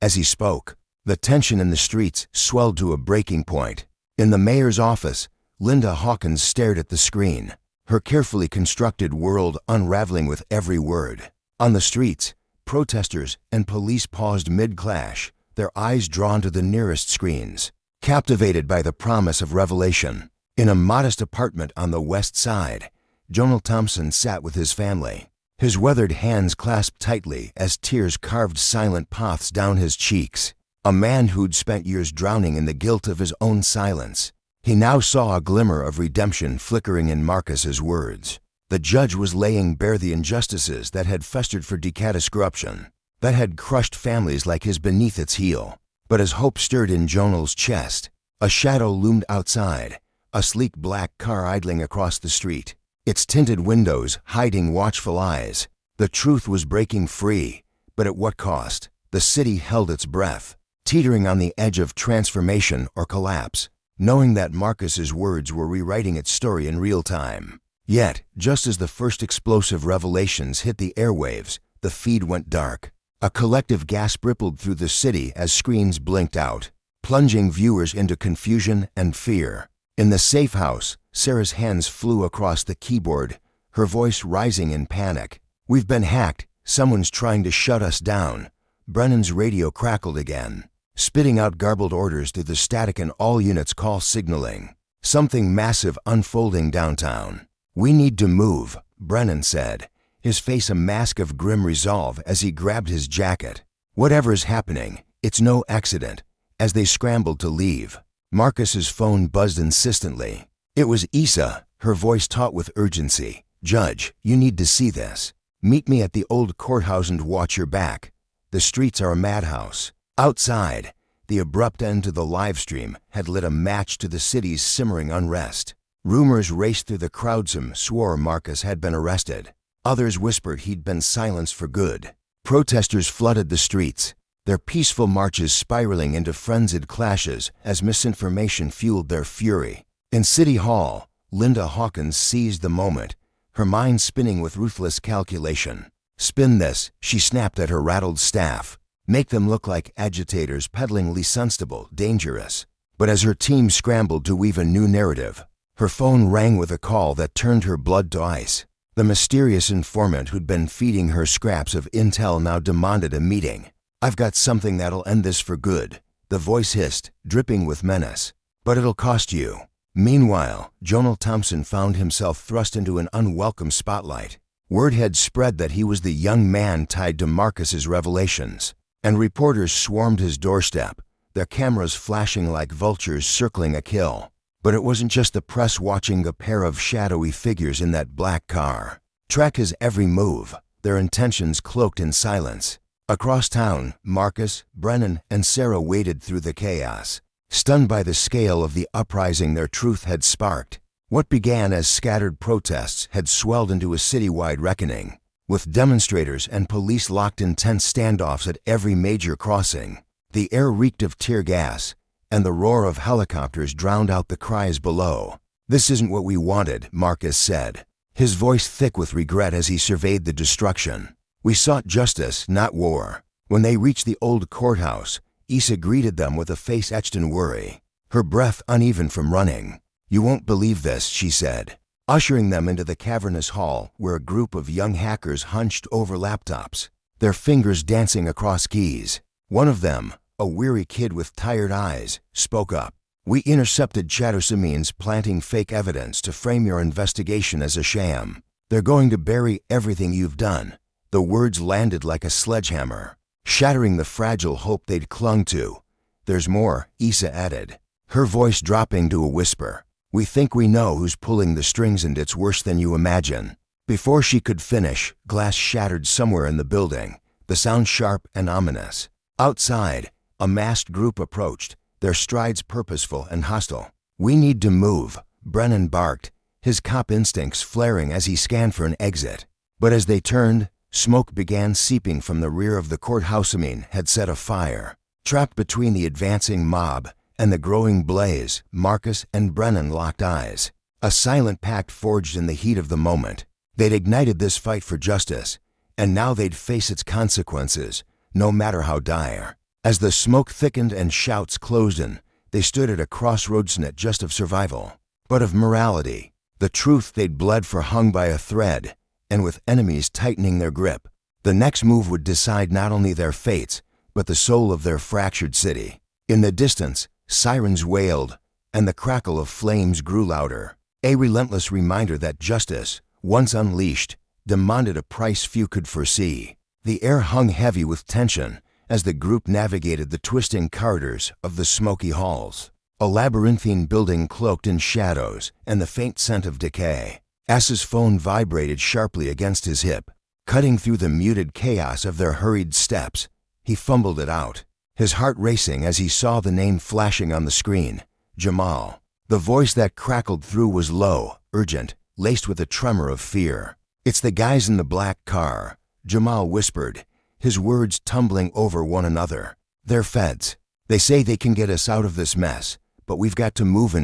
As he spoke, the tension in the streets swelled to a breaking point. In the mayor's office, Linda Hawkins stared at the screen, her carefully constructed world unraveling with every word. On the streets, protesters and police paused mid-clash, their eyes drawn to the nearest screens, captivated by the promise of revelation. In a modest apartment on the west side, Jonal Thompson sat with his family, his weathered hands clasped tightly as tears carved silent paths down his cheeks. A man who'd spent years drowning in the guilt of his own silence. He now saw a glimmer of redemption flickering in Marcus's words. The judge was laying bare the injustices that had festered for decades, corruption that had crushed families like his beneath its heel. But as hope stirred in Jonal's chest, a shadow loomed outside, a sleek black car idling across the street, its tinted windows hiding watchful eyes. The truth was breaking free, but at what cost? The city held its breath, teetering on the edge of transformation or collapse, knowing that Marcus's words were rewriting its story in real time. Yet, just as the first explosive revelations hit the airwaves, the feed went dark. A collective gasp rippled through the city as screens blinked out, plunging viewers into confusion and fear. In the safe house, Sarah's hands flew across the keyboard, her voice rising in panic. "We've been hacked. Someone's trying to shut us down." Brennan's radio crackled again, spitting out garbled orders through the static in all units, call signaling. Something massive unfolding downtown. "We need to move," Brennan said, his face a mask of grim resolve as he grabbed his jacket. "Whatever's happening, it's no accident." As they scrambled to leave, Marcus's phone buzzed insistently. It was Issa, her voice taut with urgency. "Judge, you need to see this. Meet me at the old courthouse and watch your back. The streets are a madhouse." Outside, the abrupt end to the live stream had lit a match to the city's simmering unrest. Rumors raced through the crowd. Some swore Marcus had been arrested. Others whispered he'd been silenced for good. Protesters flooded the streets, their peaceful marches spiraling into frenzied clashes as misinformation fueled their fury. In City Hall, Linda Hawkins seized the moment, her mind spinning with ruthless calculation. "Spin this," she snapped at her rattled staff. make them look like agitators peddling Sunstable, dangerous. But as her team scrambled to weave a new narrative, her phone rang with a call that turned her blood to ice. The mysterious informant who'd been feeding her scraps of intel now demanded a meeting. "I've got something that'll end this for good," the voice hissed, dripping with menace. "But it'll cost you." Meanwhile, Jonal Thompson found himself thrust into an unwelcome spotlight. Word had spread that he was the young man tied to Marcus's revelations, and reporters swarmed his doorstep, their cameras flashing like vultures circling a kill. But it wasn't just the press watching a pair of shadowy figures in that black car. Track his every move, their intentions cloaked in silence. Across town, Marcus, Brennan, and Sarah waded through the chaos, stunned by the scale of the uprising their truth had sparked. What began as scattered protests had swelled into a citywide reckoning, with demonstrators and police locked in tense standoffs at every major crossing. The air reeked of tear gas, and the roar of helicopters drowned out the cries below. "This isn't what we wanted," Marcus said, his voice thick with regret as he surveyed the destruction. "We sought justice, not war." When they reached the old courthouse, Issa greeted them with a face etched in worry, her breath uneven from running. "You won't believe this," she said, ushering them into the cavernous hall where a group of young hackers hunched over laptops, their fingers dancing across keys. One of them, a weary kid with tired eyes, spoke up. "We intercepted Chattersamines planting fake evidence to frame your investigation as a sham. They're going to bury everything you've done." The words landed like a sledgehammer, shattering the fragile hope they'd clung to. "There's more," Issa added, her voice dropping to a whisper. "We think we know who's pulling the strings, and it's worse than you imagine." Before she could finish, glass shattered somewhere in the building, the sound sharp and ominous. Outside, a masked group approached, their strides purposeful and hostile. "We need to move," Brennan barked, his cop instincts flaring as he scanned for an exit. But as they turned, smoke began seeping from the rear of the courthouse. Had set afire. Trapped between the advancing mob and the growing blaze, Marcus and Brennan locked eyes. A silent pact forged in the heat of the moment. They'd ignited this fight for justice, and now they'd face its consequences, no matter how dire. As the smoke thickened and shouts closed in, they stood at a crossroads not just of survival, but of morality. The truth they'd bled for hung by a thread, and with enemies tightening their grip, the next move would decide not only their fates, but the soul of their fractured city. In the distance, sirens wailed, and the crackle of flames grew louder, a relentless reminder that justice, once unleashed, demanded a price few could foresee. The air hung heavy with tension as the group navigated the twisting corridors of the smoky halls, a labyrinthine building cloaked in shadows and the faint scent of decay. Ass's phone vibrated sharply against his hip, cutting through the muted chaos of their hurried steps. He fumbled it out, his heart racing as he saw the name flashing on the screen, Jamal. The voice that crackled through was low, urgent, laced with a tremor of fear. "It's the guys in the black car," Jamal whispered, his words tumbling over one another. "They're feds. They say they can get us out of this mess, but we've got to move,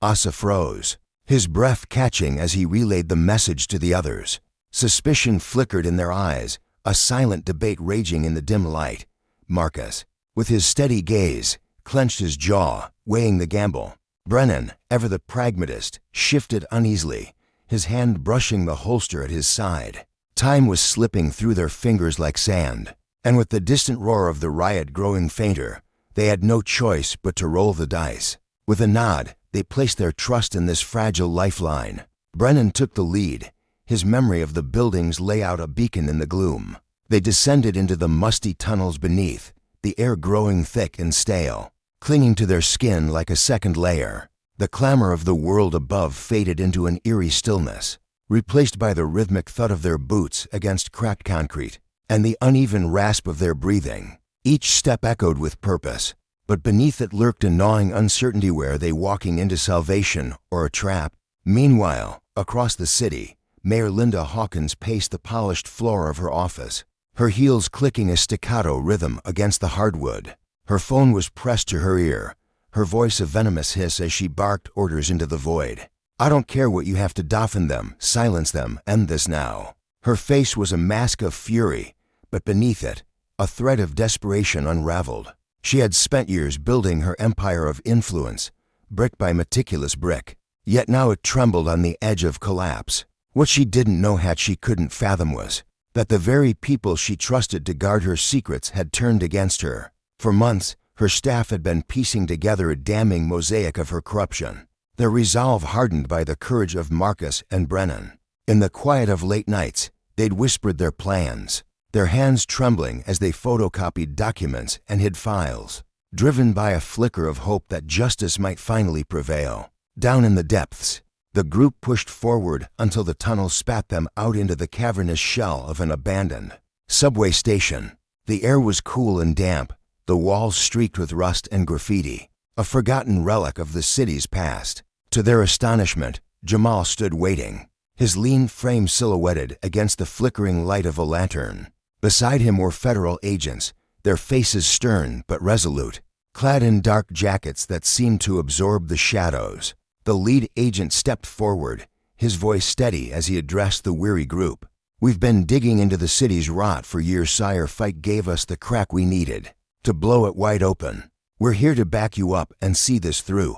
Asa froze, his breath catching as he relayed the message to the others. Suspicion flickered in their eyes, a silent debate raging in the dim light. Marcus, with his steady gaze, clenched his jaw, weighing the gamble. Brennan, ever the pragmatist, shifted uneasily, his hand brushing the holster at his side. Time was slipping through their fingers like sand, and with the distant roar of the riot growing fainter, they had no choice but to roll the dice. With a nod, they placed their trust in this fragile lifeline. Brennan took the lead, his memory of the building's layout a beacon in the gloom. They descended into the musty tunnels beneath, the air growing thick and stale, clinging to their skin like a second layer. The clamor of the world above faded into an eerie stillness, replaced by the rhythmic thud of their boots against cracked concrete and the uneven rasp of their breathing. Each step echoed with purpose, but beneath it lurked a gnawing uncertainty. Were they walking into salvation or a trap? Meanwhile, across the city, Mayor Linda Hawkins paced the polished floor of her office, her heels clicking a staccato rhythm against the hardwood. Her phone was pressed to her ear, her voice a venomous hiss as she barked orders into the void. "I don't care what you have to deafen them, silence them, end this now." Her face was a mask of fury, but beneath it, A thread of desperation unraveled. She had spent years building her empire of influence, brick by meticulous brick. Yet now it trembled on the edge of collapse. What she didn't know she couldn't fathom was that the very people she trusted to guard her secrets had turned against her. For months, her staff had been piecing together a damning mosaic of her corruption, their resolve hardened by the courage of Marcus and Brennan. In the quiet of late nights, they'd whispered their plans, their hands trembling as they photocopied documents and hid files, driven by a flicker of hope that justice might finally prevail. Down in the depths, the group pushed forward until the tunnel spat them out into the cavernous shell of an abandoned subway station. The air was cool and damp, the walls streaked with rust and graffiti, a forgotten relic of the city's past. To their astonishment, Jamal stood waiting, his lean frame silhouetted against the flickering light of a lantern. Beside him were federal agents, their faces stern but resolute, clad in dark jackets that seemed to absorb the shadows. The lead agent stepped forward, his voice steady as he addressed the weary group. "We've been digging into the city's rot for years, sire. Fight gave us the crack we needed to blow it wide open. We're here to back you up and see this through."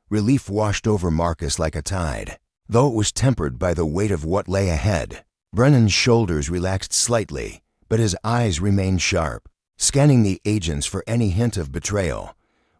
Relief washed over Marcus like a tide, though it was tempered by the weight of what lay ahead. Brennan's shoulders relaxed slightly, but his eyes remained sharp, scanning the agents for any hint of betrayal.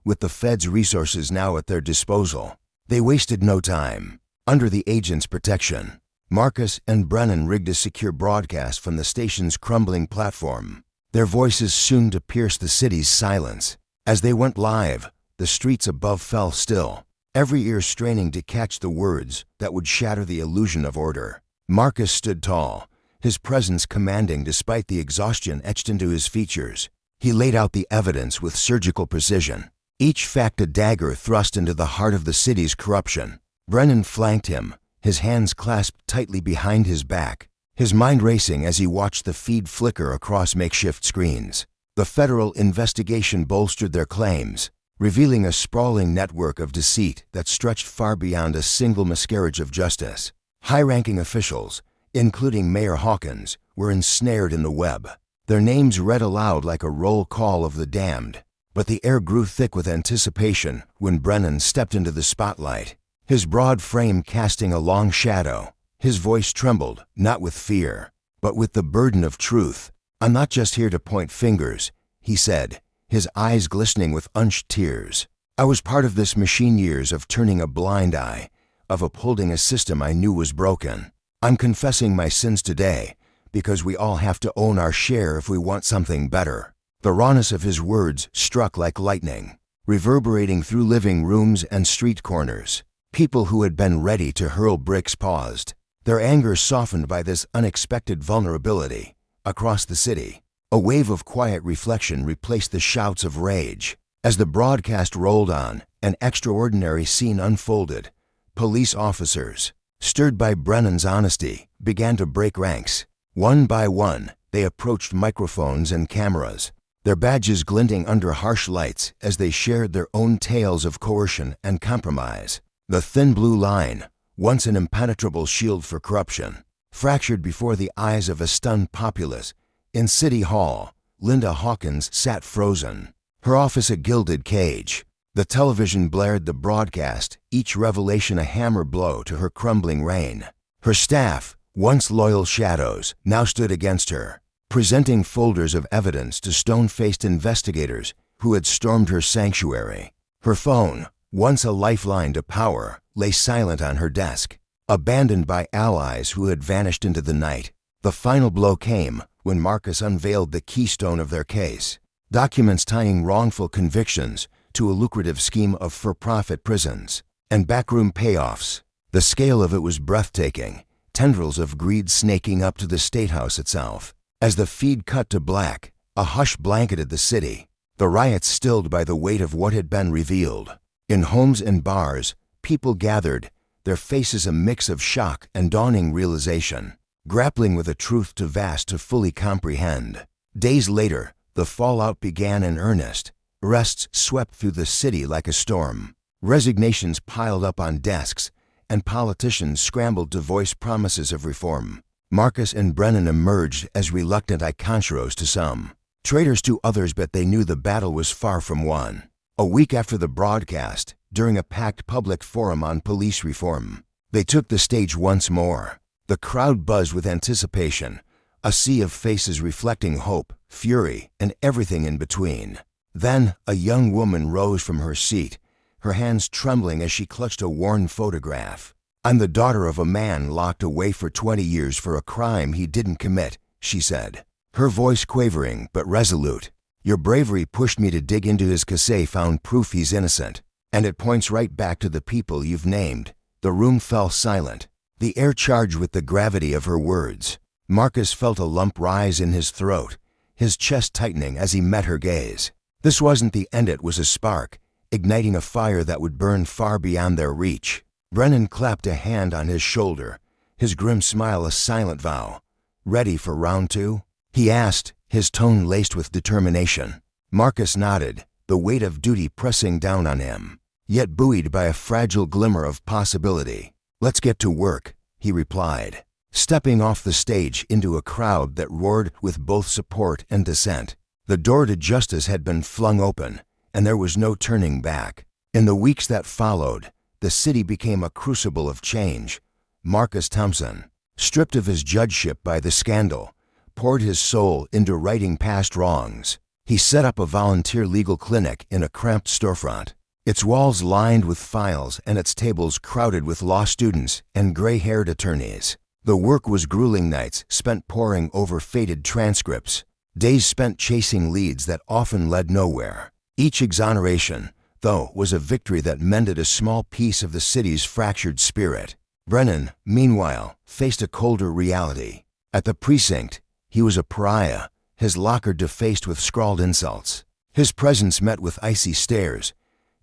With the Fed's resources now at their disposal, they wasted no time. Under the agent's protection, Marcus and Brennan rigged a secure broadcast from the station's crumbling platform, their voices soon to pierce the city's silence. As they went live, the streets above fell still, every ear straining to catch the words that would shatter the illusion of order. Marcus stood tall, his presence commanding despite the exhaustion etched into his features. He laid out the evidence with surgical precision, each fact a dagger thrust into the heart of the city's corruption. Brennan flanked him, his hands clasped tightly behind his back, his mind racing as he watched the feed flicker across makeshift screens. The federal investigation bolstered their claims, revealing a sprawling network of deceit that stretched far beyond a single miscarriage of justice. High-ranking officials, including Mayor Hawkins, were ensnared in the web, their names read aloud like a roll call of the damned. But the air grew thick with anticipation when Brennan stepped into the spotlight, his broad frame casting a long shadow. His voice trembled, not with fear, but with the burden of truth. "I'm not just here to point fingers," he said, his eyes glistening with unshed tears. "I was part of this machine, years of turning a blind eye, of upholding a system I knew was broken. I'm confessing my sins today, because we all have to own our share if we want something better." The rawness of his words struck like lightning, reverberating through living rooms and street corners. People who had been ready to hurl bricks paused, their anger softened by this unexpected vulnerability. Across the city, a wave of quiet reflection replaced the shouts of rage. As the broadcast rolled on, an extraordinary scene unfolded. Police officers, stirred by Brennan's honesty, began to break ranks. One by one, they approached microphones and cameras, their badges glinting under harsh lights as they shared their own tales of coercion and compromise. The thin blue line, once an impenetrable shield for corruption, fractured before the eyes of a stunned populace. In City Hall, Linda Hawkins sat frozen, her office a gilded cage. The television blared the broadcast, each revelation a hammer blow to her crumbling reign. Her staff, once loyal shadows, now stood against her, presenting folders of evidence to stone-faced investigators who had stormed her sanctuary. Her phone, once a lifeline to power, lay silent on her desk, abandoned by allies who had vanished into the night. The final blow came when Marcus unveiled the keystone of their case, documents tying wrongful convictions to a lucrative scheme of for-profit prisons and backroom payoffs. The scale of it was breathtaking, tendrils of greed snaking up to the State House itself. As the feed cut to black, a hush blanketed the city, the riots stilled by the weight of what had been revealed. In homes and bars, people gathered, their faces a mix of shock and dawning realization, grappling with a truth too vast to fully comprehend. Days later, the fallout began in earnest. Arrests swept through the city like a storm. Resignations piled up on desks, and politicians scrambled to voice promises of reform. Marcus and Brennan emerged as reluctant iconsuros to some, Traitors to others, but they knew the battle was far from won. A week after the broadcast, during a packed public forum on police reform, they took the stage once more. The crowd buzzed with anticipation, a sea of faces reflecting hope, fury, and everything in between. Then a young woman rose from her seat, her hands trembling as she clutched a worn photograph. "I'm the daughter of a man locked away for 20 years for a crime he didn't commit," she said, her voice quavering but resolute. "Your bravery pushed me to dig into his cassette, found proof he's innocent. And it points right back to the people you've named." The room fell silent, the air charged with the gravity of her words. Marcus felt a lump rise in his throat, his chest tightening as he met her gaze. This wasn't the end, it was a spark, igniting a fire that would burn far beyond their reach. Brennan clapped a hand on his shoulder, his grim smile a silent vow. "Ready for round two?" he asked, his tone laced with determination. Marcus nodded, the weight of duty pressing down on him, yet buoyed by a fragile glimmer of possibility. "Let's get to work," he replied, stepping off the stage into a crowd that roared with both support and dissent. The door to justice had been flung open, and there was no turning back. In the weeks that followed, the city became a crucible of change. Marcus Thompson, stripped of his judgeship by the scandal, poured his soul into righting past wrongs. He set up a volunteer legal clinic in a cramped storefront, its walls lined with files and its tables crowded with law students and gray-haired attorneys. The work was grueling, nights spent poring over faded transcripts, days spent chasing leads that often led nowhere. Each exoneration, though, was a victory that mended a small piece of the city's fractured spirit. Brennan, meanwhile, faced a colder reality. At the precinct, he was a pariah, his locker defaced with scrawled insults. His presence met with icy stares,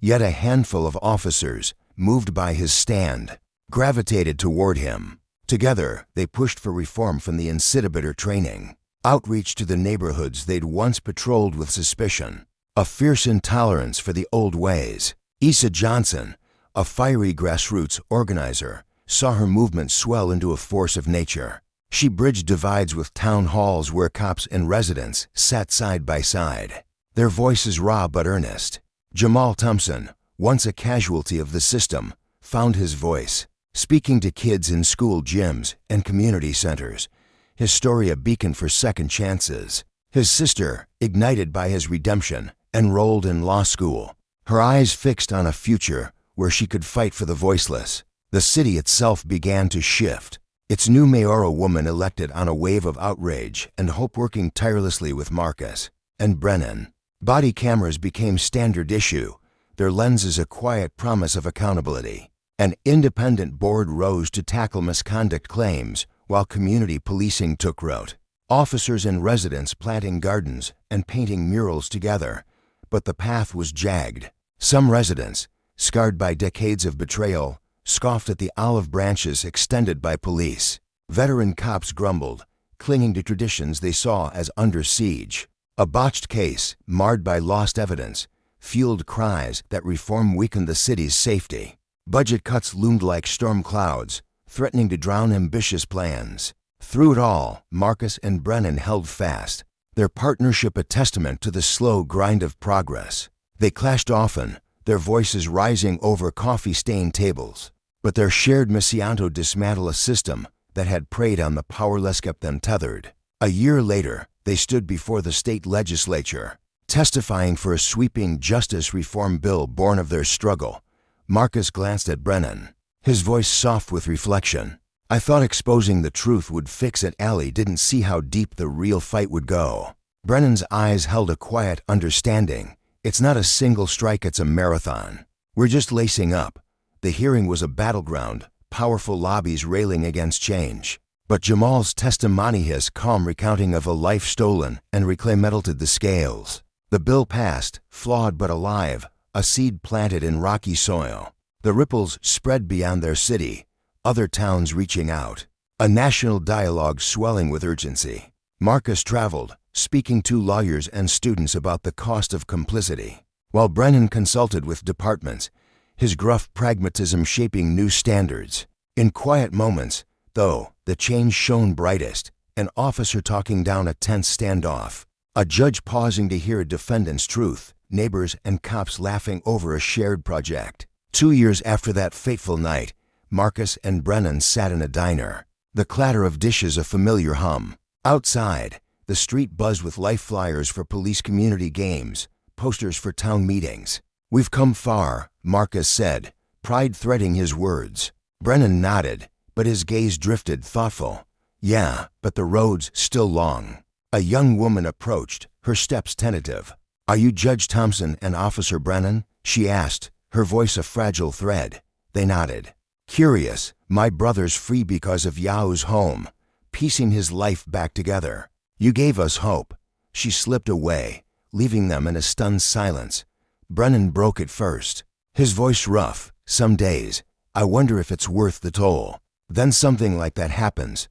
yet a handful of officers, moved by his stand, gravitated toward him. Together, they pushed for reform from the incitibiter training, outreach to the neighborhoods they'd once patrolled with suspicion, a fierce intolerance for the old ways. Issa Johnson, a fiery grassroots organizer, saw her movement swell into a force of nature. She bridged divides with town halls where cops and residents sat side by side, their voices raw but earnest. Jamal Thompson, once a casualty of the system, found his voice, speaking to kids in school gyms and community centers, his story a beacon for second chances. His sister, ignited by his redemption, enrolled in law school, her eyes fixed on a future where she could fight for the voiceless. The city itself began to shift, its new mayoral woman elected on a wave of outrage and hope, working tirelessly with Marcus and Brennan. Body cameras became standard issue, their lenses a quiet promise of accountability. An independent board rose to tackle misconduct claims while community policing took root. Officers and residents planting gardens and painting murals together, but the path was jagged. Some residents, scarred by decades of betrayal, scoffed at the olive branches extended by police. Veteran cops grumbled, clinging to traditions they saw as under siege. A botched case, marred by lost evidence, fueled cries that reform weakened the city's safety. Budget cuts loomed like storm clouds, threatening to drown ambitious plans. Through it all, Marcus and Brennan held fast, their partnership a testament to the slow grind of progress. They clashed often, their voices rising over coffee-stained tables, but their shared mission to dismantle a system that had preyed on the powerless kept them tethered. A year later, they stood before the state legislature, testifying for a sweeping justice reform bill born of their struggle. Marcus glanced at Brennan, his voice soft with reflection. "I thought exposing the truth would fix it. Allie didn't see how deep the real fight would go." Brennan's eyes held a quiet understanding. "It's not a single strike, it's a marathon. We're just lacing up." The hearing was a battleground, powerful lobbies railing against change. But Jamal's testimony, his calm recounting of a life stolen and reclaimed, melted the scales. The bill passed, flawed but alive, a seed planted in rocky soil. The ripples spread beyond their city, other towns reaching out, a national dialogue swelling with urgency. Marcus traveled, speaking to lawyers and students about the cost of complicity, while Brennan consulted with departments, his gruff pragmatism shaping new standards. In quiet moments, though, the change shone brightest, an officer talking down a tense standoff. A judge pausing to hear a defendant's truth, neighbors and cops laughing over a shared project. 2 years after that fateful night, Marcus and Brennan sat in a diner. The clatter of dishes a familiar hum. Outside, the street buzzed with life flyers for police community games, posters for town meetings. "We've come far," Marcus said, pride threading his words. Brennan nodded, but his gaze drifted thoughtful. "Yeah, but the road's still long." A young woman approached, her steps tentative. "Are you Judge Thompson and Officer Brennan?" she asked, her voice a fragile thread. They nodded. "Curious, my brother's free because of Yao's home, piecing his life back together. You gave us hope." She slipped away, leaving them in a stunned silence. Brennan broke it first, his voice rough. "Some days, I wonder if it's worth the toll." Then something like that happens.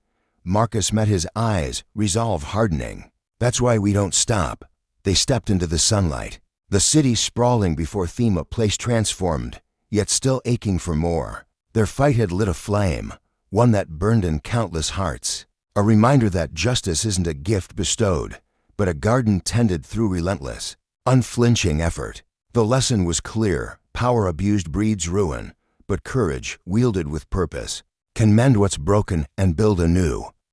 Marcus met his eyes, resolve hardening. "That's why we don't stop." They stepped into the sunlight. The city sprawling before them, a place transformed, yet still aching for more. Their fight had lit a flame, one that burned in countless hearts. A reminder that justice isn't a gift bestowed, but a garden tended through relentless, unflinching effort. The lesson was clear: power abused breeds ruin, but courage, wielded with purpose, can mend what's broken and build anew.